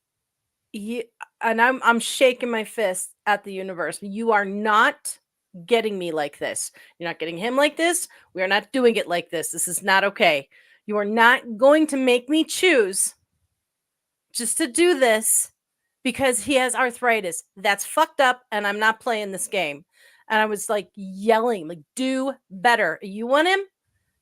Speaker 3: and I'm shaking my fist at the universe. You are not getting me like this. You're not getting him like this. We are not doing it like this. This is not okay. You are not going to make me choose just to do this because he has arthritis. That's fucked up, and I'm not playing this game. And I was like yelling, like, do better. You want him?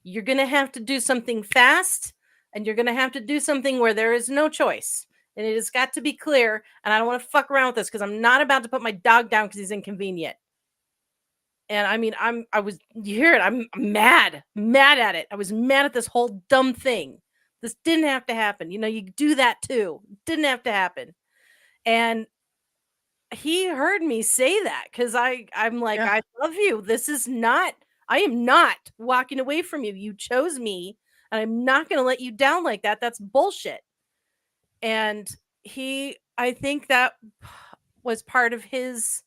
Speaker 3: You're going to have to do something fast, and you're going to have to do something where there is no choice. And it has got to be clear, and I don't want to fuck around with this because I'm not about to put my dog down because he's inconvenient. And I mean, you hear it, I'm mad at it. I was mad at this whole dumb thing. This didn't have to happen. You do that too. Didn't have to happen. And he heard me say that because I'm like,
Speaker 2: Yeah.
Speaker 3: I love you. I am not walking away from you. You chose me, and I'm not going to let you down like that. That's bullshit. And I think that was part of his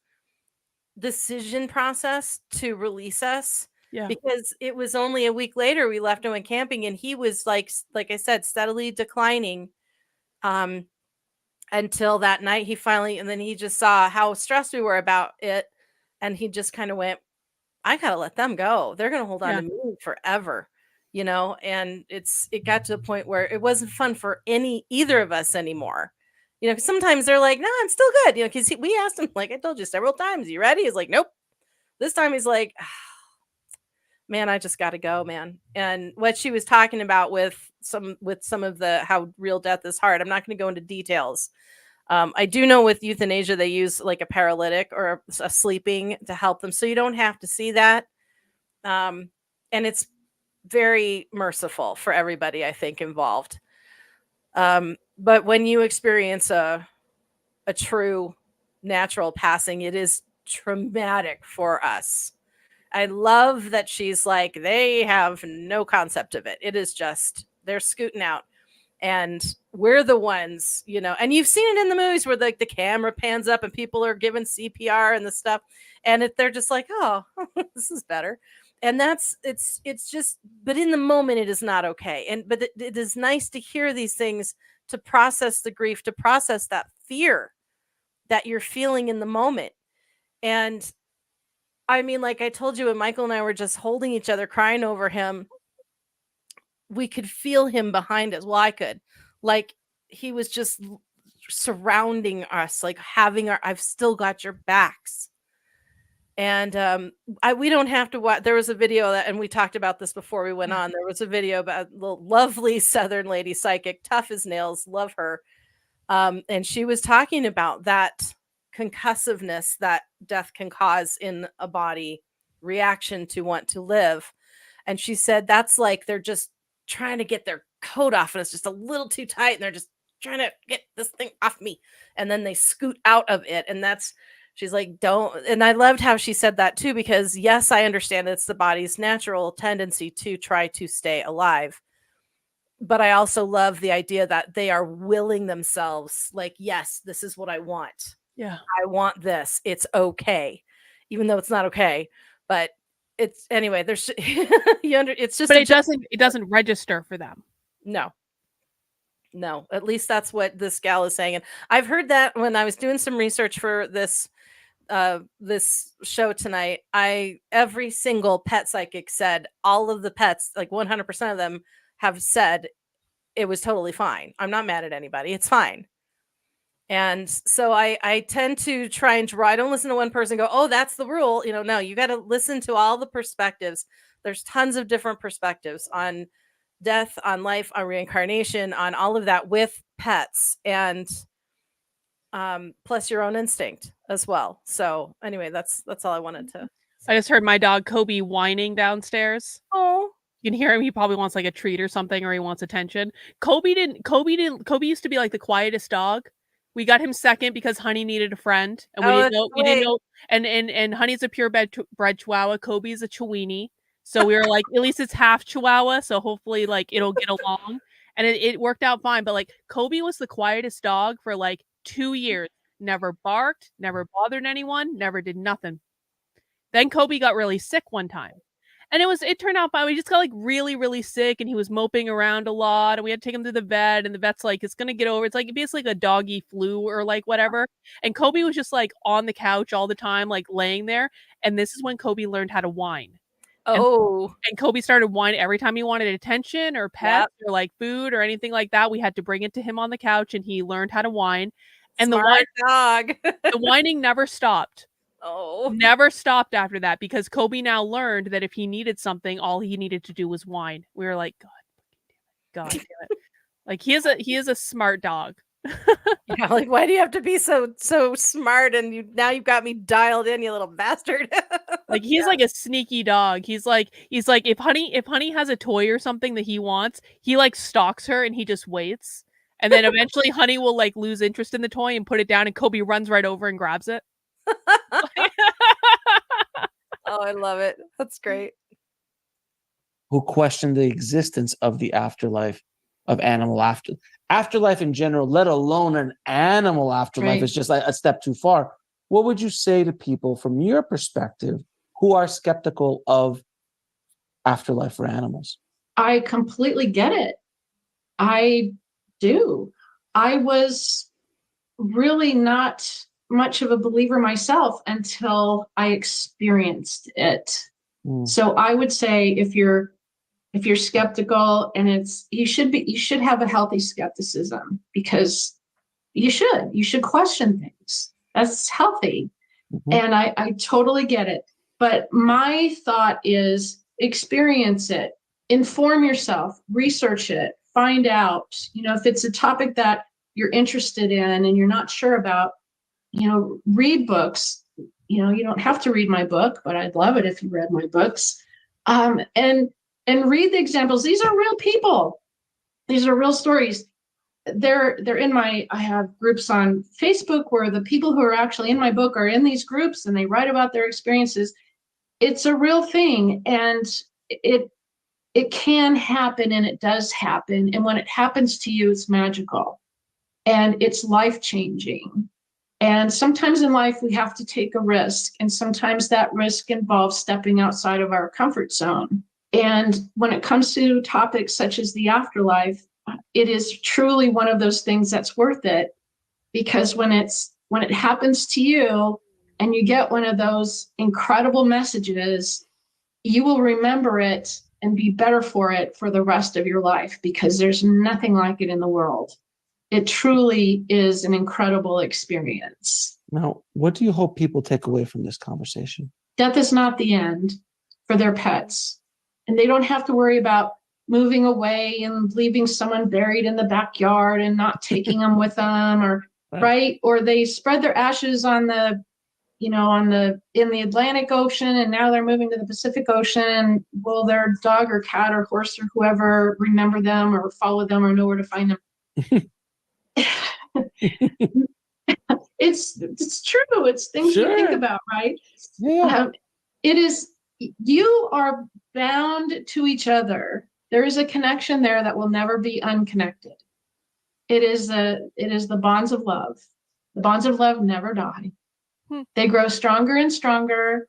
Speaker 3: decision process to release us.
Speaker 2: Yeah.
Speaker 3: Because it was only a week later we left and went camping, and he was like I said, steadily declining until that night and then he just saw how stressed we were about it, and he just kind of went, I gotta let them go. They're gonna hold on to me forever, and it got to a point where it wasn't fun for either of us anymore. Sometimes they're like, no, I'm still good, because we asked him, like I told you several times, you ready? He's like, nope. This time he's like, man, I just got to go, man. And what she was talking about with some of the how real death is hard, I'm not going to go into details. I do know with euthanasia they use like a paralytic or a sleeping to help them, so you don't have to see that. And it's very merciful for everybody, I think, involved. But when you experience a true natural passing, it is traumatic for us. I love that she's like, they have no concept of it. It is just, they're scooting out. And we're the ones, and you've seen it in the movies where like the camera pans up and people are given CPR and the stuff. And they're just like, oh, this is better. And it's just, but in the moment, it is not okay. But it is nice to hear these things, to process the grief, to process that fear that you're feeling in the moment. And I mean, like I told you, when Michael and I were just holding each other, crying over him, we could feel him behind us. Well, I could. Like, he was just surrounding us, like having I've still got your backs. And we don't have to watch. There was a video and we talked about this before we went on. There was a video about a lovely Southern lady psychic, tough as nails, love her. And she was talking about that concussiveness that death can cause in a body, reaction to want to live. And she said that's like they're just trying to get their coat off and it's just a little too tight and they're just trying to get this thing off me. And then they scoot out of it. And she's like, don't. And I loved how she said that too, because yes, I understand it's the body's natural tendency to try to stay alive. But I also love the idea that they are willing themselves, like, yes, this is what I want.
Speaker 2: Yeah.
Speaker 3: I want this. It's okay. Even though it's not okay. But it's anyway, there's it's just,
Speaker 2: but it doesn't register for them.
Speaker 3: No, at least that's what this gal is saying. And I've heard that when I was doing some research for this show tonight, every single pet psychic said all of the pets, like 100% of them have said it was totally fine. I'm not mad at anybody. It's fine. And so I tend to try and I don't listen to one person go, oh, that's the rule. No, you got to listen to all the perspectives. There's tons of different perspectives on death, on life, on reincarnation, on all of that with pets, and plus your own instinct as well. So anyway, that's all I wanted to say.
Speaker 2: I just heard my dog Kobe whining downstairs.
Speaker 3: Oh,
Speaker 2: you can hear him. He probably wants like a treat or something, or he wants attention. Kobe used to be like the quietest dog. We got him second because Honey needed a friend, and we didn't know. And Honey's a purebred Chihuahua. Kobe's a Chiweenie. So we were like, at least it's half Chihuahua, so hopefully like it'll get along. And it worked out fine. But like Kobe was the quietest dog for like 2 years. Never barked, never bothered anyone, never did nothing. Then Kobe got really sick one time. And it turned out fine. We just got like really, really sick, and he was moping around a lot, and we had to take him to the vet, and the vet's like, it's gonna get over. It's like basically like a doggy flu or like whatever. And Kobe was just like on the couch all the time, like laying there. And this is when Kobe learned how to whine.
Speaker 3: Oh.
Speaker 2: And Kobe started whining every time he wanted attention or pets or like food or anything like that. We had to bring it to him on the couch, and he learned how to whine. And
Speaker 3: Smart dog.
Speaker 2: The whining never stopped.
Speaker 3: Oh.
Speaker 2: Never stopped after that, because Kobe now learned that if he needed something, all he needed to do was whine. We were like, God damn it. Like he is a smart dog.
Speaker 3: Yeah, like why do you have to be so smart? And you've got me dialed in, you little bastard.
Speaker 2: Like he's like a sneaky dog. He's like if Honey has a toy or something that he wants, he like stalks her and he just waits. And then eventually Honey will like lose interest in the toy and put it down, and Kobe runs right over and grabs it.
Speaker 3: Oh, I love it. That's great.
Speaker 5: Who question the existence of the afterlife, of animal afterlife in general, let alone an animal afterlife.
Speaker 4: Right.
Speaker 5: Is just like a step too far. What would you say to people from your perspective who are skeptical of afterlife for animals?
Speaker 4: I completely get it. I do. I was really not much of a believer myself until I experienced it. So I would say if you're skeptical, and you should have a healthy skepticism, because you should question things. That's healthy. And I totally get it. But my thought is, experience it, inform yourself, research it, find out, if it's a topic that you're interested in and you're not sure about, read books. You don't have to read my book, but I'd love it if you read my books. And read the examples. These are real people. These are real stories. They're in I have groups on Facebook where the people who are actually in my book are in these groups and they write about their experiences. It's a real thing, and it can happen, and it does happen. And when it happens to you, it's magical and it's life-changing. And sometimes in life, we have to take a risk. And sometimes that risk involves stepping outside of our comfort zone. And when it comes to topics such as the afterlife, it is truly one of those things that's worth it, because when it happens to you and you get one of those incredible messages, you will remember it and be better for it for the rest of your life, because there's nothing like it in the world. It truly is an incredible experience.
Speaker 5: Now, what do you hope people take away from this conversation?
Speaker 4: Death is not the end for their pets, and they don't have to worry about moving away and leaving someone buried in the backyard and not taking them with them, or right? Or they spread their ashes in the Atlantic Ocean, and now they're moving to the Pacific Ocean. Will their dog or cat or horse or whoever remember them or follow them or know where to find them? It's true. It's things we think about, right?
Speaker 5: Yeah.
Speaker 4: It is. You are bound to each other. There is a connection there that will never be unconnected. It is the bonds of love. The bonds of love never die. They grow stronger and stronger.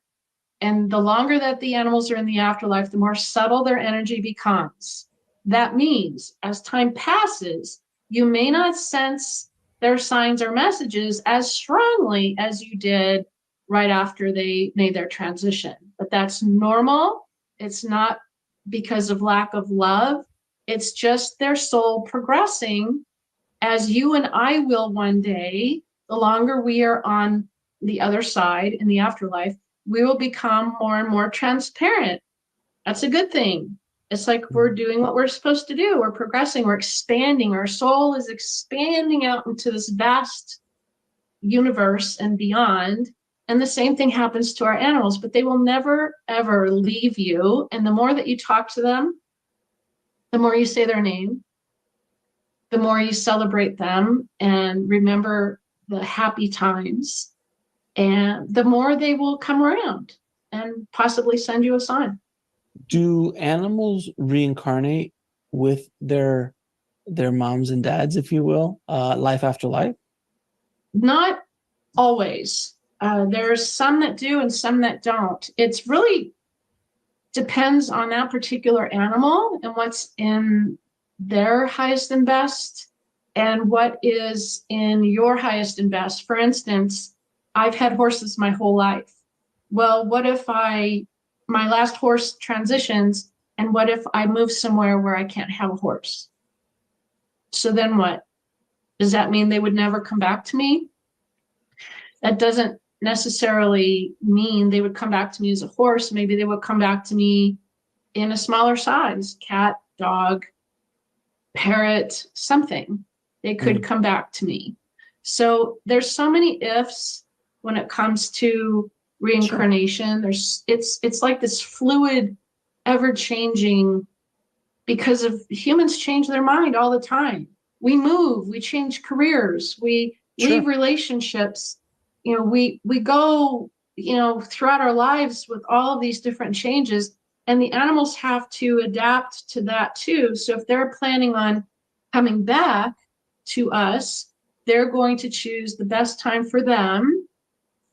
Speaker 4: And the longer that the animals are in the afterlife, the more subtle their energy becomes. That means as time passes, you may not sense their signs or messages as strongly as you did right after they made their transition. But that's normal. It's not because of lack of love. It's just their soul progressing, as you and I will one day. The longer we are on the other side in the afterlife, we will become more and more transparent. That's a good thing. It's like we're doing what we're supposed to do. We're progressing, we're expanding. Our soul is expanding out into this vast universe and beyond. And the same thing happens to our animals, but they will never, ever leave you. And the more that you talk to them, the more you say their name, the more you celebrate them and remember the happy times, and the more they will come around and possibly send you a sign.
Speaker 5: Do animals reincarnate with their moms and dads, if you will, life after life?
Speaker 4: Not always. There's some that do and some that don't. It's really depends on that particular animal and what's in their highest and best and what is in your highest and best. For instance, I've had horses my whole life. Well, what if my last horse transitions, and what if I move somewhere where I can't have a horse? So then what? Does that mean they would never come back to me? That doesn't necessarily mean they would come back to me as a horse. Maybe they would come back to me in a smaller size, cat, dog, parrot, something. They could come back to me. So there's so many ifs when it comes to reincarnation. It's like this fluid, ever-changing, because of humans change their mind all the time. We move, we change careers, we leave relationships. We go, throughout our lives with all of these different changes, and the animals have to adapt to that too. So if they're planning on coming back to us, they're going to choose the best time for them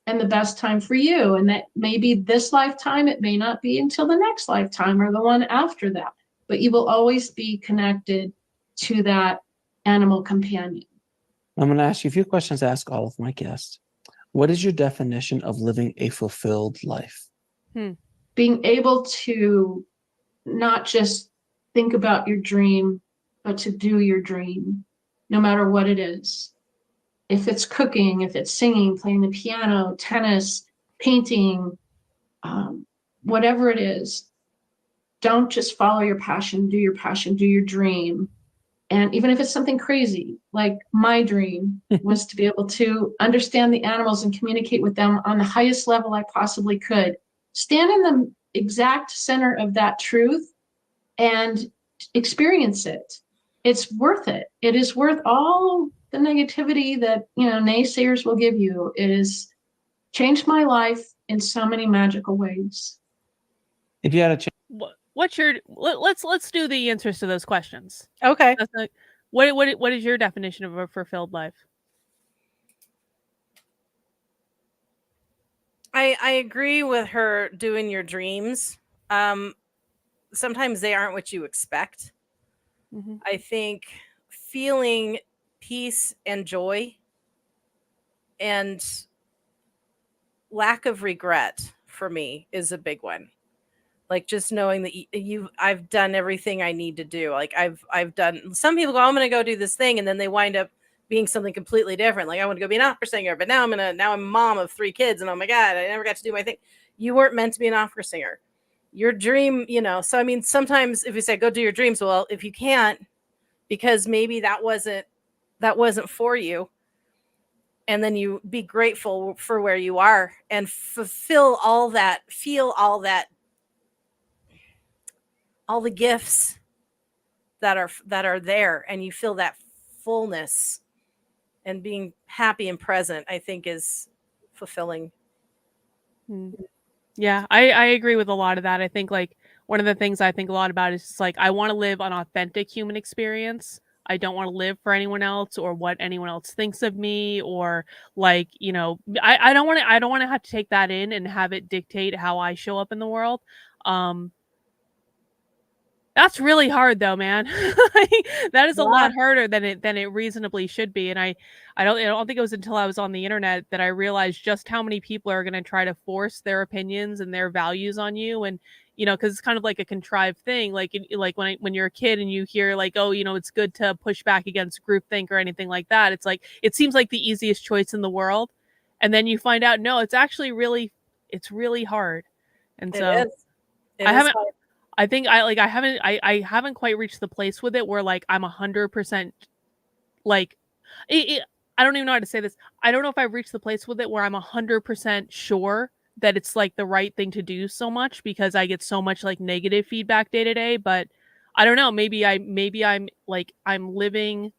Speaker 4: and the best time for you. And that may be this lifetime, it may not be until the next lifetime or the one after that, but you will always be connected to that animal companion.
Speaker 5: I'm going to ask you a few questions to ask all of my guests. What is your definition of living a fulfilled life?
Speaker 4: Being able to not just think about your dream, but to do your dream, no matter what it is. If it's cooking, if it's singing, playing the piano, tennis, painting, whatever it is, don't just follow your passion, do your dream. And even if it's something crazy, like my dream was to be able to understand the animals and communicate with them on the highest level I possibly could, stand in the exact center of that truth and experience it. It's worth it. It is worth all the negativity that, naysayers will give you. It has changed my life in so many magical ways.
Speaker 5: If you had a chance,
Speaker 2: let's do the answers to those questions.
Speaker 3: Okay.
Speaker 2: What is your definition of a fulfilled life?
Speaker 3: I agree with her doing your dreams. Sometimes they aren't what you expect.
Speaker 2: Mm-hmm.
Speaker 3: I think feeling peace and joy and lack of regret for me is a big one. Like just knowing that I've done everything I need to do. Like I've done. Some people go, I'm going to go do this thing, and then they wind up being something completely different. Like I want to go be an opera singer, but now I'm a mom of 3 kids, and oh my god, I never got to do my thing. You weren't meant to be an opera singer. Your dream, So I mean, sometimes if you say go do your dreams, well, if you can't, because maybe that wasn't for you, and then you be grateful for where you are and fulfill all that, feel all that. All the gifts that are there, and you feel that fullness and being happy and present, I think is fulfilling.
Speaker 2: Yeah, I agree with a lot of that. I think like one of the things I think a lot about is just like I want to live an authentic human experience. I don't want to live for anyone else or what anyone else thinks of me, or like, I don't want to have to take that in and have it dictate how I show up in the world. That's really hard though, man. That is a lot harder than it reasonably should be. And I don't think it was until I was on the internet that I realized just how many people are going to try to force their opinions and their values on you. And because it's kind of like a contrived thing. Like when you're a kid and you hear like, oh, it's good to push back against groupthink or anything like that. It's like it seems like the easiest choice in the world, and then you find out no, it's actually it's really hard. And so I haven't.
Speaker 3: Hard.
Speaker 2: I think I haven't quite reached the place with it where like I'm 100% like I don't even know how to say this. I don't know if I've reached the place with it where I'm 100% sure that it's like the right thing to do so much, because I get so much like negative feedback day to day. But I don't know. Maybe I'm like I'm living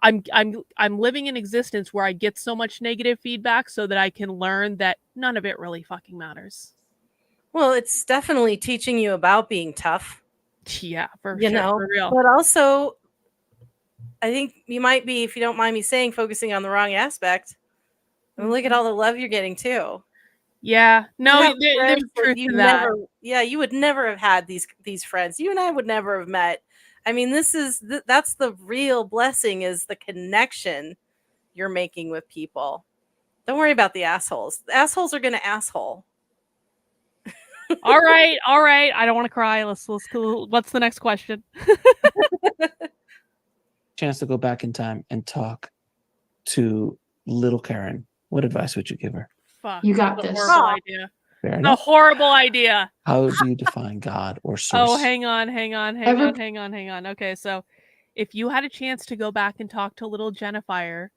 Speaker 2: in existence where I get so much negative feedback so that I can learn that none of it really fucking matters.
Speaker 3: Well, it's definitely teaching you about being tough.
Speaker 2: Yeah, for real.
Speaker 3: But also, I think you might be, if you don't mind me saying, focusing on the wrong aspect. I mean, look at all the love you're getting too.
Speaker 2: Yeah, no, there's truth to that.
Speaker 3: You would never have had these friends. You and I would never have met. I mean, that's the real blessing, is the connection you're making with people. Don't worry about the assholes. The assholes are going to asshole.
Speaker 2: All right. I don't want to cry. Let's what's the next question?
Speaker 5: chance to go back in time and talk to little Karen, what advice would you give her?
Speaker 2: Fuck,
Speaker 4: you got this.
Speaker 2: Horrible idea.
Speaker 5: Fair
Speaker 2: A
Speaker 5: enough.
Speaker 2: horrible idea.
Speaker 5: How do you define God or source?
Speaker 2: Oh, hang on. Okay, so if you had a chance to go back and talk to little Jennifer,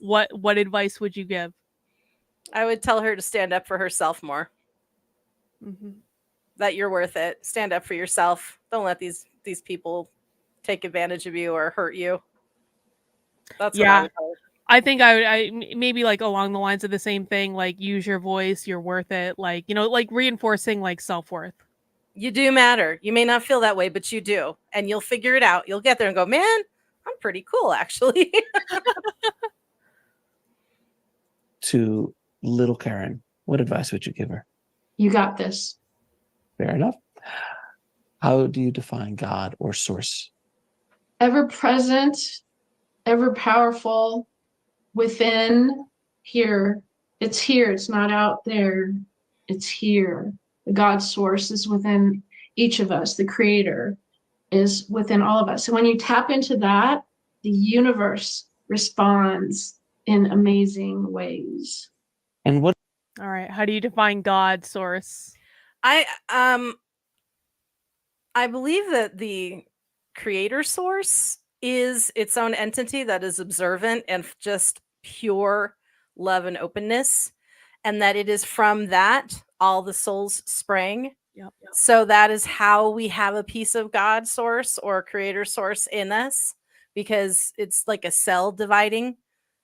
Speaker 2: what advice would you give?
Speaker 3: I would tell her to stand up for herself more.
Speaker 2: Mm-hmm.
Speaker 3: That you're worth it. Stand up for yourself. Don't let these people take advantage of you or hurt you. That's what I would tell her.
Speaker 2: I think I maybe like along the lines of the same thing, like use your voice, you're worth it, like like reinforcing like self-worth.
Speaker 3: You do matter. You may not feel that way, but you do, and you'll figure it out. You'll get there and go, man, I'm pretty cool actually.
Speaker 5: To little Karen, what advice would you give her?
Speaker 4: You got this.
Speaker 5: Fair enough. How do you define God or source?
Speaker 4: Ever present, ever powerful, within, here. It's here. It's not out there. It's here. The God source is within each of us. The creator is within all of us. And when you tap into that, the universe responds in amazing ways.
Speaker 5: And what?
Speaker 2: All right. How do you define God source?
Speaker 3: I I believe that the creator source is its own entity that is observant and just pure love and openness, and that it is from that all the souls sprang.
Speaker 2: Yep.
Speaker 3: So that is how we have a piece of God source or creator source in us, because it's like a cell dividing.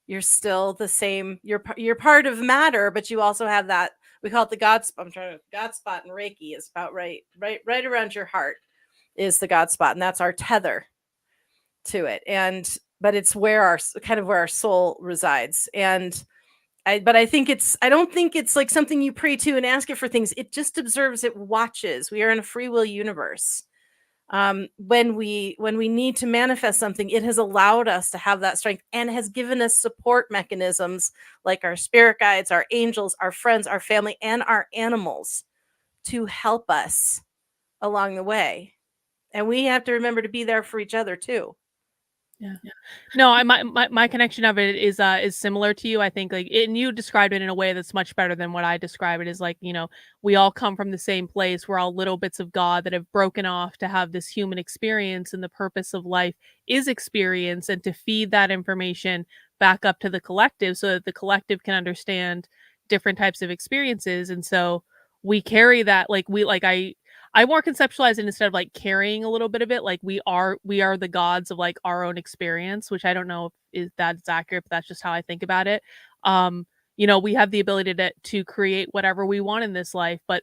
Speaker 3: You're still the same. You're part of matter, but you also have that. We call it the God spot. God spot in Reiki is about right around your heart is the God spot, and that's our tether to it. But it's where our soul resides. And I don't think it's like something you pray to and ask it for things. It just observes, it watches. We are in a free will universe. When we need to manifest something, it has allowed us to have that strength and has given us support mechanisms like our spirit guides, our angels, our friends, our family, and our animals to help us along the way. And we have to remember to be there for each other too.
Speaker 2: Yeah. No, my connection of it is similar to you. I think and you described it in a way that's much better than what I describe it. Is like, we all come from the same place. We're all little bits of God that have broken off to have this human experience, and the purpose of life is experience, and to feed that information back up to the collective so that the collective can understand different types of experiences. And so we carry that, I more conceptualize it instead of like carrying a little bit of it. Like we are the gods of like our own experience, which I don't know if that's accurate, but that's just how I think about it. We have the ability to create whatever we want in this life, but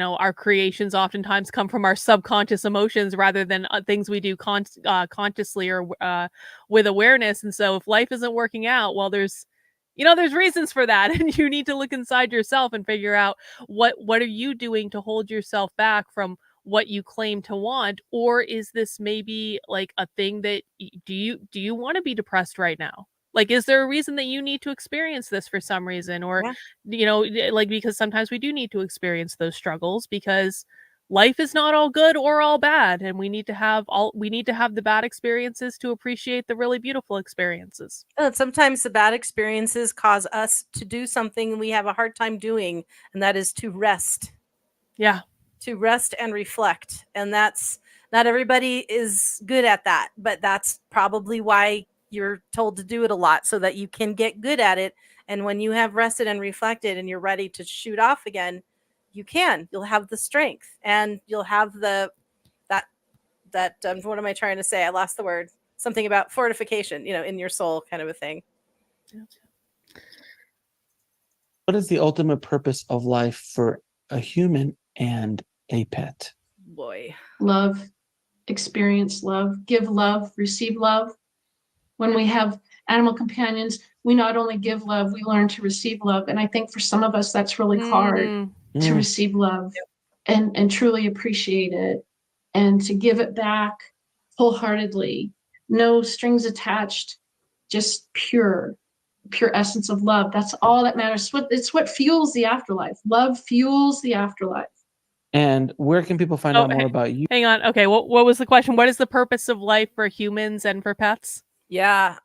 Speaker 2: our creations oftentimes come from our subconscious emotions rather than things we do consciously or with awareness. And so if life isn't working out, well, there's reasons for that, and you need to look inside yourself and figure out what are you doing to hold yourself back from what you claim to want. Or is this maybe like a thing that do you want to be depressed right now? Like, is there a reason that you need to experience this for some reason? Or because sometimes we do need to experience those struggles because life is not all good or all bad, and we need to have the bad experiences to appreciate the really beautiful experiences.
Speaker 3: And sometimes the bad experiences cause us to do something we have a hard time doing, and that is to rest.
Speaker 2: Yeah.
Speaker 3: To rest and reflect. And that's not everybody is good at that, but that's probably why you're told to do it a lot, so that you can get good at it. And when you have rested and reflected and you're ready to shoot off again, you'll have the strength, and you'll have that what am I trying to say? I lost the word. Something about fortification, in your soul, kind of a thing.
Speaker 5: What is the ultimate purpose of life for a human and a pet?
Speaker 3: Boy.
Speaker 4: Love, experience love, give love, receive love. When we have animal companions, we not only give love, we learn to receive love. And I think for some of us, that's really hard to receive love and truly appreciate it, and to give it back wholeheartedly. No strings attached, just pure essence of love. That's all that matters. It's what fuels the afterlife. Love fuels the afterlife.
Speaker 5: And where can people find out more about you?
Speaker 2: Hang on. Okay, what was the question? What is the purpose of life for humans and for pets?
Speaker 3: Yeah.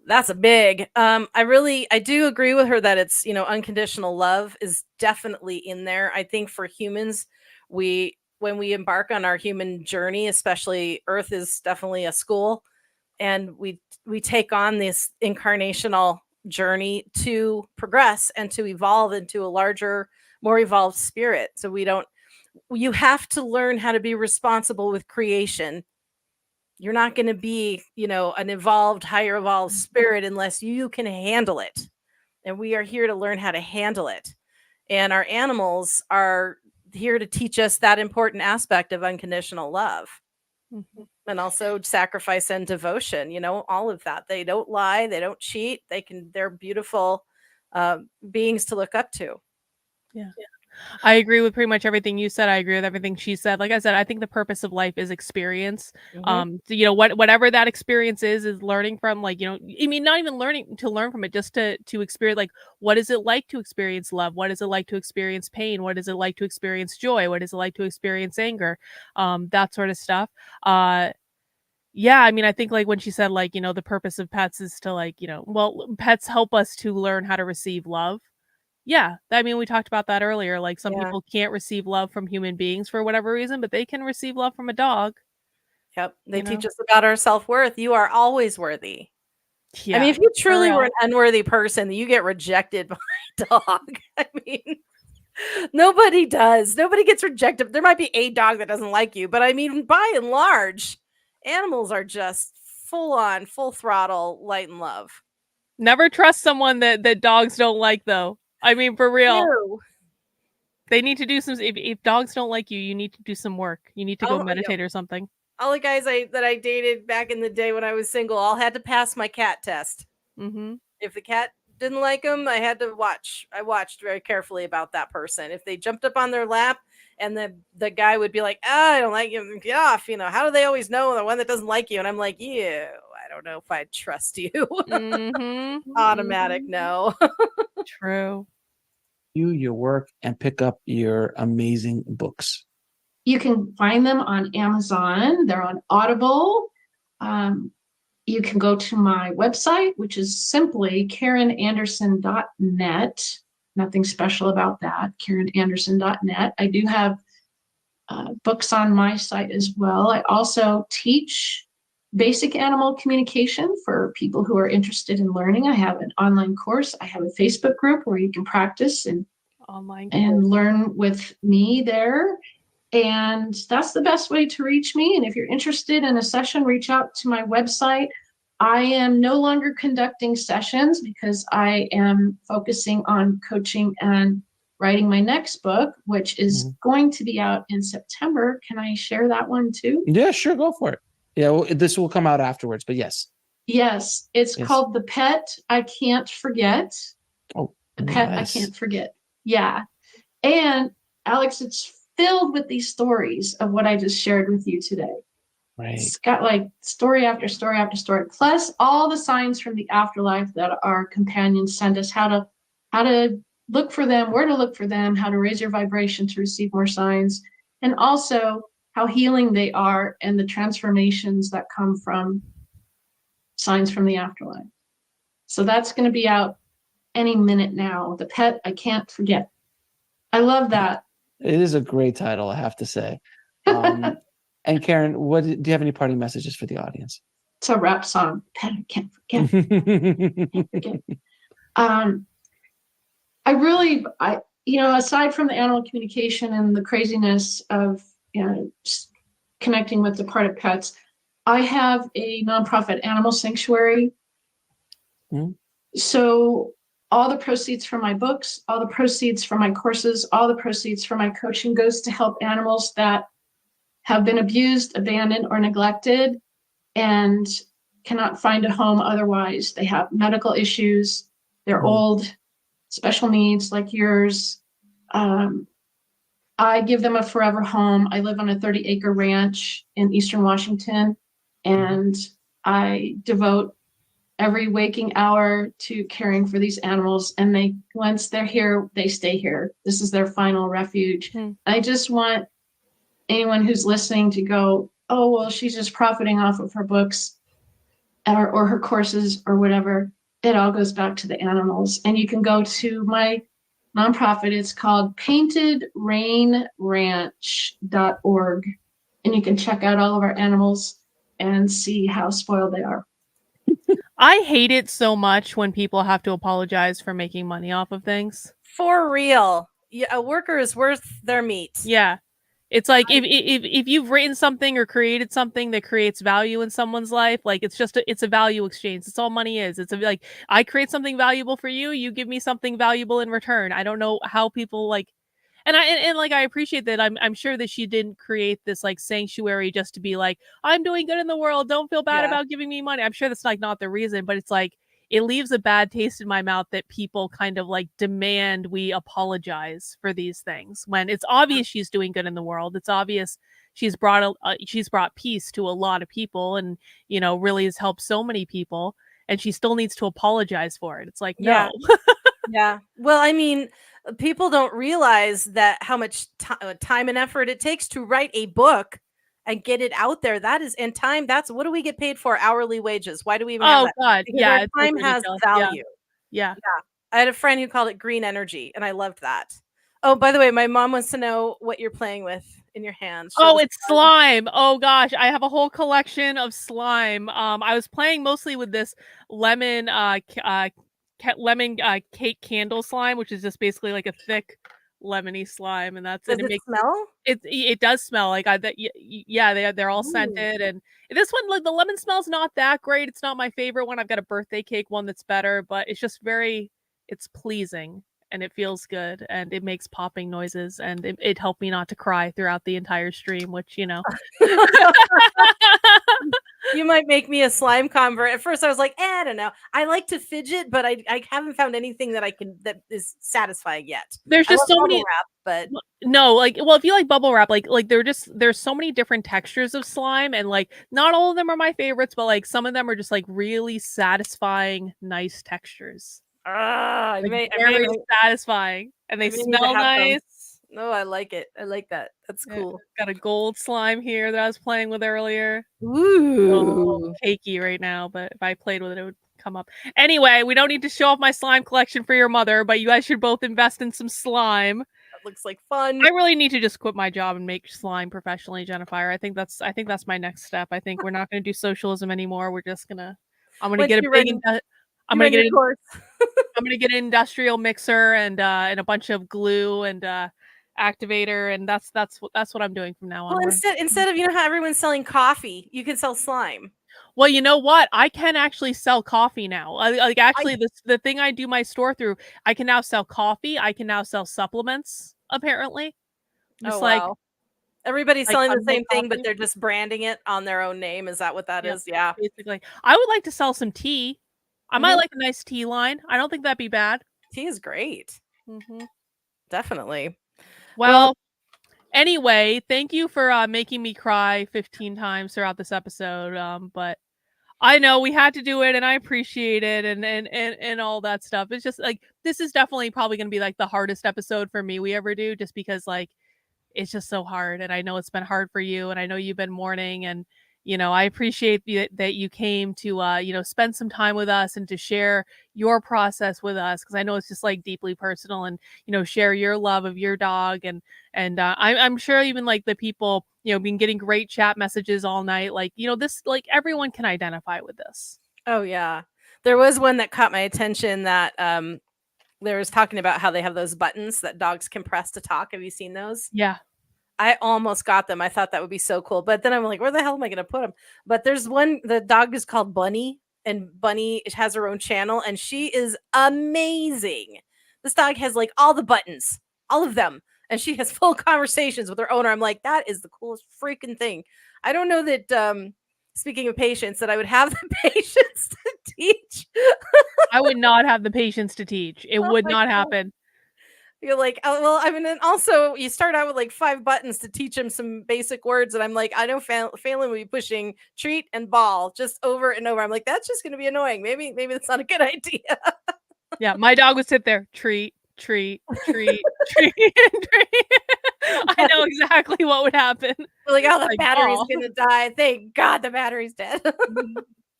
Speaker 3: That's a big. I do agree with her that it's, unconditional love is definitely in there. I think for humans, when we embark on our human journey, especially Earth is definitely a school, and we take on this incarnational journey to progress and to evolve into a larger, more evolved spirit. So you have to learn how to be responsible with creation. You're not going to be, an higher evolved spirit unless you can handle it. And we are here to learn how to handle it. And our animals are here to teach us that important aspect of unconditional love. Mm-hmm. And also sacrifice and devotion, all of that. They don't lie, they don't cheat. They're beautiful beings to look up to.
Speaker 2: Yeah. I agree with pretty much everything you said. I agree with everything she said. Like I said, I think the purpose of life is experience. So, whatever that experience is learning from, not even learn from it, just to experience, like, what is it like to experience love? What is it like to experience pain? What is it like to experience joy? What is it like to experience anger? That sort of stuff. I think like when she said, like, the purpose of pets is to, like, pets help us to learn how to receive love. Yeah, I mean, we talked about that earlier. Like some
Speaker 3: Yeah.
Speaker 2: people can't receive love from human beings for whatever reason, but they can receive love from a dog.
Speaker 3: Yep. They
Speaker 2: You
Speaker 3: teach
Speaker 2: know?
Speaker 3: us about our self-worth. You are always worthy.
Speaker 2: Yeah,
Speaker 3: I mean, if you
Speaker 2: for
Speaker 3: truly were
Speaker 2: real.
Speaker 3: an unworthy person, you get rejected by a dog. I mean, nobody does. Nobody gets rejected. There might be a dog that doesn't like you, but I mean, by and large, animals are just full on, full throttle, light and love.
Speaker 2: Never trust someone that dogs don't like, though. I mean, for real.
Speaker 3: Ew.
Speaker 2: They need to do some. If dogs don't like you, you need to do some work. You need to go
Speaker 3: Oh, yeah.
Speaker 2: meditate or something.
Speaker 3: All the guys that I dated back in the day when I was single all had to pass my cat test.
Speaker 2: Mm-hmm.
Speaker 3: If the cat didn't like him, I had to watch. I watched very carefully about that person. If they jumped up on their lap and the guy would be like, I don't like you, get off. You know, how do they always know the one that doesn't like you? And I'm like, ew, I don't know if I'd trust you.
Speaker 2: Mm-hmm.
Speaker 3: Automatic no.
Speaker 2: True.
Speaker 5: Your work, and pick up your amazing books.
Speaker 4: You can find them on Amazon. They're on Audible. You can go to my website, which is simply KarenAnderson.net. Nothing special about that, KarenAnderson.net. I do have books on my site as well. I also teach basic animal communication for people who are interested in learning. I have an online course. I have a Facebook group where you can practice and
Speaker 2: Online
Speaker 4: and
Speaker 2: course.
Speaker 4: learn with me there. And that's the best way to reach me. And if you're interested in a session, reach out to my website. I am no longer conducting sessions because I am focusing on coaching and writing my next book, which is going to be out in September. Can I share that one too?
Speaker 5: Yeah, sure, go for it. Yeah, well, this will come out afterwards, but yes.
Speaker 4: Yes, it's
Speaker 5: Yes.
Speaker 4: called The Pet I Can't Forget.
Speaker 5: Oh,
Speaker 4: The Pet
Speaker 5: nice.
Speaker 4: I Can't Forget. Yeah. And Alex, it's filled with these stories of what I just shared with you today.
Speaker 5: Right.
Speaker 4: It's got like story after story after story, plus all the signs from the afterlife that our companions send us, how to look for them, where to look for them, how to raise your vibration to receive more signs, and also how healing they are and the transformations that come from signs from the afterlife. So that's going to be out any minute now. The Pet I Can't Forget. I love that.
Speaker 5: It is a great title, I have to say. And Karen, do you have any parting messages for the audience?
Speaker 4: It's a rap song. Pet I Can't Forget. Aside from the animal communication and the craziness of just connecting with departed pets, I have a nonprofit animal sanctuary. So all the proceeds from my books, all the proceeds from my courses, all the proceeds from my coaching goes to help animals that have been abused, abandoned, or neglected and cannot find a home otherwise. They have medical issues, they're old, special needs like yours. I give them a forever home. I live on a 30-acre ranch in Eastern Washington, and I devote every waking hour to caring for these animals. And once they're here, they stay here. This is their final refuge. I just want anyone who's listening to go, oh, well, she's just profiting off of her books or her courses or whatever. It all goes back to the animals. And you can go to my nonprofit. It's called paintedrainranch.org. And you can check out all of our animals and see how spoiled they are.
Speaker 2: I hate it so much when people have to apologize for making money off of things.
Speaker 3: For real. Yeah, a worker is worth their meat.
Speaker 2: Yeah. It's like if you've written something or created something that creates value in someone's life, like it's a value exchange. That's all money is. It's like I create something valuable for you, you give me something valuable in return. I don't know how people like and I appreciate that. I'm sure that she didn't create this like sanctuary just to be like, I'm doing good in the world, don't feel bad about giving me money. I'm sure that's like not the reason, but it's like it leaves a bad taste in my mouth that people kind of like demand we apologize for these things when it's obvious she's doing good in the world. It's obvious she's brought peace to a lot of people and really has helped so many people, and she still needs to apologize for it. It's like no.
Speaker 3: Yeah. Well, I mean, people don't realize that how much time and effort it takes to write a book and get it out there. That is in time. That's what do we get paid for? Hourly wages. Why do we even have that?
Speaker 2: God.
Speaker 3: Because our time has value.
Speaker 2: Yeah.
Speaker 3: I had a friend who called it green energy, and I loved that. Oh, by the way, my mom wants to know what you're playing with in your hands. Show
Speaker 2: Oh,
Speaker 3: the
Speaker 2: it's slime. Oh gosh, I have a whole collection of slime. I was playing mostly with this lemon cake candle slime, which is just basically like a thick lemony slime, and that's
Speaker 3: Does
Speaker 2: it. It
Speaker 3: it
Speaker 2: makes
Speaker 3: smell?
Speaker 2: it does smell like yeah, they're all
Speaker 3: Ooh.
Speaker 2: scented, and this one, like, the lemon smells not that great. It's not my favorite one. I've got a birthday cake one that's better, but it's just it's pleasing and it feels good and it makes popping noises, and it helped me not to cry throughout the entire stream, which, you know.
Speaker 3: You might make me a slime convert. At first, I was like, I don't know. I like to fidget, but I haven't found anything that is satisfying yet.
Speaker 2: There's
Speaker 3: I
Speaker 2: just
Speaker 3: love
Speaker 2: so
Speaker 3: bubble
Speaker 2: many
Speaker 3: wrap, but
Speaker 2: no, like, well, if you like bubble wrap, like there's so many different textures of slime, and like not all of them are my favorites, but like some of them are just like really satisfying, nice textures.
Speaker 3: I
Speaker 2: Like
Speaker 3: may
Speaker 2: very satisfying, and they
Speaker 3: I may need to
Speaker 2: smell
Speaker 3: have some.
Speaker 2: nice.
Speaker 3: No, I like it. I like that. That's
Speaker 2: Yeah,
Speaker 3: cool.
Speaker 2: got a gold slime here that I was playing with earlier.
Speaker 3: Ooh.
Speaker 2: Cakey right now, but if I played with it, it would come up. Anyway, we don't need to show off my slime collection for your mother, but you guys should both invest in some slime.
Speaker 3: That looks like fun.
Speaker 2: I really need to just quit my job and make slime professionally, Jennifer. I think that's my next step. I think we're not going to do socialism anymore. We're just gonna I'm gonna
Speaker 3: Once
Speaker 2: get a
Speaker 3: you
Speaker 2: big
Speaker 3: run-
Speaker 2: I'm
Speaker 3: you
Speaker 2: gonna
Speaker 3: run
Speaker 2: get
Speaker 3: your course.
Speaker 2: I'm gonna get an industrial mixer and a bunch of glue and activator, and that's what I'm doing from now on.
Speaker 3: Well, instead of, you know how everyone's selling coffee, you can sell slime.
Speaker 2: Well, you know what? I can actually sell coffee now. Like, actually, the thing I do my store through, I can now sell coffee. I can now sell supplements. Apparently, just
Speaker 3: Oh wow. Everybody's
Speaker 2: like
Speaker 3: selling the
Speaker 2: Unwoke
Speaker 3: same thing, but
Speaker 2: coffee.
Speaker 3: they're just branding it on their own name. Is that what that
Speaker 2: Yeah,
Speaker 3: is? Yeah.
Speaker 2: basically. I would like to sell some tea. I might
Speaker 3: Mhm.
Speaker 2: like a nice tea line. I don't think that'd be bad.
Speaker 3: Tea is great.
Speaker 2: Hmm.
Speaker 3: Definitely.
Speaker 2: Well, anyway, thank you for making me cry 15 times throughout this episode. But I know we had to do it, and I appreciate it, and all that stuff. It's just like, this is definitely probably going to be like the hardest episode for me we ever do, just because like it's just so hard, and I know it's been hard for you, and I know you've been mourning, and I appreciate that you came to spend some time with us and to share your process with us, because I know it's just like deeply personal, and share your love of your dog, and I'm sure even like the people been getting great chat messages all night, like this, like everyone can identify with this.
Speaker 3: Oh yeah. There was one that caught my attention that there was talking about how they have those buttons that dogs can press to talk. Have you seen those?
Speaker 2: Yeah.
Speaker 3: I almost got them. I thought that would be so cool. But then I'm like, where the hell am I going to put them? But there's one, the dog is called Bunny, and Bunny has her own channel, and she is amazing. This dog has like all the buttons, all of them. And she has full conversations with her owner. I'm like, that is the coolest freaking thing. I don't know that, speaking of patience, that I would have the patience to teach.
Speaker 2: I would not have the patience to teach. It would
Speaker 3: my
Speaker 2: not
Speaker 3: God.
Speaker 2: happen.
Speaker 3: You're like, oh, well, I mean, and also you start out with like 5 buttons to teach him some basic words. And I'm like, I know Phelan will be pushing treat and ball just over and over. I'm like, that's just going to be annoying. Maybe that's not a good idea.
Speaker 2: Yeah, my dog would sit there, treat, treat, treat, treat, treat. I know exactly what would happen.
Speaker 3: We're like, oh, the
Speaker 2: Like,
Speaker 3: battery's
Speaker 2: aw.
Speaker 3: going to die. Thank God the battery's dead.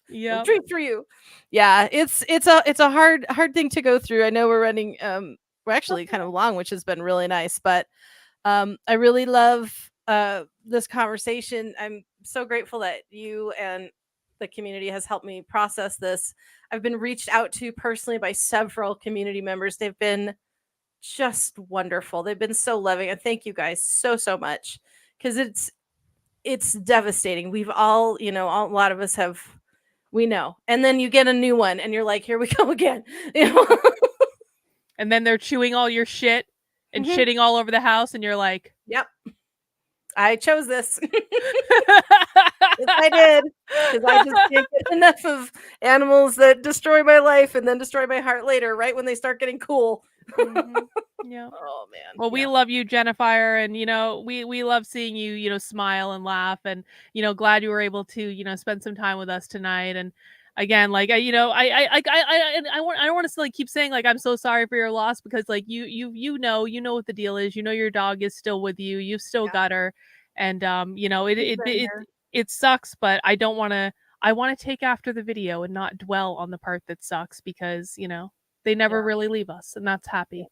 Speaker 2: Yeah.
Speaker 3: Treat for you. Yeah, it's a hard thing to go through. I know we're running we're actually kind of long, which has been really nice, but I really love this conversation. I'm so grateful that you and the community has helped me process this. I've been reached out to personally by several community members. They've been just wonderful. They've been so loving, and thank you guys so much, because it's devastating. We've all, a lot of us have, we know, and then you get a new one and you're like, here we go again.
Speaker 2: And then they're chewing all your shit and
Speaker 3: Mhm.
Speaker 2: shitting all over the house, and you're like,
Speaker 3: Yep, I chose this. Yes, I did, because I just can't get enough of animals that destroy my life and then destroy my heart later, right when they start getting cool.
Speaker 2: Mhm. Yeah.
Speaker 3: Oh man.
Speaker 2: Well, we love you, Jennifer, and we love seeing you, smile and laugh, and glad you were able to, spend some time with us tonight. And again, like I don't want to like keep saying like I'm so sorry for your loss, because like you know what the deal is. Your dog is still with you. You've still got her, and it sucks, but I want to take after the video and not dwell on the part that sucks, because They never really leave us, and that's happy.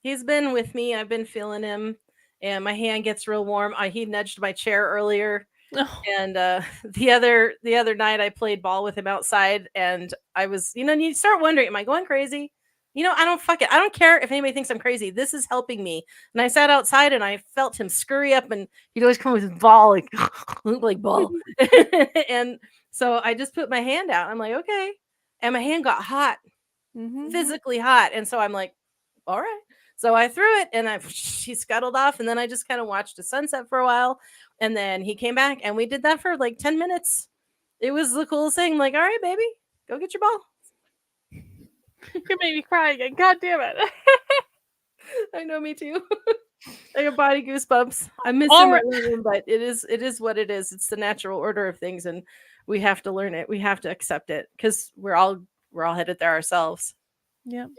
Speaker 3: He's been with me. I've been feeling him, and my hand gets real warm. He nudged my chair earlier,
Speaker 2: Oh,
Speaker 3: and the other night I played ball with him outside, and I was, you start wondering, am I going crazy? I don't fuck it. I don't care if anybody thinks I'm crazy. This is helping me. And I sat outside and I felt him scurry up, and he'd always come with his ball, like ball. And so I just put my hand out. I'm like, okay. And my hand got hot, physically hot. And so I'm like, all right. So I threw it, and he scuttled off, and then I just kind of watched the sunset for a while, and then he came back, and we did that for like 10 minutes. It was the coolest thing. I'm like, all right, baby, go get your ball.
Speaker 2: You made me cry again. God damn it.
Speaker 3: I know, me too. I got body goosebumps. I miss
Speaker 2: All
Speaker 3: him,
Speaker 2: right.
Speaker 3: I love him, but it is what it is. It's the natural order of things, and we have to learn it. We have to accept it, because we're all headed there ourselves.
Speaker 2: Yep.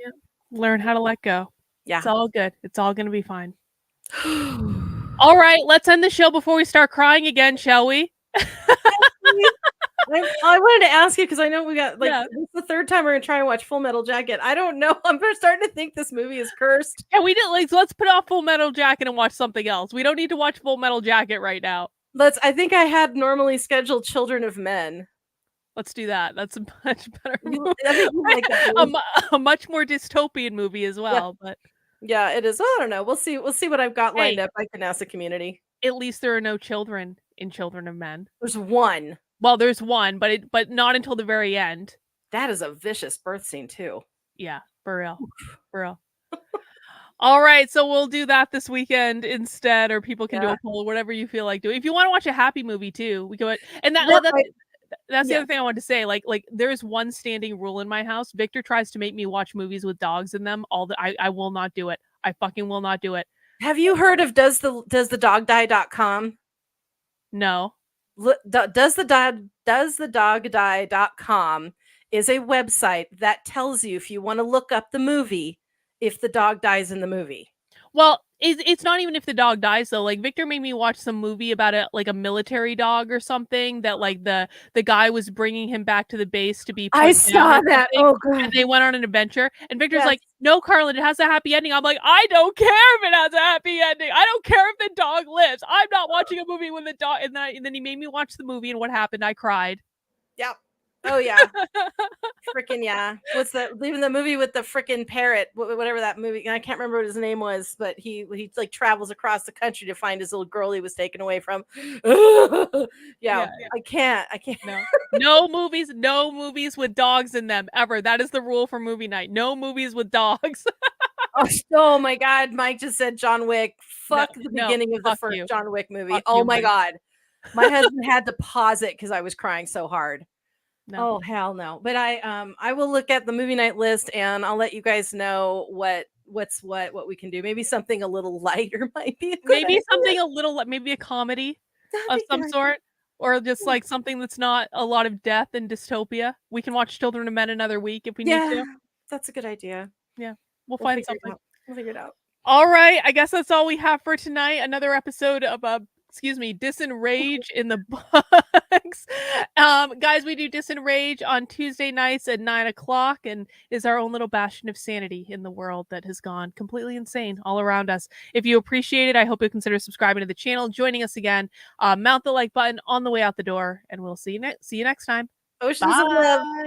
Speaker 2: Learn how to let go.
Speaker 3: Yeah.
Speaker 2: It's all good. It's all going to be fine. All right, let's end the show before we start crying again, shall we?
Speaker 3: I wanted to ask you, because I know we got
Speaker 2: Yeah.
Speaker 3: this is the third time we're gonna try and watch Full Metal Jacket. I don't know. I'm starting to think this movie is cursed.
Speaker 2: Yeah, we did. Let's put off Full Metal Jacket and watch something else. We don't need to watch Full Metal Jacket right now.
Speaker 3: I think I had normally scheduled Children of Men.
Speaker 2: Let's do that. That's a much better
Speaker 3: I
Speaker 2: movie.
Speaker 3: think you like that movie.
Speaker 2: A much more dystopian movie as well. But
Speaker 3: Yeah, it is. I don't know. We'll see what I've got lined up. I can ask the community.
Speaker 2: at least there are no children in Children of Men.
Speaker 3: There's one.
Speaker 2: Well, there's one, but not until the very end.
Speaker 3: That is a vicious birth scene too.
Speaker 2: Yeah, for real. For real. All right, so we'll do that this weekend instead, or people can do a poll, whatever you feel like doing. If you want to watch a happy movie too, we go. And that's the other thing I wanted to say. Like there's one standing rule in my house. Victor tries to make me watch movies with dogs in them. I will not do it. I fucking will not do it.
Speaker 3: Have you heard of doesthedogdie.com?
Speaker 2: No.
Speaker 3: Doesthedogdie.com is a website that tells you if you want to look up the movie, if the dog dies in the movie.
Speaker 2: Well, it's not even if the dog dies though. Like Victor made me watch some movie about a military dog or something that like the guy was bringing him back to the base to be.
Speaker 3: I saw that. Oh god!
Speaker 2: And they went on an adventure, and Victor's like, "No, Carlin, it has a happy ending." I'm like, "I don't care if it has a happy ending. I don't care if the dog lives. I'm not watching a movie with the dog." And then he made me watch the movie, and what happened? I cried.
Speaker 3: Yep. Oh yeah. Freaking yeah. What's even the movie with the freaking parrot, whatever that movie, I can't remember what his name was, but he like travels across the country to find his little girl he was taken away from. Yeah. I can't.
Speaker 2: No movies with dogs in them ever. That is the rule for movie night. No movies with dogs.
Speaker 3: Oh my god, Mike just said John Wick. Fuck the beginning of the first John Wick movie. Oh my god. My husband had to pause it because I was crying so hard. No. Oh hell no! But I will look at the movie night list, and I'll let you guys know what we can do. Maybe something a little lighter might be.
Speaker 2: Something a little, maybe a comedy of some sort, or just like something that's not a lot of death and dystopia. We can watch Children of Men another week if we need to.
Speaker 3: That's a good idea.
Speaker 2: Yeah, we'll find something.
Speaker 3: We'll figure it out.
Speaker 2: All right, I guess that's all we have for tonight. Another episode of DISENRAGE in the books. Guys, we do DISENRAGE on Tuesday nights at 9:00, and is our own little bastion of sanity in the world that has gone completely insane all around us. If you appreciate it, I hope you consider subscribing to the channel, joining us again, mount the like button on the way out the door, and we'll see you next time.
Speaker 3: Oceans of love.